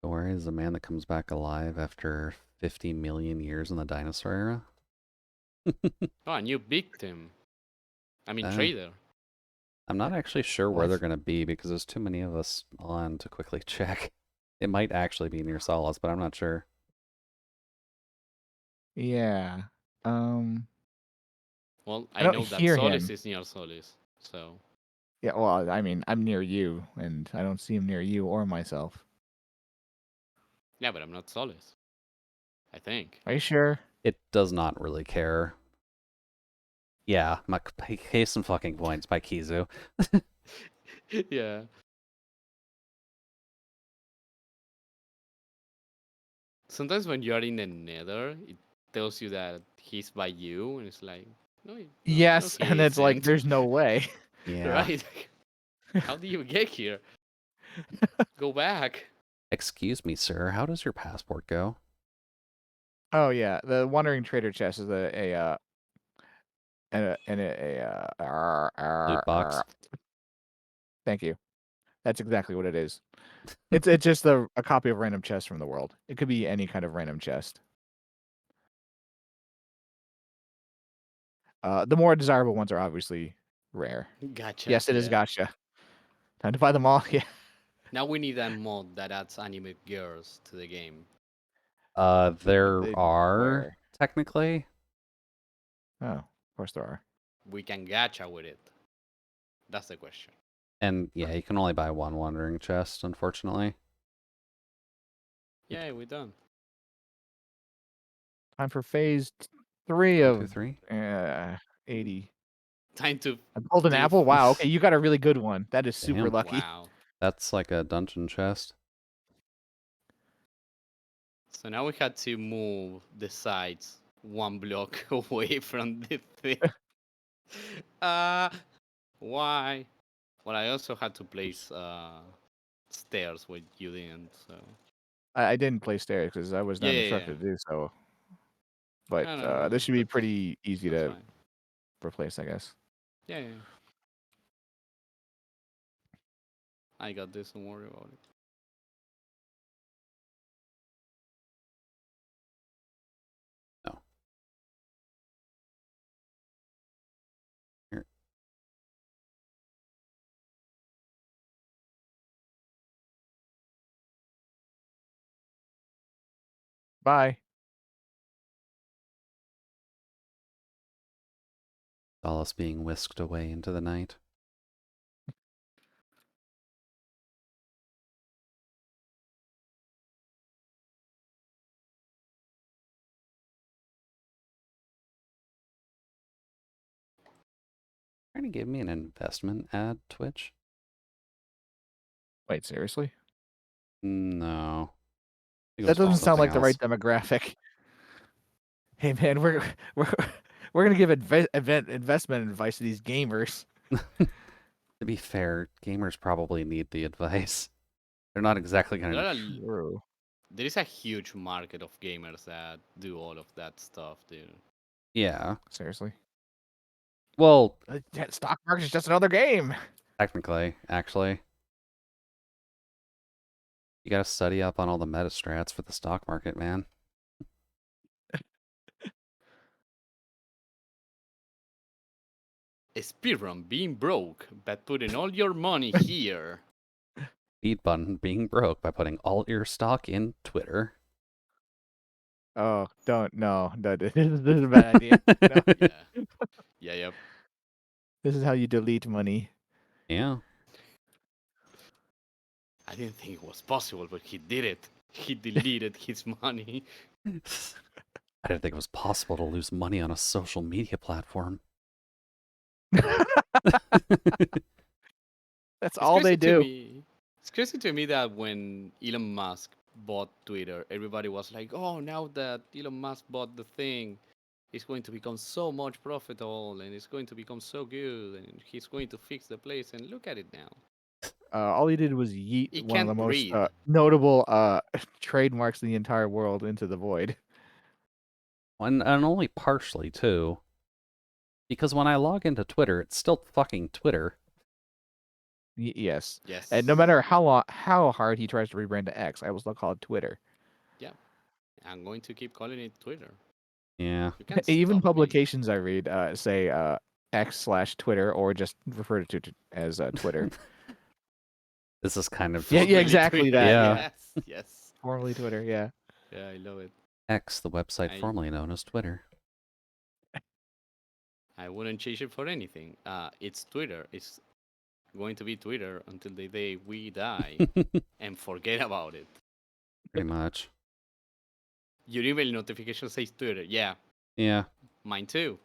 Where is the man that comes back alive after 50 million years in the dinosaur era? Oh, a new victim. I mean, Uh, trader. I'm not actually sure where What? they're going to be because there's too many of us on to quickly check. It might actually be near Solace, but I'm not sure. Yeah. Um. Well, I I don't know that hear Solis him. is near Solis, so Yeah. Well, I mean, I'm near you, and I don't see him near you or myself. yeah, but I'm not Solis. I think. Are you sure? It does not really care. Yeah, my case and fucking points by Kizu. Yeah. Sometimes when you are in the Nether, it tells you that he's by you, and it's like, no, no, Yes, and he it's like isn't. there's no way. Yeah. Right? How do you get here? Go back. Excuse me, sir. How does your passport go? Oh yeah, the Wandering Trader chest is a Loot box. thank you. That's exactly what it is. It's just a copy of random chest from the world. It could be any kind of random chest. The more desirable ones are obviously rare. Gotcha. Yes, it is Yeah. gotcha. Time to buy them all. Yeah. Now we need a mod that adds anime girls to the game. There are Where? technically. Oh, of course there are. We can gacha with it. That's the question. And yeah, you can only buy one wandering chest, unfortunately. Yeah, we're done. Time for phase 3 One, of two, three. 80. Time to A golden do. apple? Wow. Okay, you got a really good one. That is super Damn. lucky. Wow. That's like a dungeon chest. So now we had to move the sides one block away from the thing. Uh, why? Well, I also had to place stairs where you didn't. So I didn't play stairs because I was yeah, not yeah, yeah. instructed to do so. But No, no, this should be that's pretty easy that's to fine. replace, I guess. Yeah, yeah. I got this. Don't worry about it. No. Here. Bye. All us being whisked away into the night. Trying to give me an investment ad, Twitch? Wait, seriously? No. I think it That was for doesn't sound something like the right else. demographic. Hey man, we're we're gonna give event investment advice to these gamers. To be fair, gamers probably need the advice. They're not exactly There, going are, to. True. there is a huge market of gamers that do all of that stuff, dude. Yeah. Seriously. Well, That stock market is just another game. technically, actually. You got to study up on all the meta strats for the stock market, man. A speedrun being broke, but putting all your money here. Beat button being broke by putting all your stock in Twitter. Oh, don't no. This is a bad idea. No. Yeah. Yeah, yep. This is how you delete money. Yeah. I didn't think it was possible, but he did it. He deleted his money. I didn't think it was possible to lose money on a social media platform. That's It's all they crazy to do. me. It's crazy to me that when Elon Musk bought Twitter, everybody was like, "Oh, now that Elon Musk bought the thing, it's going to become so much profitable, and it's going to become so good, and he's going to fix the place." And look at it now. All he did was yeet It one of the can't most breathe. notable trademarks in the entire world into the void. And only partially, too. Because when I log into Twitter, it's still fucking Twitter. Yes. Yes. And no matter how hard he tries to rebrand to X, I will still call it Twitter. Yeah. I'm going to keep calling it Twitter. Yeah. You can't Even stop me. publications I read say X/Twitter or just refer to it as Twitter. This is kind of Yeah, just yeah, Formerly exactly Twitter. that. Yeah. Yeah, Yes. Yes. formerly Twitter. Yeah. Yeah, I love it. X, the website I formerly known as Twitter. I wouldn't change it for anything. It's Twitter. It's going to be Twitter until the day we die and forget about it. Pretty much. Your email notification says Twitter. Yeah, Yeah. mine too.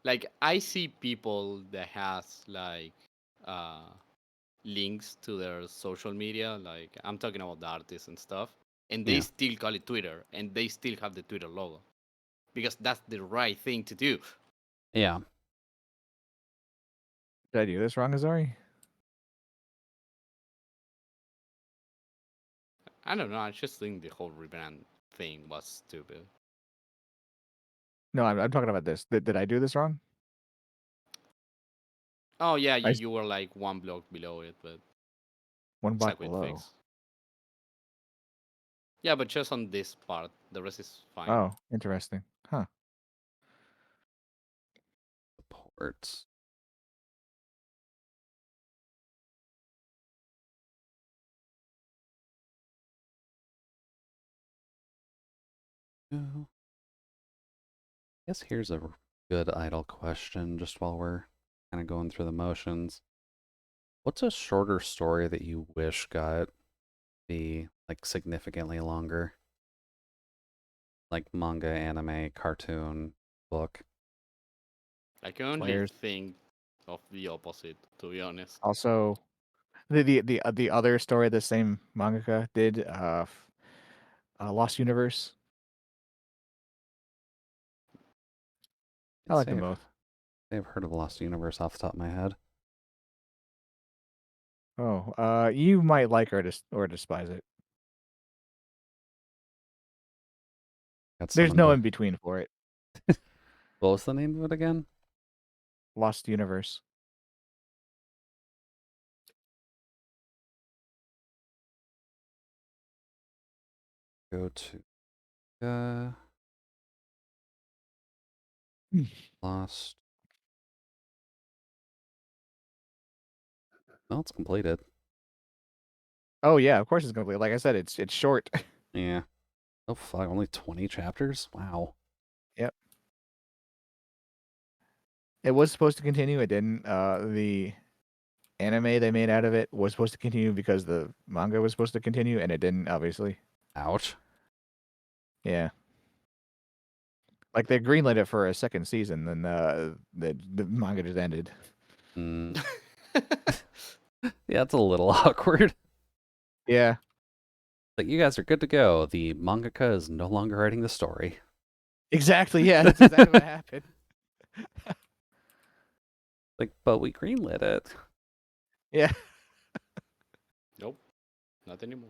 Like I see people that has like uh, links to their social media. Like I'm talking about the artists and stuff, and they Yeah. still call it Twitter, and they still have the Twitter logo because that's the right thing to do. Yeah. Did I do this wrong, Azari? I don't know. I just think the whole rebrand thing was stupid. No, I'm talking about this. Did I do this wrong? Oh yeah, I you were like one block below it, but one it's a block quick below. fix. Yeah, but just on this part, the rest is fine. Oh, interesting. Huh. Supports. I guess here's a good idle question just while we're kind of going through the motions. What's a shorter story that you wish got be like significantly longer? Like manga, anime, cartoon, book. I can only Players. think of the opposite, to be honest. Also, The other story the same mangaka did, Lost Universe. I like them both. I've heard of Lost Universe off the top of my head. Oh, you might like or despise it. Got There's summoned no by. in between for it. What was the name of it again? Lost Universe. Go to Lost. Well, it's completed. Oh yeah, of course it's complete. Like I said, it's short. Yeah. Oh fuck, only 20 chapters? Wow. Yep. It was supposed to continue. It didn't. The anime they made out of it was supposed to continue because the manga was supposed to continue, and it didn't. Obviously. Ouch. Yeah. Like they greenlit it for a second season, then the manga just ended. Mm. Yeah, it's a little awkward. Yeah. Like, you guys are good to go. The mangaka is no longer writing the story. Exactly. Yeah, that's exactly what happened. Like, but we greenlit it. Yeah. Nope, not anymore.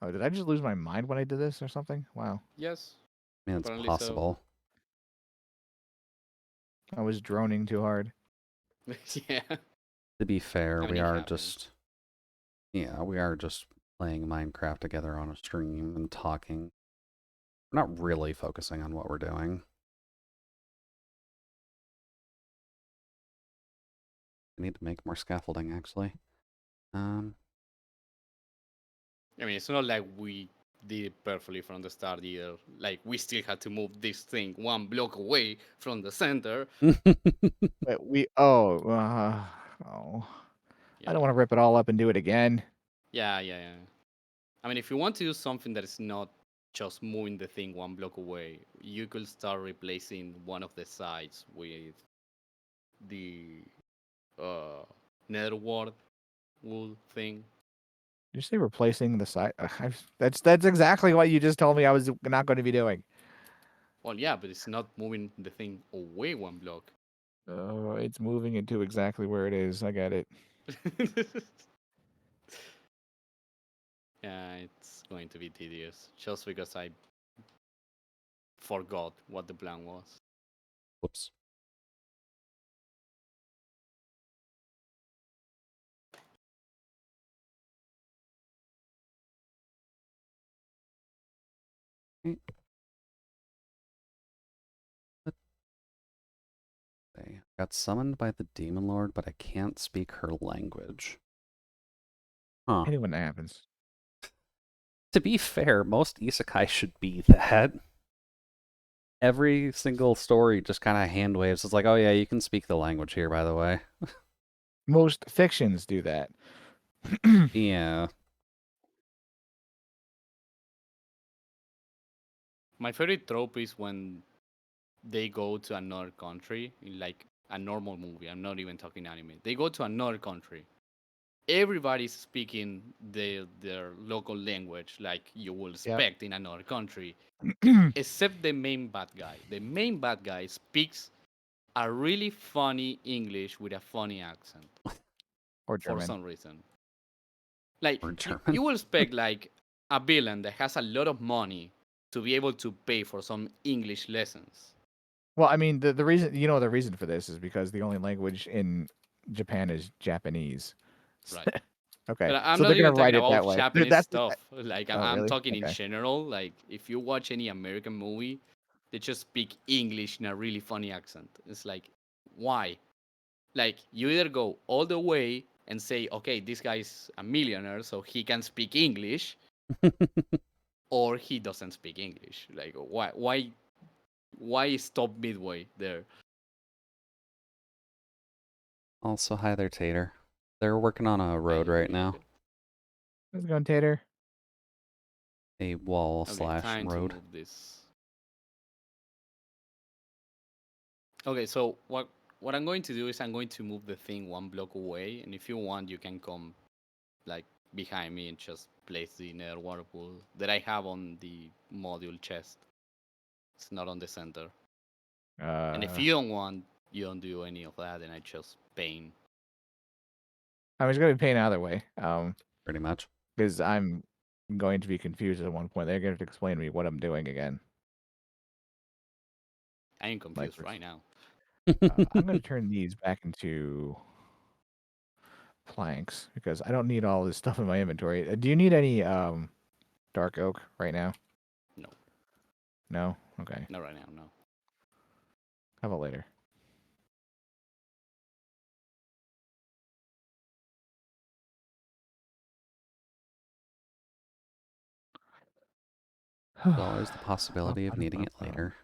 Oh, did I just lose my mind when I did this or something? Wow. Yes, Man, it's apparently possible. I was droning too hard. so. Yeah. To be fair, I mean, we it are happens. just. Yeah, we are just playing Minecraft together on a stream and talking. We're not really focusing on what we're doing. I need to make more scaffolding, actually. I mean, it's not like we did it perfectly from the start either. Like, we still had to move this thing one block away from the center. But oh, Yeah. I don't want to rip it all up and do it again. Yeah. I mean, if you want to use something that is not just moving the thing one block away, you could start replacing one of the sides with the nether wart wool thing. Did you say replacing the side? That's exactly what you just told me I was not going to be doing. Well, yeah, but it's not moving the thing away one block. Oh, it's moving it to exactly where it is. I got it. Yeah, it's going to be tedious just because I forgot what the plan was. Whoops. Okay. Got summoned by the Demon Lord, but I can't speak her language. Huh. I hate it when that happens. To be fair, most isekai should be that. Every single story just kind of hand waves. It's like, oh yeah, you can speak the language here, by the way. Most fictions do that. Yeah. My favorite trope is when they go to another country in like a normal movie. I'm not even talking anime. They go to another country. Everybody's speaking their local language like you will expect in another country, except the main bad guy. The main bad guy speaks a really funny English with a funny accent Or for German. some reason. Like Or German. you will expect like a villain that has a lot of money to be able to pay for some English lessons. Well, I mean, the reason the reason for this is because the only language in Japan is Japanese. Right. Okay, But I'm so not they're gonna even write talking it that about way. Japanese That's stuff. Like oh I'm really? talking in Okay. general. Like if you watch any American movie, they just speak English in a really funny accent. It's like, why? Like you either go all the way and say, okay, this guy's a millionaire, so he can speak English, or he doesn't speak English. Like why stop midway there? Also, hi there, Tater. They're working on a road right now. How's it going, Tater? A wall Okay, slash time to road. move this. Okay, so what I'm going to do is I'm going to move the thing one block away, and if you want, you can come like behind me and just place the nether whirlpool that I have on the module chest. It's not on the center. And if Uh, you don't want, you don't do any of that, and I just paint. I was going to be paying either way. Pretty much. Because I'm going to be confused at one point. They're going to have to explain to me what I'm doing again. I am Like, confused right now. I'm going to turn these back into planks because I don't need all this stuff in my inventory. Do you need any dark oak right now? No, No? Okay. not right now. No. How about later? There's always the possibility of needing it later.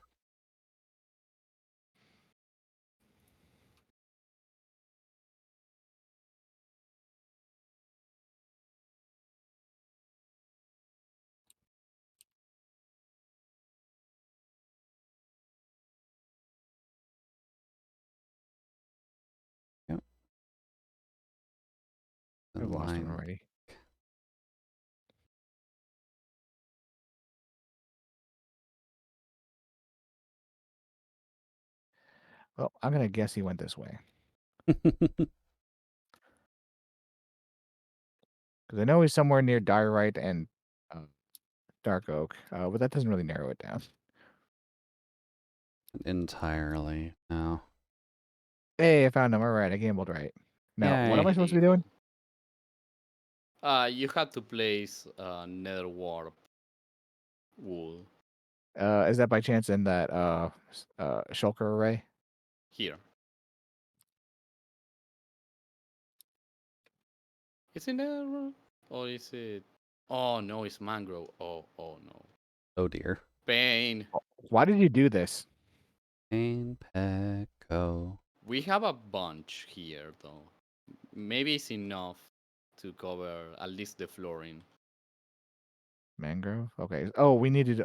Yep. I've And lost one mine. already. Well, I'm going to guess he went this way. Because I know he's somewhere near diorite and dark oak, but that doesn't really narrow it down. Entirely. No. Hey, I found him. All right, I gambled right. Now, what am Yay. I supposed to be doing? You have to place nether warp wool Is that by chance in that shulker array? here. Is it nether or is it? Oh no, it's mangrove. Oh no. Oh dear. Pain. Why did you do this? Pain Pecco. We have a bunch here though. Maybe it's enough to cover at least the flooring. Mangrove? Okay. Oh, we needed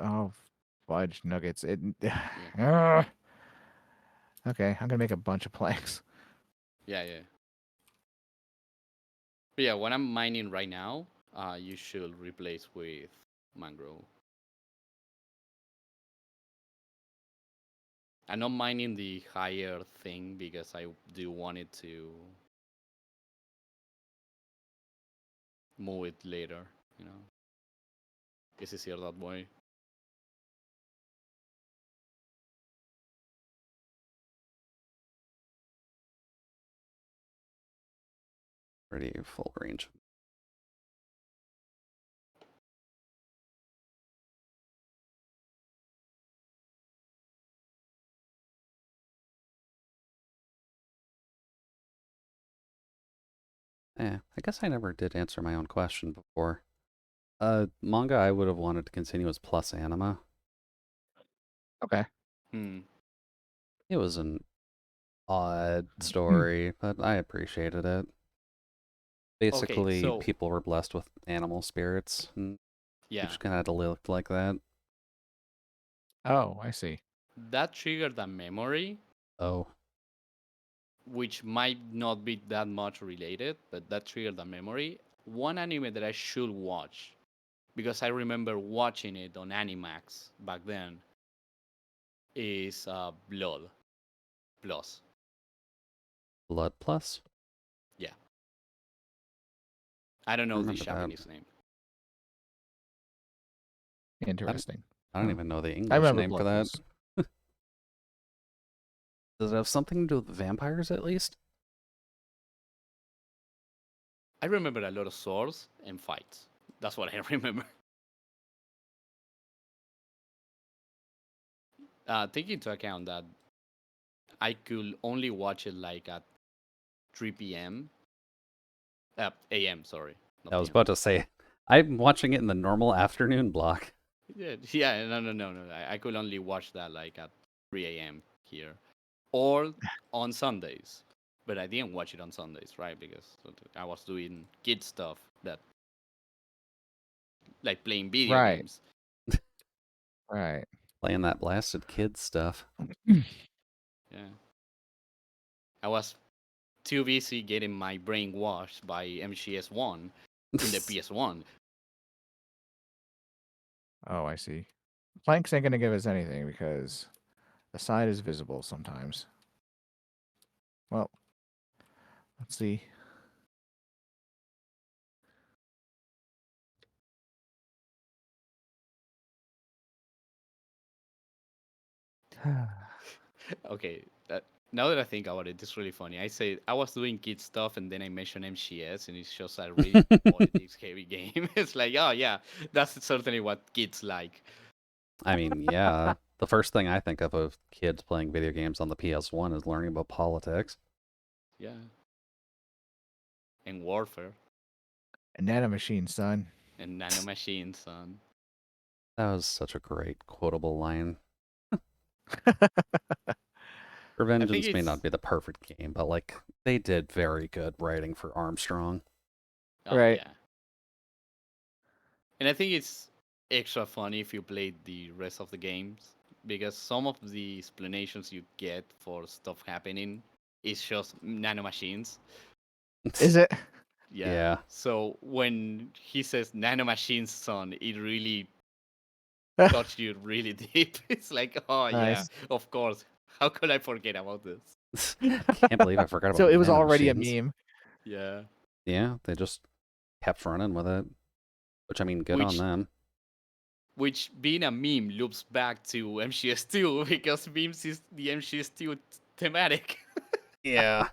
fudge nuggets. It. Yeah. Ugh. Okay, I'm gonna make a bunch of planks. Yeah. But yeah, what I'm mining right now, you should replace with mangrove. I'm not mining the higher thing because I do want it to move it later, you know. It's easier that way. Pretty full range. I guess I never did answer my own question before. Manga I would have wanted to continue was plus anima. Okay. It was an odd story, but I appreciated it. Okay, Basically, so people were blessed with animal spirits, and you yeah, just kind of had to live like that. Oh, I see. that triggered a memory, Oh, which might not be that much related, but that triggered a memory. One anime that I should watch because I remember watching it on Animax back then is Blood Plus. Blood Plus? Yeah, I don't I know the remember that. Japanese name. Interesting. I don't Huh. even know the I English remember name for Blood that. Plus. Does it have something to do with vampires at least? I remember a lot of swords and fights. That's what I remember. Take into account that I could only watch it like at 3 p.m. A.m. Sorry, not I was p.m. about to say, I'm watching it in the normal afternoon block. Yeah. No. I could only watch that like at 3 a.m. here, or on Sundays. But I didn't watch it on Sundays, right? Because I was doing kid stuff that, like playing video Right. games. Right. Playing that blasted kid stuff. Yeah. I was too busy getting my brain washed by MGS1 in the PS1. Oh, I see. Planks ain't gonna give us anything because the side is visible sometimes. Well, let's see. Okay, now that I think about it, it's really funny. I say I was doing kid stuff and then I mentioned MGS and it's just a really politics heavy game. It's like, oh yeah, that's certainly what kids like. I mean, yeah. The first thing I think of kids playing video games on the PS1 is learning about politics. Yeah. And warfare A nanomachine, son. and nanomachines, son. That was such a great quotable line. I think Revengeance may not it's be the perfect game, but like they did very good writing for Armstrong. oh Right. yeah. And I think it's extra funny if you play the rest of the games because some of the explanations you get for stuff happening is just nanomachines. Is it? Yeah. Yeah. So when he says nanomachines, son, it really touched you really deep. It's like, oh yeah, Nice. of course. How could I forget about this? Can't believe I forgot about So it was already a nanomachines. meme. Yeah. Yeah, they just kept running with it. Which I mean, good on Which them. being a meme loops back to MGS2 because memes is the MGS2 thematic Yeah.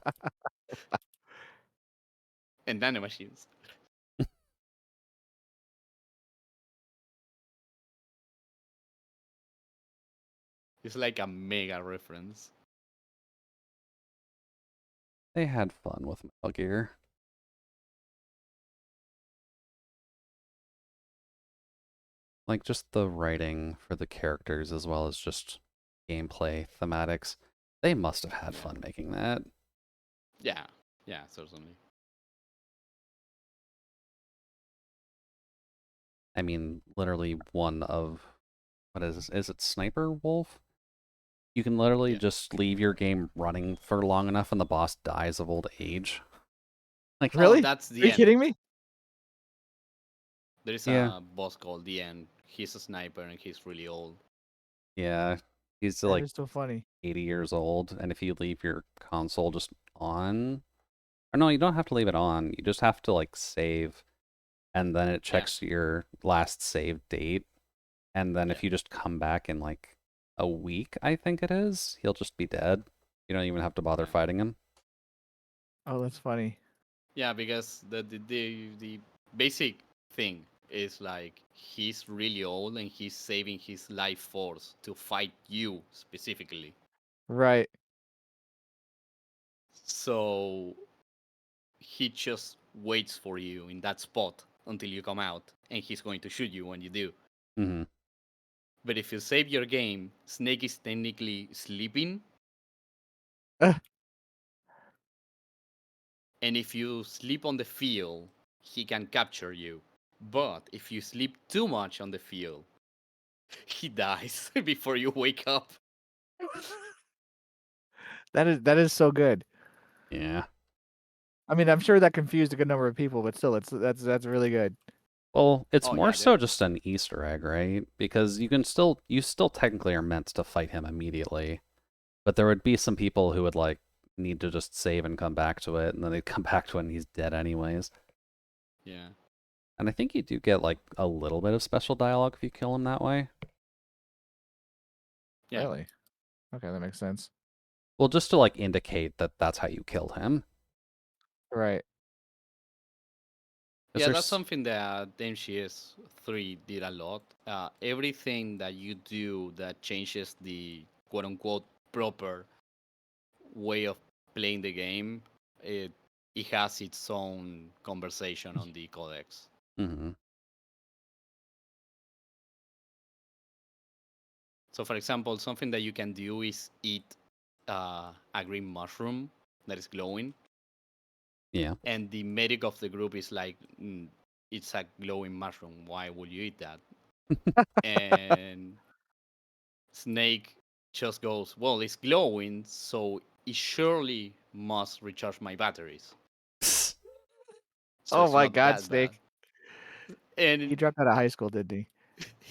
and nanomachines. It's like a mega reference. They had fun with Metal Gear. Like just the writing for the characters as well as just gameplay thematics. They must have had Yeah. fun making that. Yeah. Yeah, certainly. I mean, literally one of what is it Sniper Wolf? You can literally Yeah. just leave your game running for long enough and the boss dies of old age. Like, Oh, Really? that's Are the you end. kidding me? There is yeah, a boss called the end. He's a sniper and he's really old. yeah. He's That like is so funny. 80 years old, and if you leave your console just on, or no, you don't have to leave it on. You just have to like save, and then it Yeah. checks your last save date, and then Yeah. if you just come back in like a week, I think it is, he'll just be dead. You don't even have to bother Yeah. fighting him. Oh, that's funny. Yeah, because the basic thing is like he's really old and he's saving his life force to fight you specifically. Right. So he just waits for you in that spot until you come out and he's going to shoot you when you do. Hmm. But if you save your game, Snake is technically sleeping, Uh, and if you sleep on the field, he can capture you. But if you sleep too much on the field, he dies before you wake up. that is so good. Yeah. I mean, I'm sure that confused a good number of people, but still, that's really good. Well, it's Oh more yeah, so just an Easter egg, right? Because you still technically are meant to fight him immediately, but there would be some people who would like need to just save and come back to it, and then they'd come back to it and he's dead anyways. yeah, And I think you do get like a little bit of special dialogue if you kill him that way. yeah, Really? Okay, that makes sense. Well, just to like indicate that that's how you killed him. Right. Because yeah. That's there's, something that MGS 3 did a lot. Everything that you do that changes the quote unquote proper way of playing the game, it has its own conversation on the codex. hmm So, for example, something that you can do is eat a green mushroom that is glowing, yeah, and the medic of the group is like, "It's a glowing mushroom. Why would you eat that?" And Snake just goes, "Well, it's glowing, so it surely must recharge my batteries. So Oh it's my not God, that bad. Snake. And He dropped out of high school, didn't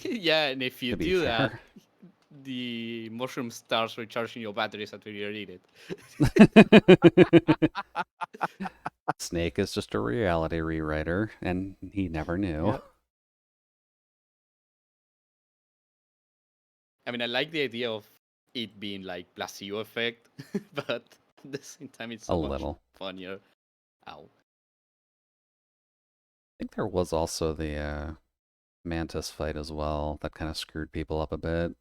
he? yeah, and if you To be do that, fair. the mushroom starts recharging your batteries after you eat it. Snake is just a reality rewriter, and he never knew. Yep. I mean, I like the idea of it being like placebo effect, but at the same time, it's A so much little. funnier. Ow. I think there was also the Mantis fight as well that kind of screwed people up a bit.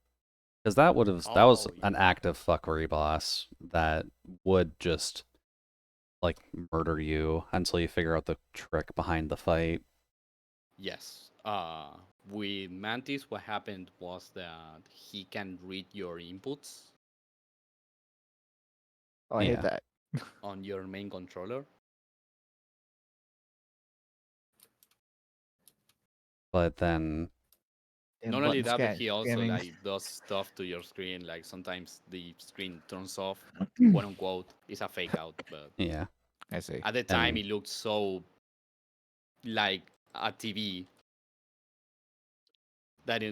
Because that was Oh, an yeah. active fuckery boss that would just like murder you until you figure out the trick behind the fight. Yes. With Mantis, what happened was that he can read your inputs Oh, I hate Yeah. that. on your main controller. But then Damn Not only button that, but he also scamming. like does stuff to your screen. Like sometimes the screen turns off, quote unquote. It's a fake out, but yeah. I see. at the time And it looked so like a TV that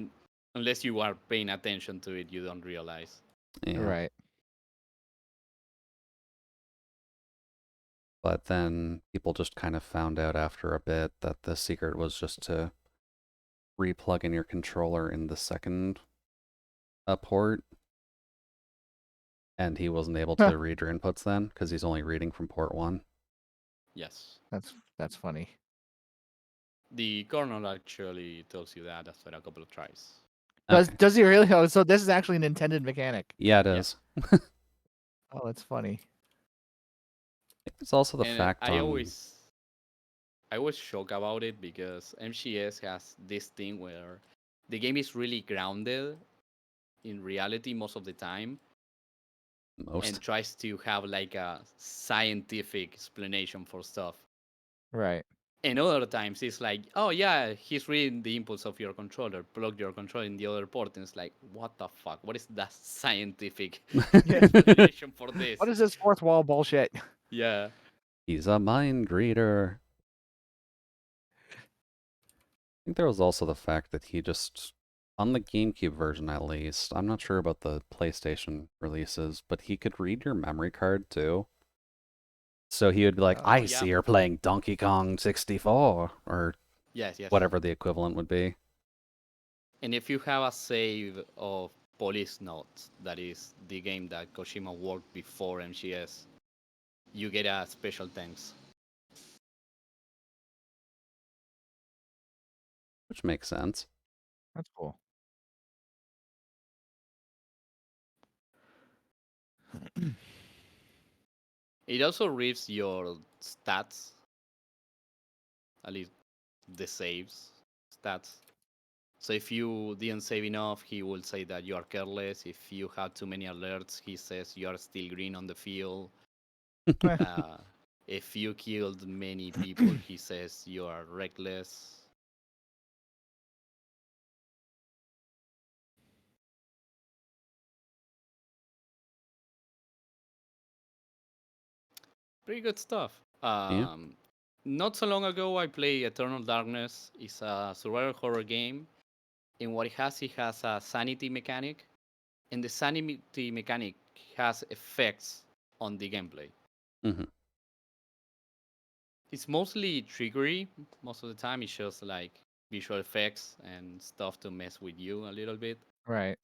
unless you are paying attention to it, you don't realize. yeah. Right. But then people just kind of found out after a bit that the secret was just to replug in your controller in the second port, and he wasn't able to read your inputs then because he's only reading from port 1. Yes. That's funny. The kernel actually tells you that after a couple of tries. Does Okay. does he really? Oh, so this is actually an intended mechanic. Yeah, it Yeah. is. Oh, that's funny. It's also the And fact on I was shocked about it because MCS has this thing where the game is really grounded in reality most of the time and most. tries to have like a scientific explanation for stuff. Right. And other times it's like, oh yeah, he's reading the inputs of your controller, plug your controller in the other port, and it's like, what the fuck? What is that scientific Yeah. explanation for this? What is this fourth wall bullshit? Yeah. He's a mind reader. I think there was also the fact that he just, on the GameCube version at least, I'm not sure about the PlayStation releases, but he could read your memory card too. So he would be like, Oh I yeah. see you're playing Donkey Kong 64, or Yes, yes. whatever the equivalent would be. And if you have a save of Police Notes, that is the game that Kojima worked before MGS, you get a special thanks. Which makes sense. That's cool. It also reads your stats, at least the saves stats. So if you didn't save enough, he will say that you are careless. If you have too many alerts, he says you are still green on the field. Uh, if you killed many people, he says you are reckless. Pretty good stuff. Yeah. Not so long ago, I played Eternal Darkness. It's a survival horror game. And what it has a sanity mechanic. And the sanity mechanic has effects on the gameplay. hmm It's mostly trickery. Most of the time, it's just like visual effects and stuff to mess with you a little bit. Right.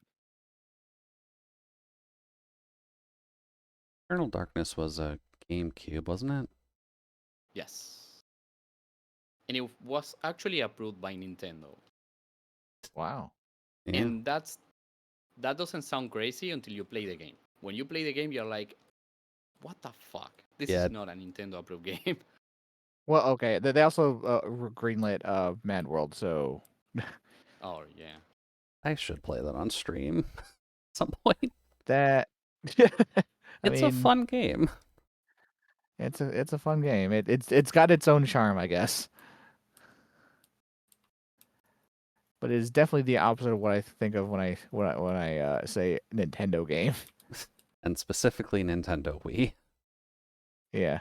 Eternal Darkness was a GameCube, wasn't it? Yes. And it was actually approved by Nintendo. Wow. Yeah. And that doesn't sound crazy until you play the game. When you play the game, you're like, what the fuck? This Yeah. is not a Nintendo approved game. Well, okay. They also greenlit Mad World, so Oh yeah. I should play that on stream at some point. that. I It's a mean, fun game. it's a fun game. It's got its own charm, I guess. But it is definitely the opposite of what I think of when I say Nintendo game. And specifically Nintendo Wii. Yeah.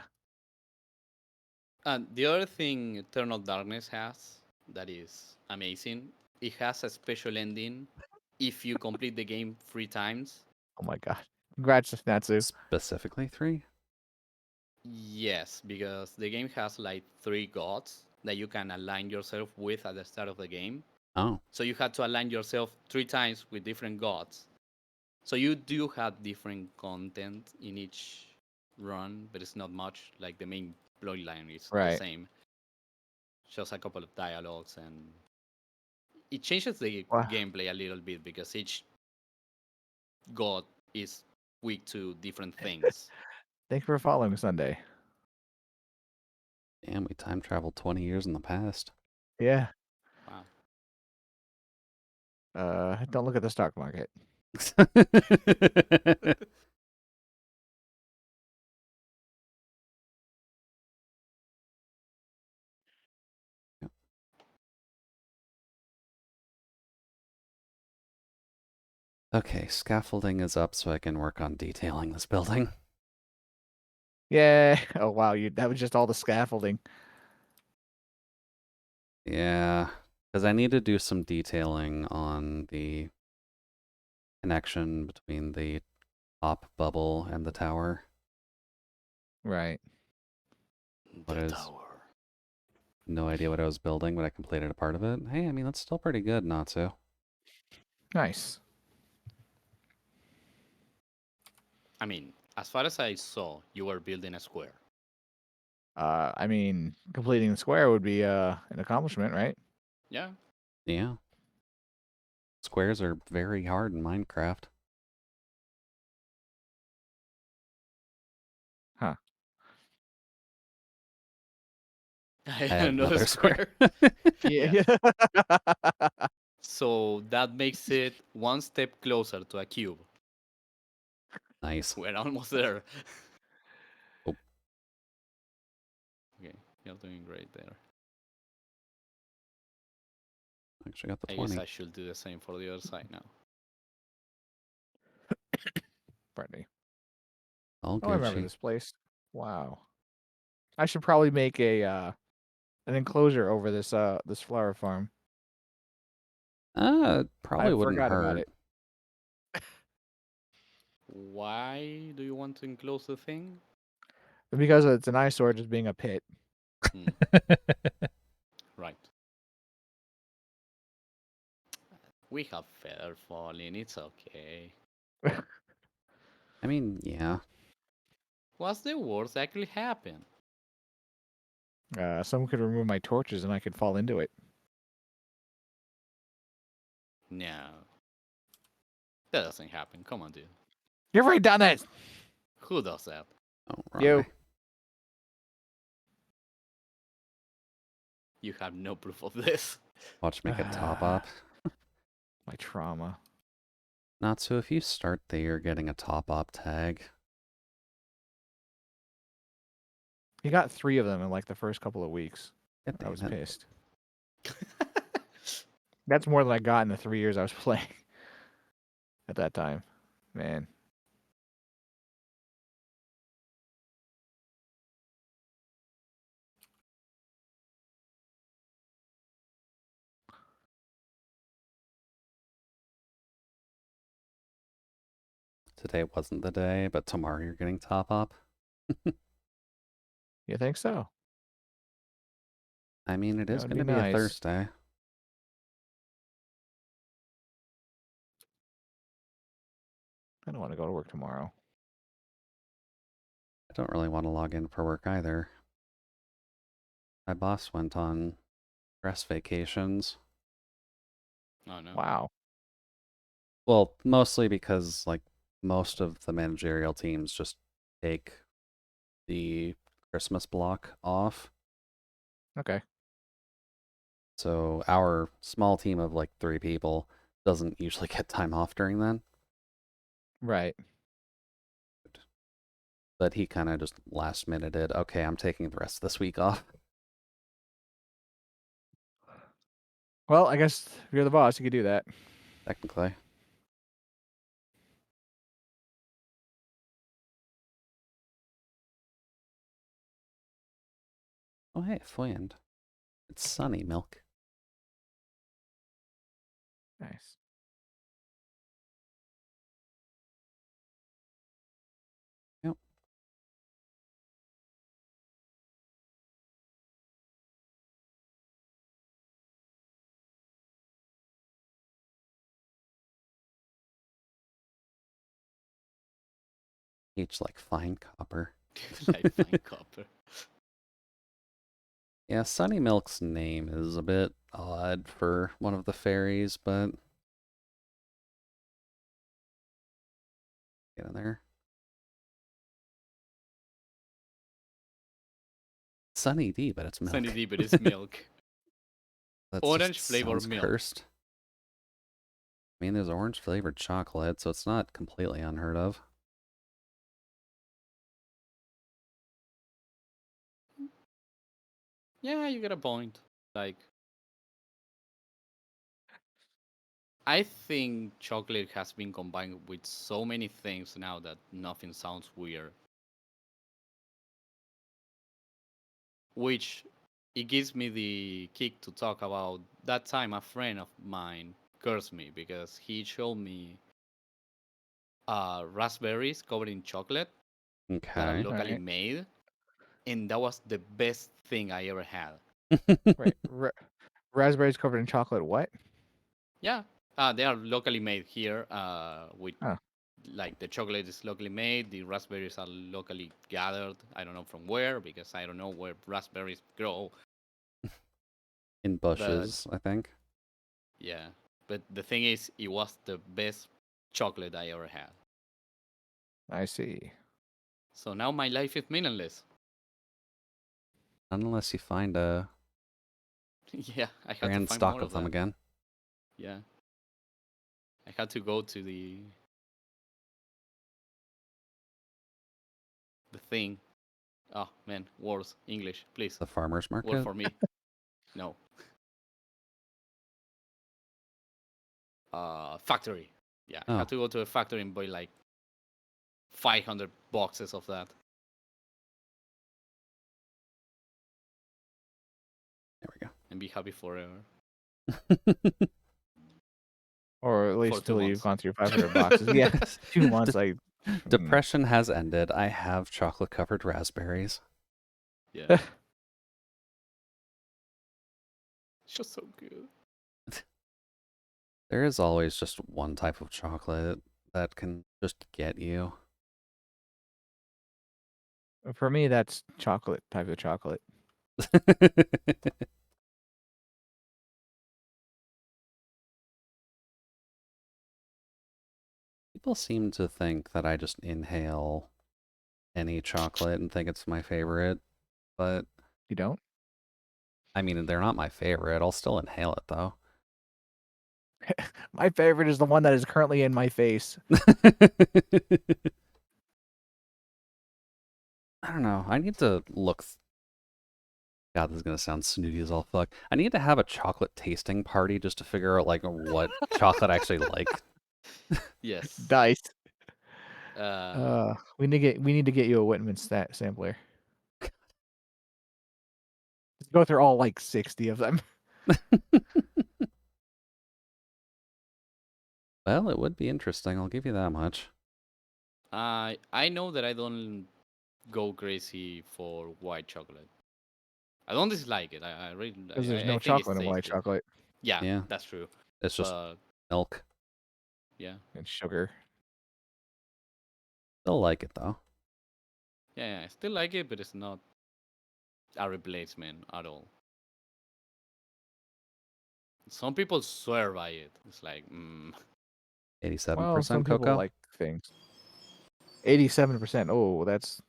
And the other thing Eternal Darkness has that is amazing, it has a special ending if you complete the game 3 times. Oh my god. Congrats, Natsu. Specifically 3? Yes, because the game has like 3 gods that you can align yourself with at the start of the game. Oh, So you had to align yourself 3 times with different gods. So you do have different content in each run, but it's not much. Like the main plotline is the Right. same. Just a couple of dialogues, and it changes the Wow. gameplay a little bit because each god is weak to different things. Thank you for following Sunday. damn, we time traveled 20 years in the past. Yeah. Wow. Don't look at the stock market. Okay, scaffolding is up so I can work on detailing this building. Yeah. Oh wow, that was just all the scaffolding. Yeah, because I need to do some detailing on the connection between the top bubble and the tower. Right. What The is tower. no idea what I was building, but I completed a part of it. Hey, I mean, that's still pretty good, Natsu. Nice. I mean, as far as I saw, you were building a square. I mean, completing the square would be an accomplishment, right? Yeah. Yeah. Squares are very hard in Minecraft. Huh. I I had have another another square. square. Yeah. Yes. Yeah. So that makes it one step closer to a cube. Nice. We're almost there. Oh, Okay, you're doing great there. actually got the I guess 20. I should do the same for the other side now. Pardon me. All Oh, I remember Gucci. this place. Wow. I should probably make a an enclosure over this flower farm. I Probably wouldn't forgot about hurt. it Why do you want to enclose the thing? because it's an eyesore just being a pit. Hmm, right. We have feather falling. It's okay. I mean, yeah. What's the worst that actually happen? Someone could remove my torches and I could fall into it. No, that doesn't happen. Come on, dude. You've already done it. Who does that? Oh, wrong You. way. You have no proof of this. Watch make it top up. My trauma. Natsu, if you start there getting a top up tag, He got 3 of them in like the first couple of weeks. God I was damn it. pissed. That's more than I got in the 3 years I was playing at that time. Man. Today wasn't the day, but tomorrow you're getting top up. You think so? I mean, it That is would going be to be a nice. Thursday. I don't want to go to work tomorrow. I don't really want to log in for work either. My boss went on rest vacations. Oh no. Wow. Well, mostly because, like, most of the managerial teams just take the Christmas block off. Okay. So our small team of like 3 people doesn't usually get time off during then. Right. But he kind of just last minuted, okay, I'm taking the rest of this week off. Well, I guess if you're the boss, you could do that. Technically. Oh, hey, friend. It's sunny, Milk. Nice. Yep. H like fine copper. Like fine copper. Yeah, Sunny Milk's name is a bit odd for one of the fairies, but get in there. Sunny D, but it's milk. Sunny D, but it's milk. That Orange just flavor sounds milk. cursed. I mean, there's orange flavored chocolate, so it's not completely unheard of. Yeah, you get a point. Like, I think chocolate has been combined with so many things now that nothing sounds weird. Which it gives me the kick to talk about that time a friend of mine cursed me because he showed me raspberries covered in chocolate that are Okay. locally Right. made, and that was the best thing I ever had. Right. Raspberries covered in chocolate. What? Yeah, they are locally made here. With Oh, like the chocolate is locally made, the raspberries are locally gathered. I don't know from where because I don't know where raspberries grow. In But bushes, I think. yeah, but the thing is, it was the best chocolate I ever had. I see. So now my life is meaningless. Unless you find a Yeah, I had to grand find more stock of of them that. again. Yeah, I had to go to the thing. Oh man, words, English, please, The farmer's word market. for me. No, factory. Yeah, I had Oh, to go to a factory and buy like 500 boxes of that. there And be happy forever we go. Or at for least two till you've months. gone through 500 boxes. Yeah. 2 months. De- Mm. Depression has ended. I have chocolate covered raspberries. Yeah, it's just so good. There is always just one type of chocolate that can just get you. For me, that's chocolate type of chocolate. People seem to think that I just inhale any chocolate and think it's my favorite, but You don't? I mean, they're not my favorite. I'll still inhale it though. My favorite is the one that is currently in my face. I don't know. I need to look. God, this is gonna sound snooty as all fuck. I need to have a chocolate tasting party just to figure out like what chocolate I actually like. Yes. Dice. Uh, We need to get you a Whitman sampler. Just go through all like 60 of them. Well, it would be interesting. I'll give you that much. I know that I don't go crazy for white chocolate. I don't dislike it. I really Because there's I no think it's chocolate in white tasty. chocolate Yeah, Yeah, that's true. it's just But milk. yeah, and sugar. Still like it though. yeah, I still like it, but it's not a replacement at all. Some people swear by it. It's like, Well, some 87% people cocoa. like things. 87%. Oh, that's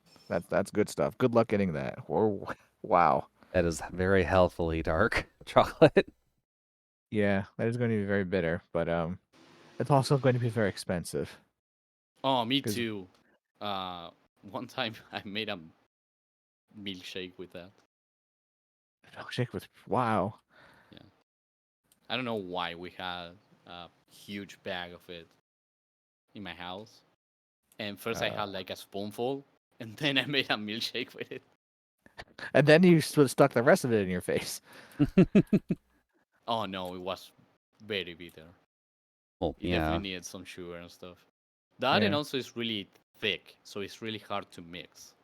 good stuff. Good luck getting that. Whoa. Wow. That is very healthily dark chocolate. Yeah, that is going to be very bitter, but it's also going to be very expensive. oh, me Because too. Uh, one time I made a milkshake with that. milkshake with wow. Yeah, I don't know why we had a huge bag of it in my house. And first I Uh, had like a spoonful, and then I made a milkshake with it. And then you stuck the rest of it in your face. Oh no, it was very bitter. Well, You yeah. definitely needed some sugar and stuff. That and Yeah. also it's really thick, so it's really hard to mix.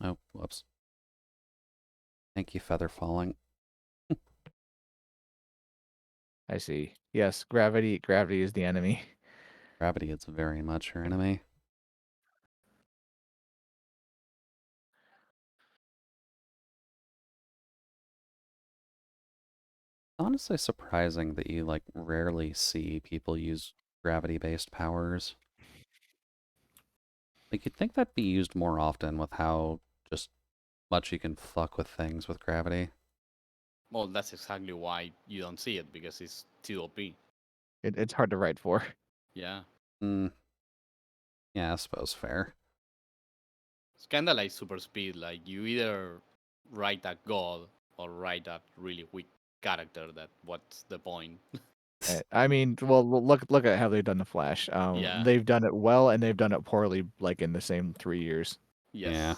Oh, whoops. Thank you, feather falling. I see. Yes, gravity is the enemy. Gravity is very much your enemy. Honestly surprising that you like rarely see people use gravity-based powers. Like you'd think that'd be used more often with how just much you can fuck with things with gravity. Well, that's exactly why you don't see it because it's too OP. It's hard to write for. Yeah, Hmm. Yeah, I suppose fair. it's kind of like super speed. Like you either write a god or write a really weak character. That what's the point? I mean, well, look at how they've done the Flash. Yeah. They've done it well and they've done it poorly, like in the same 3 years. Yeah. Yes.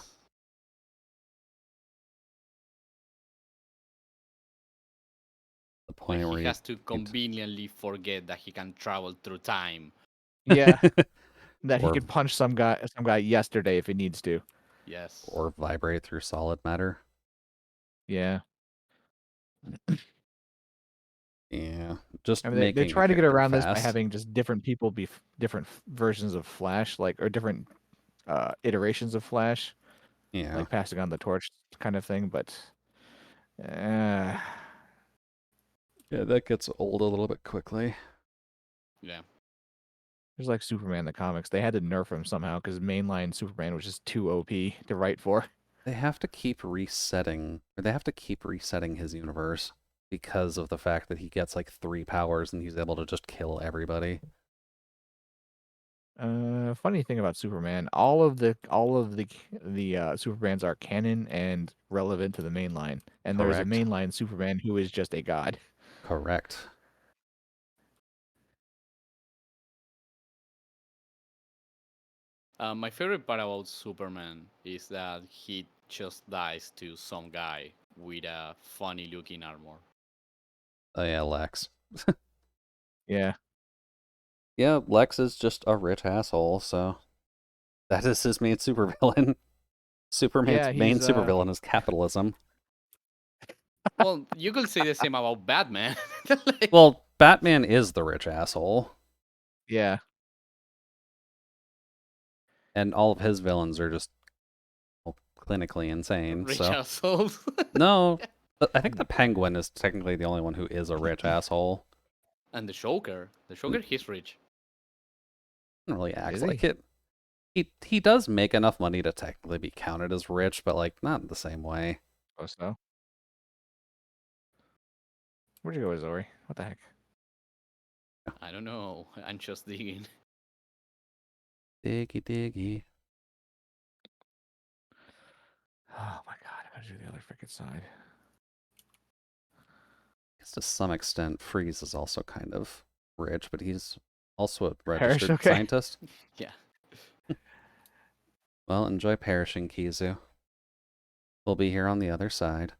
The Like point he where you has to keeps conveniently forget that he can travel through time. Yeah, that he or could punch some guy yesterday if he needs to. Yes. or vibrate through solid matter. Yeah. Yeah. Just I mean, they making your try to get character around this by fast. having just different people be different versions of Flash, like or different iterations of Flash, Yeah. like passing on the torch kind of thing. But uh, Yeah, that gets old a little bit quickly. Yeah. there's like Superman in the comics. They had to nerf him somehow because mainline Superman was just too OP to write for. They have to keep resetting, or they have to keep resetting his universe because of the fact that he gets like 3 powers and he's able to just kill everybody. Funny thing about Superman, all of the Supermans are canon and relevant to the mainline, and there's a Correct. mainline Superman who is just a god. Correct. My favorite part about Superman is that he just dies to some guy with a funny looking armor. Oh yeah, Lex. Yeah, Yeah, Lex is just a rich asshole, so that is his main supervillain. Superman's yeah, main he's supervillain is capitalism. Well, you could say the same about Batman. Like, Well, Batman is the rich asshole, yeah, and all of his villains are just well, clinically insane. rich So assholes. no, but I think the Penguin is technically the only one who is a rich asshole. And the Joker. The Joker, he's rich. Doesn't really act is like he? it. He does make enough money to technically be counted as rich, but like not in the same way. Oh, so where'd you go, Zori? What the heck? I don't know. I'm just digging. Diggy diggy. Oh my god, I gotta do the other freaking side. Guess to some extent, Freeze is also kind of rich, but he's also a Perish, registered okay. scientist. Yeah. Well, enjoy perishing, Kizu. We'll be here on the other side.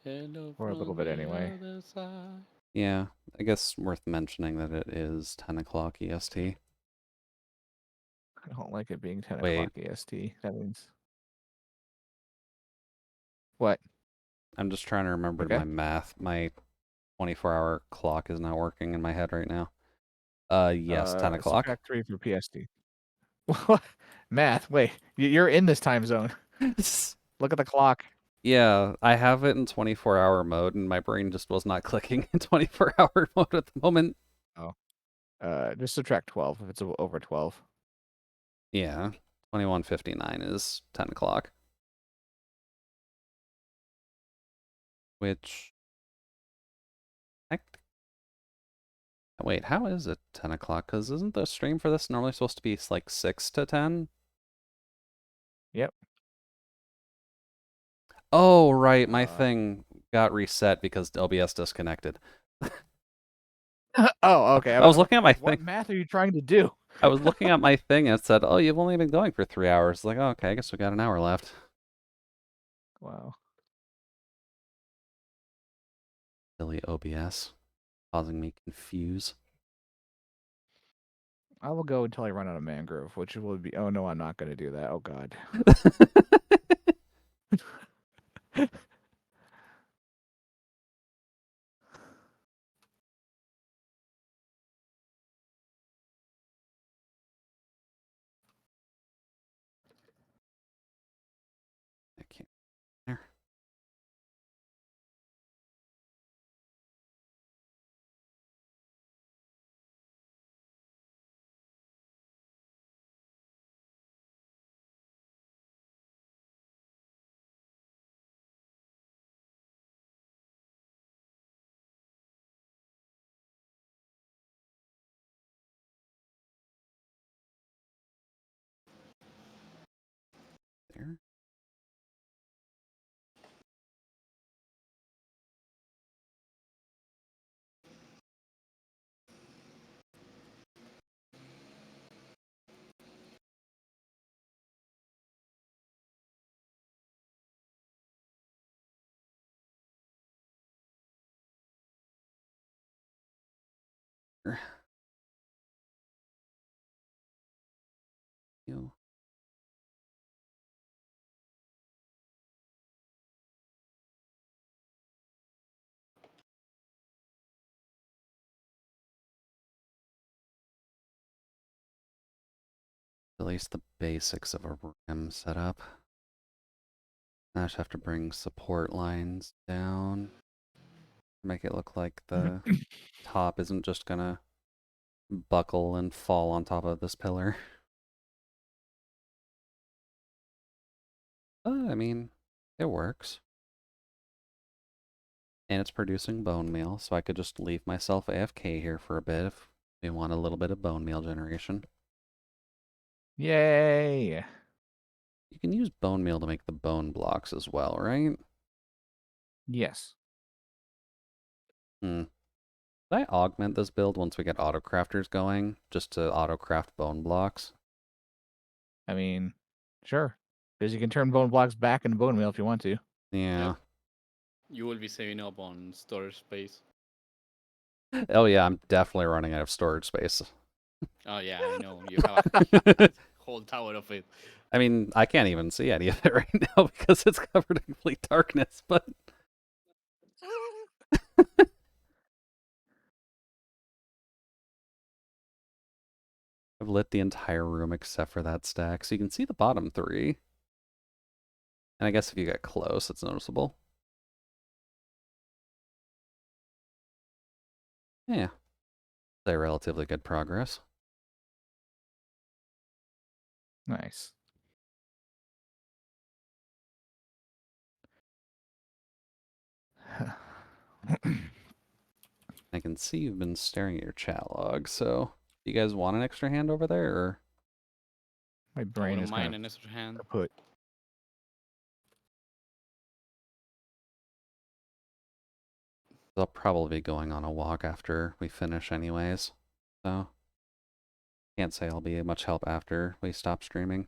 Hello Or a little from bit the anyway. other side. Yeah, I guess worth mentioning that it is 10 o'clock EST. I don't like it being 10 Wait, o'clock EST. That means what? I'm just trying to remember Okay. my math. My 24-hour clock is not working in my head right now. Yes, 10 o'clock. Subtract 3 for PST. What? Math. Wait, you're in this time zone. Look at the clock. Yeah, I have it in 24-hour mode, and my brain just was not clicking in 24-hour mode at the moment. Oh. Just subtract 12 if it's over 12. Yeah, 21:59 is 10 o'clock. Which, Wait, how is it 10 o'clock? Because isn't the stream for this normally supposed to be like 6 to 10? Yep. Oh, right. My Uh, thing got reset because OBS disconnected. oh, okay. I was I'm looking at my like, what thing. math are you trying to do? I was looking at my thing and it said, "Oh, you've only been going for 3 hours." Like, oh, okay, I guess we got an hour left. Wow. Silly OBS, causing me confuse. I will go until I run out of mangrove, which will be. Oh no, I'm not going to do that. Oh god. I can't. There. There. You. At least the basics of a RAM setup. I just have to bring support lines down. Make it look like the top isn't just gonna buckle and fall on top of this pillar. I mean, it works. And it's producing bone meal, so I could just leave myself AFK here for a bit if we want a little bit of bone meal generation. Yay! You can use bone meal to make the bone blocks as well, right? Yes. Hmm. Should I augment this build once we get auto crafters going, just to auto craft bone blocks? I mean, sure. Because you can turn bone blocks back into bone meal if you want to. Yeah. Yep. You will be saving up on storage space. Oh yeah, I'm definitely running out of storage space. Oh yeah, I know. You have a whole tower of it. I mean, I can't even see any of it right now because it's covered in complete darkness, but I've lit the entire room except for that stack, so you can see the bottom three. And I guess if you get close, it's noticeable. Yeah, say relatively good progress. Nice. I can see you've been staring at your chat log, so do you guys want an extra hand over there, or? My I brain wouldn't is kind mind of an extra hand. kaput. I'll probably be going on a walk after we finish anyways, so can't say I'll be much help after we stop streaming.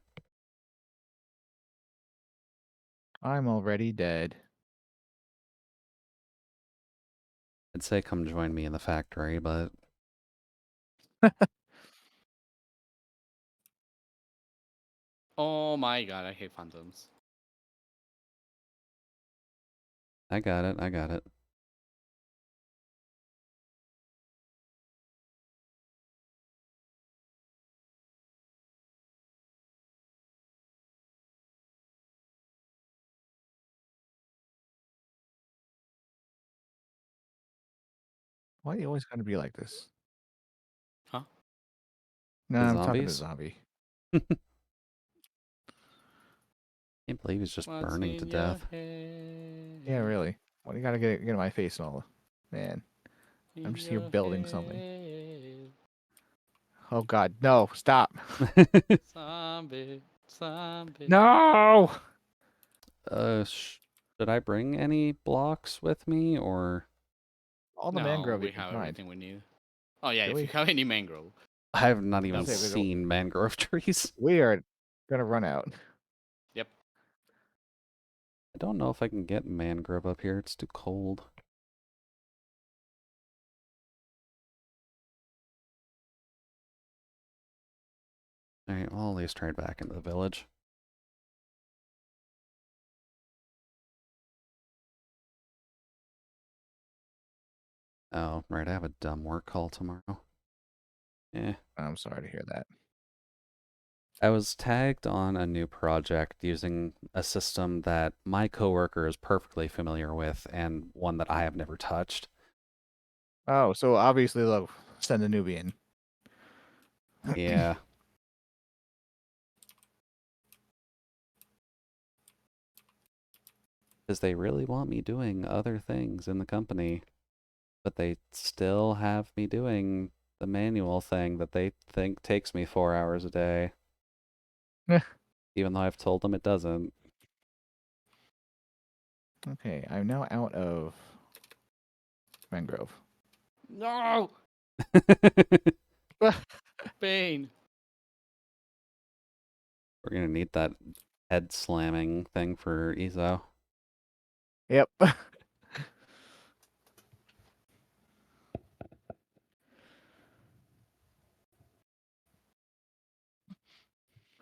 I'm already dead. I'd say come join me in the factory, but Oh my god, I hate phantoms. I got it, I got it. Why are you always going to be like this? Huh? No, The I'm talking to zombies? zombie. Can't believe he's just What's burning to in your death. Yeah, head? really. Why do you gotta get in my face and all? Man, I'm In just here your building something. Oh God, no! Stop! Zombie, zombie. No! Should I bring any blocks with me or All the No, mangrove you we can have find. everything we need. Oh yeah, Do if you we? have any mangrove, I have not I'll even say we go. seen mangrove trees. We are gonna run out. yep. I don't know if I can get mangrove up here. It's too cold. Alright, well, at least try back into the village. Oh, right, I have a dumb work call tomorrow. Eh. I'm sorry to hear that. I was tagged on a new project using a system that my coworker is perfectly familiar with and one that I have never touched. Oh, so obviously they'll send the newbie in. Yeah. Because they really want me doing other things in the company, but they still have me doing the manual thing that they think takes me 4 hours a day, even though I've told them it doesn't. Okay, I'm now out of mangrove. No pain. We're gonna need that head slamming thing for Ezo. Yep.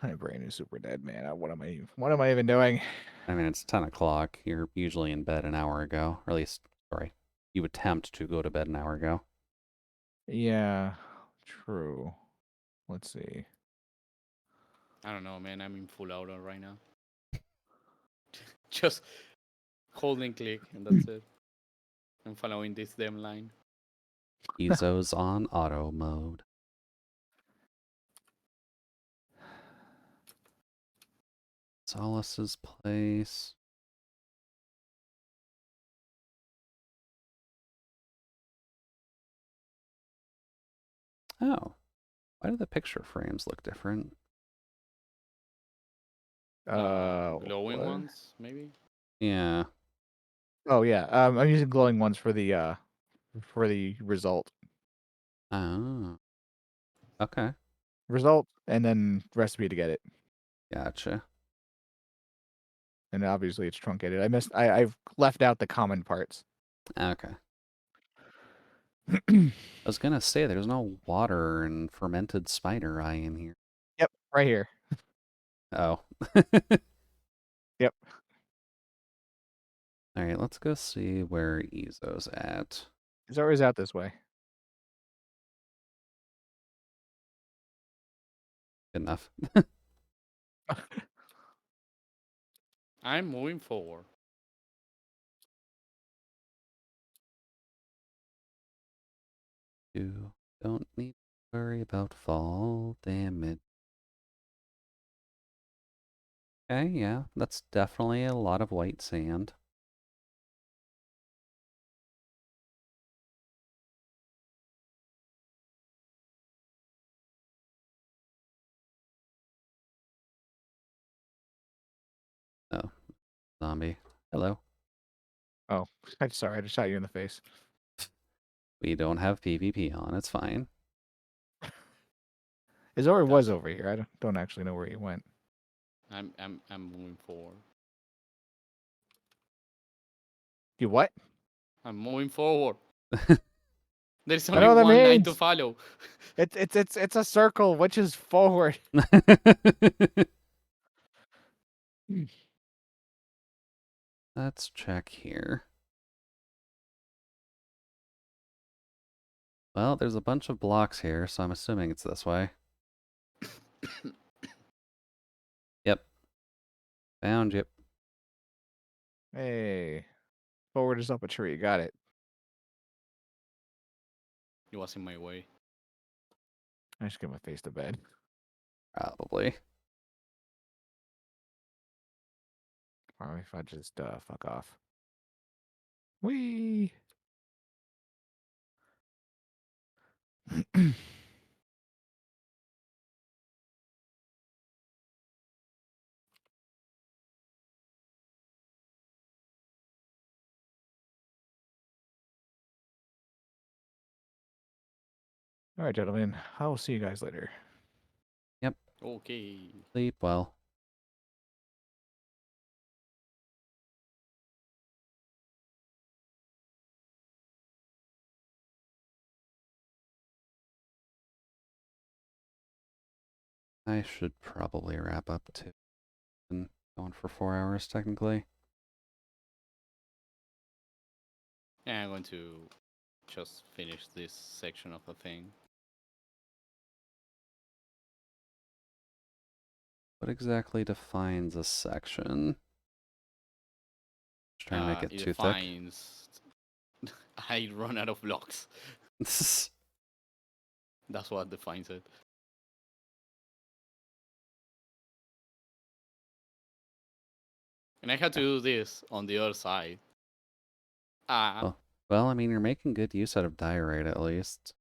My brain is super dead, man. What am I even doing? I mean, it's 10 o'clock. You're usually in bed an hour ago, or at least, sorry, you attempt to go to bed an hour ago. Yeah, true. Let's see. I don't know, man. I'm in full auto right now. Just hold and click, and that's it. I'm following this damn line. Ezo's on auto mode. Solace's place. Oh, why do the picture frames look different? Glowing What? ones, maybe. Yeah. Oh yeah. I'm using glowing ones for the result. Oh, okay. Result and then recipe to get it. Gotcha. And obviously it's truncated. I've left out the common parts. Okay. I was gonna say there's no water and fermented spider eye in here. Yep, right here. Oh. Yep. Alright, let's go see where Ezo's at. It's always out this way. Good enough. I'm moving forward. You don't need to worry about fall damage. Okay, yeah, that's definitely a lot of white sand. Oh, zombie. Hello. Oh, I'm sorry. I just shot you in the face. We don't have PvP on, it's fine. Izora was That's. over here. I don't actually know where he went. I'm moving forward. You what? I'm moving forward. There's I only know what that one line to means. follow. It's a circle, which is forward. Let's check here. Well, there's a bunch of blocks here, so I'm assuming it's this way. Yep. Found you. Hey, forward is up a tree. Got it. It was in my way. I just get my face to bed. Probably. Or if I just fuck off. Wee. All right, gentlemen. I will see you guys later. Okay. Sleep well. I should probably wrap up too. Been going for 4 hours technically. Yeah, I'm going to just finish this section of the thing. What exactly defines a section? Just trying to make it It too thick. defines. I run out of blocks. That's what defines it. And I had to do this on the other side. Well, I mean, you're making good use out of diorite at least.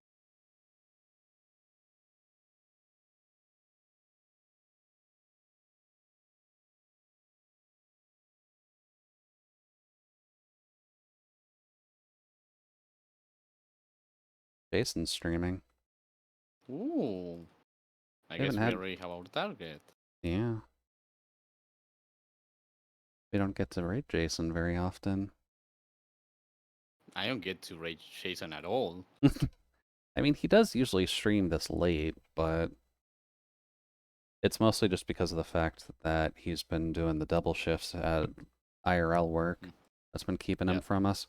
Jason's streaming. Ooh. I We guess haven't we had. already have our target. Yeah. We don't get to rate Jason very often. I don't get to rage Jason at all. I mean, he does usually stream this late, but it's mostly just because of the fact that he's been doing the double shifts at IRL work. Mm. That's been keeping him Yep. from us.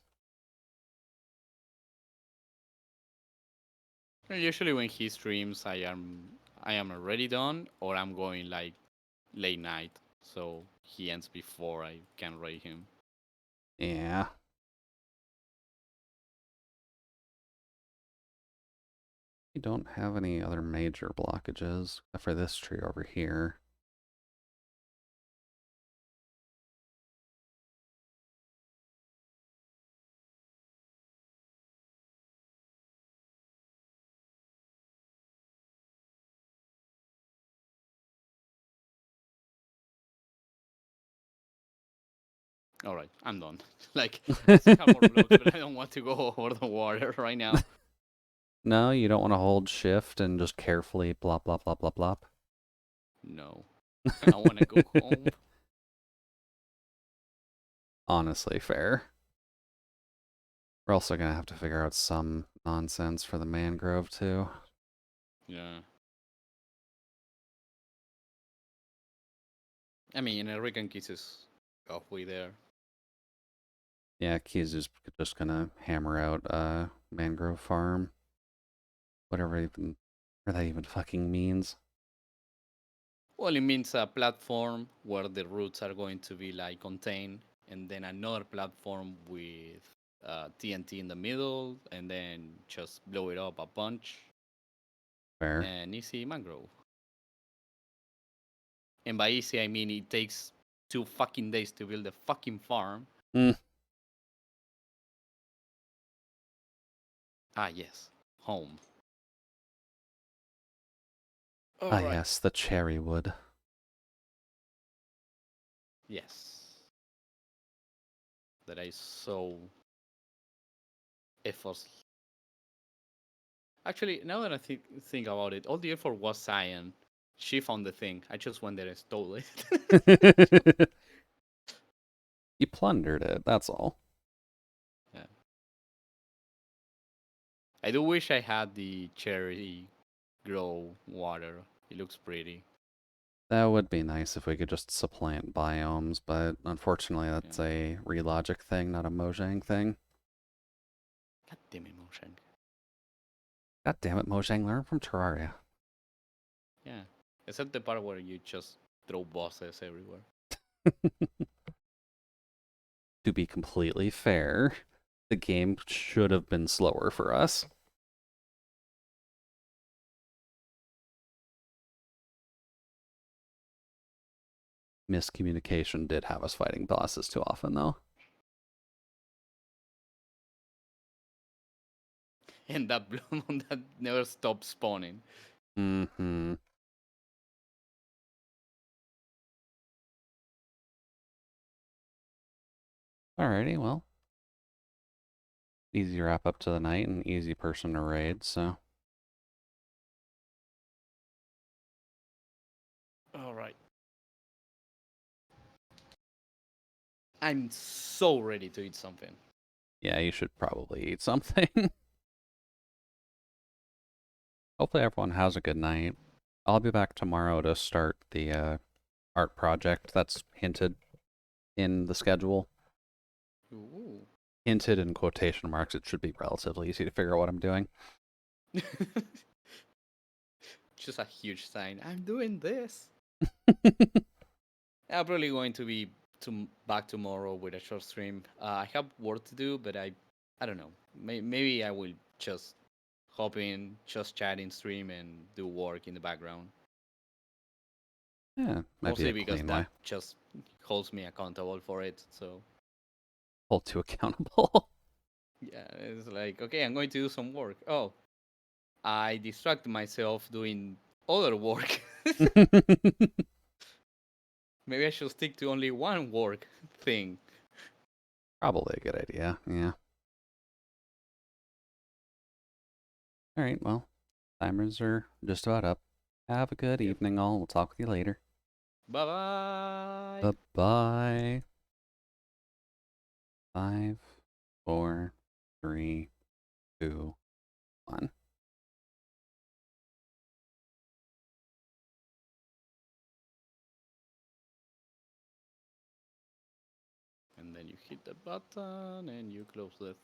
And usually when he streams, I am already done, or I'm going like late night, so he ends before I can rate him. Yeah. We don't have any other major blockages, except for this tree over here. All right, I'm done. Like I still have more blocks, but I don't want to go over the water right now. No, you don't want to hold shift and just carefully blop, blop, blop, blop, blop. No, I want to go home. Honestly, fair. We're also going to have to figure out some nonsense for the mangrove, too. Yeah. I mean, Enrican kisses halfway there. Yeah, Kizu's just going to hammer out a mangrove farm. Whatever that even fucking means. Well, it means a platform where the roots are going to be like contained, and then another platform with TNT in the middle, and then just blow it up a bunch, Fair. and easy mangrove. And by easy, I mean it takes 2 fucking days to build a fucking farm. Mm. Ah, yes, home. Ah, All right. yes, the cherry wood. Yes. That I so effortless. Actually, now that I think about it, all the effort was Cyan. She found the thing. I just went there and stole it. You plundered it, that's all. Yeah. I do wish I had the cherry grow water. It looks pretty. That would be nice if we could just supplant biomes, but unfortunately that's Yeah. a relogic thing, not a Mojang thing. God damn it, Moshank. God damn it, Mojang, learn from Terraria. Yeah. Except the part where you just throw bosses everywhere. To be completely fair, the game should have been slower for us. Miscommunication did have us fighting bosses too often, though. And that bloom that never stops spawning. Mm-hmm. Alrighty, well. Easy wrap up to the night and easy person to raid, so I'm so ready to eat something. Yeah, you should probably eat something. Hopefully everyone has a good night. I'll be back tomorrow to start the art project that's hinted in the schedule. Ooh. Hinted in quotation marks. It should be relatively easy to figure out what I'm doing. Just a huge sign. I'm doing this. I'm probably going to be back tomorrow with a short stream. I have work to do, but I don't know. Maybe I will just hop in, just chat in stream, and do work in the background. Yeah, might be Mostly a because clean that way. just holds me accountable for it. So Hold you accountable. yeah, it's like okay, I'm going to do some work. Oh, I distract myself doing other work. Maybe I should stick to only one work thing. Probably a good idea, yeah. Alright, well, timers are just about up. Have a good Yep. evening, all. We'll talk with you later. Bye bye. Bye-bye. 5, 4, 3, 2, 1. And then you hit the button and you close the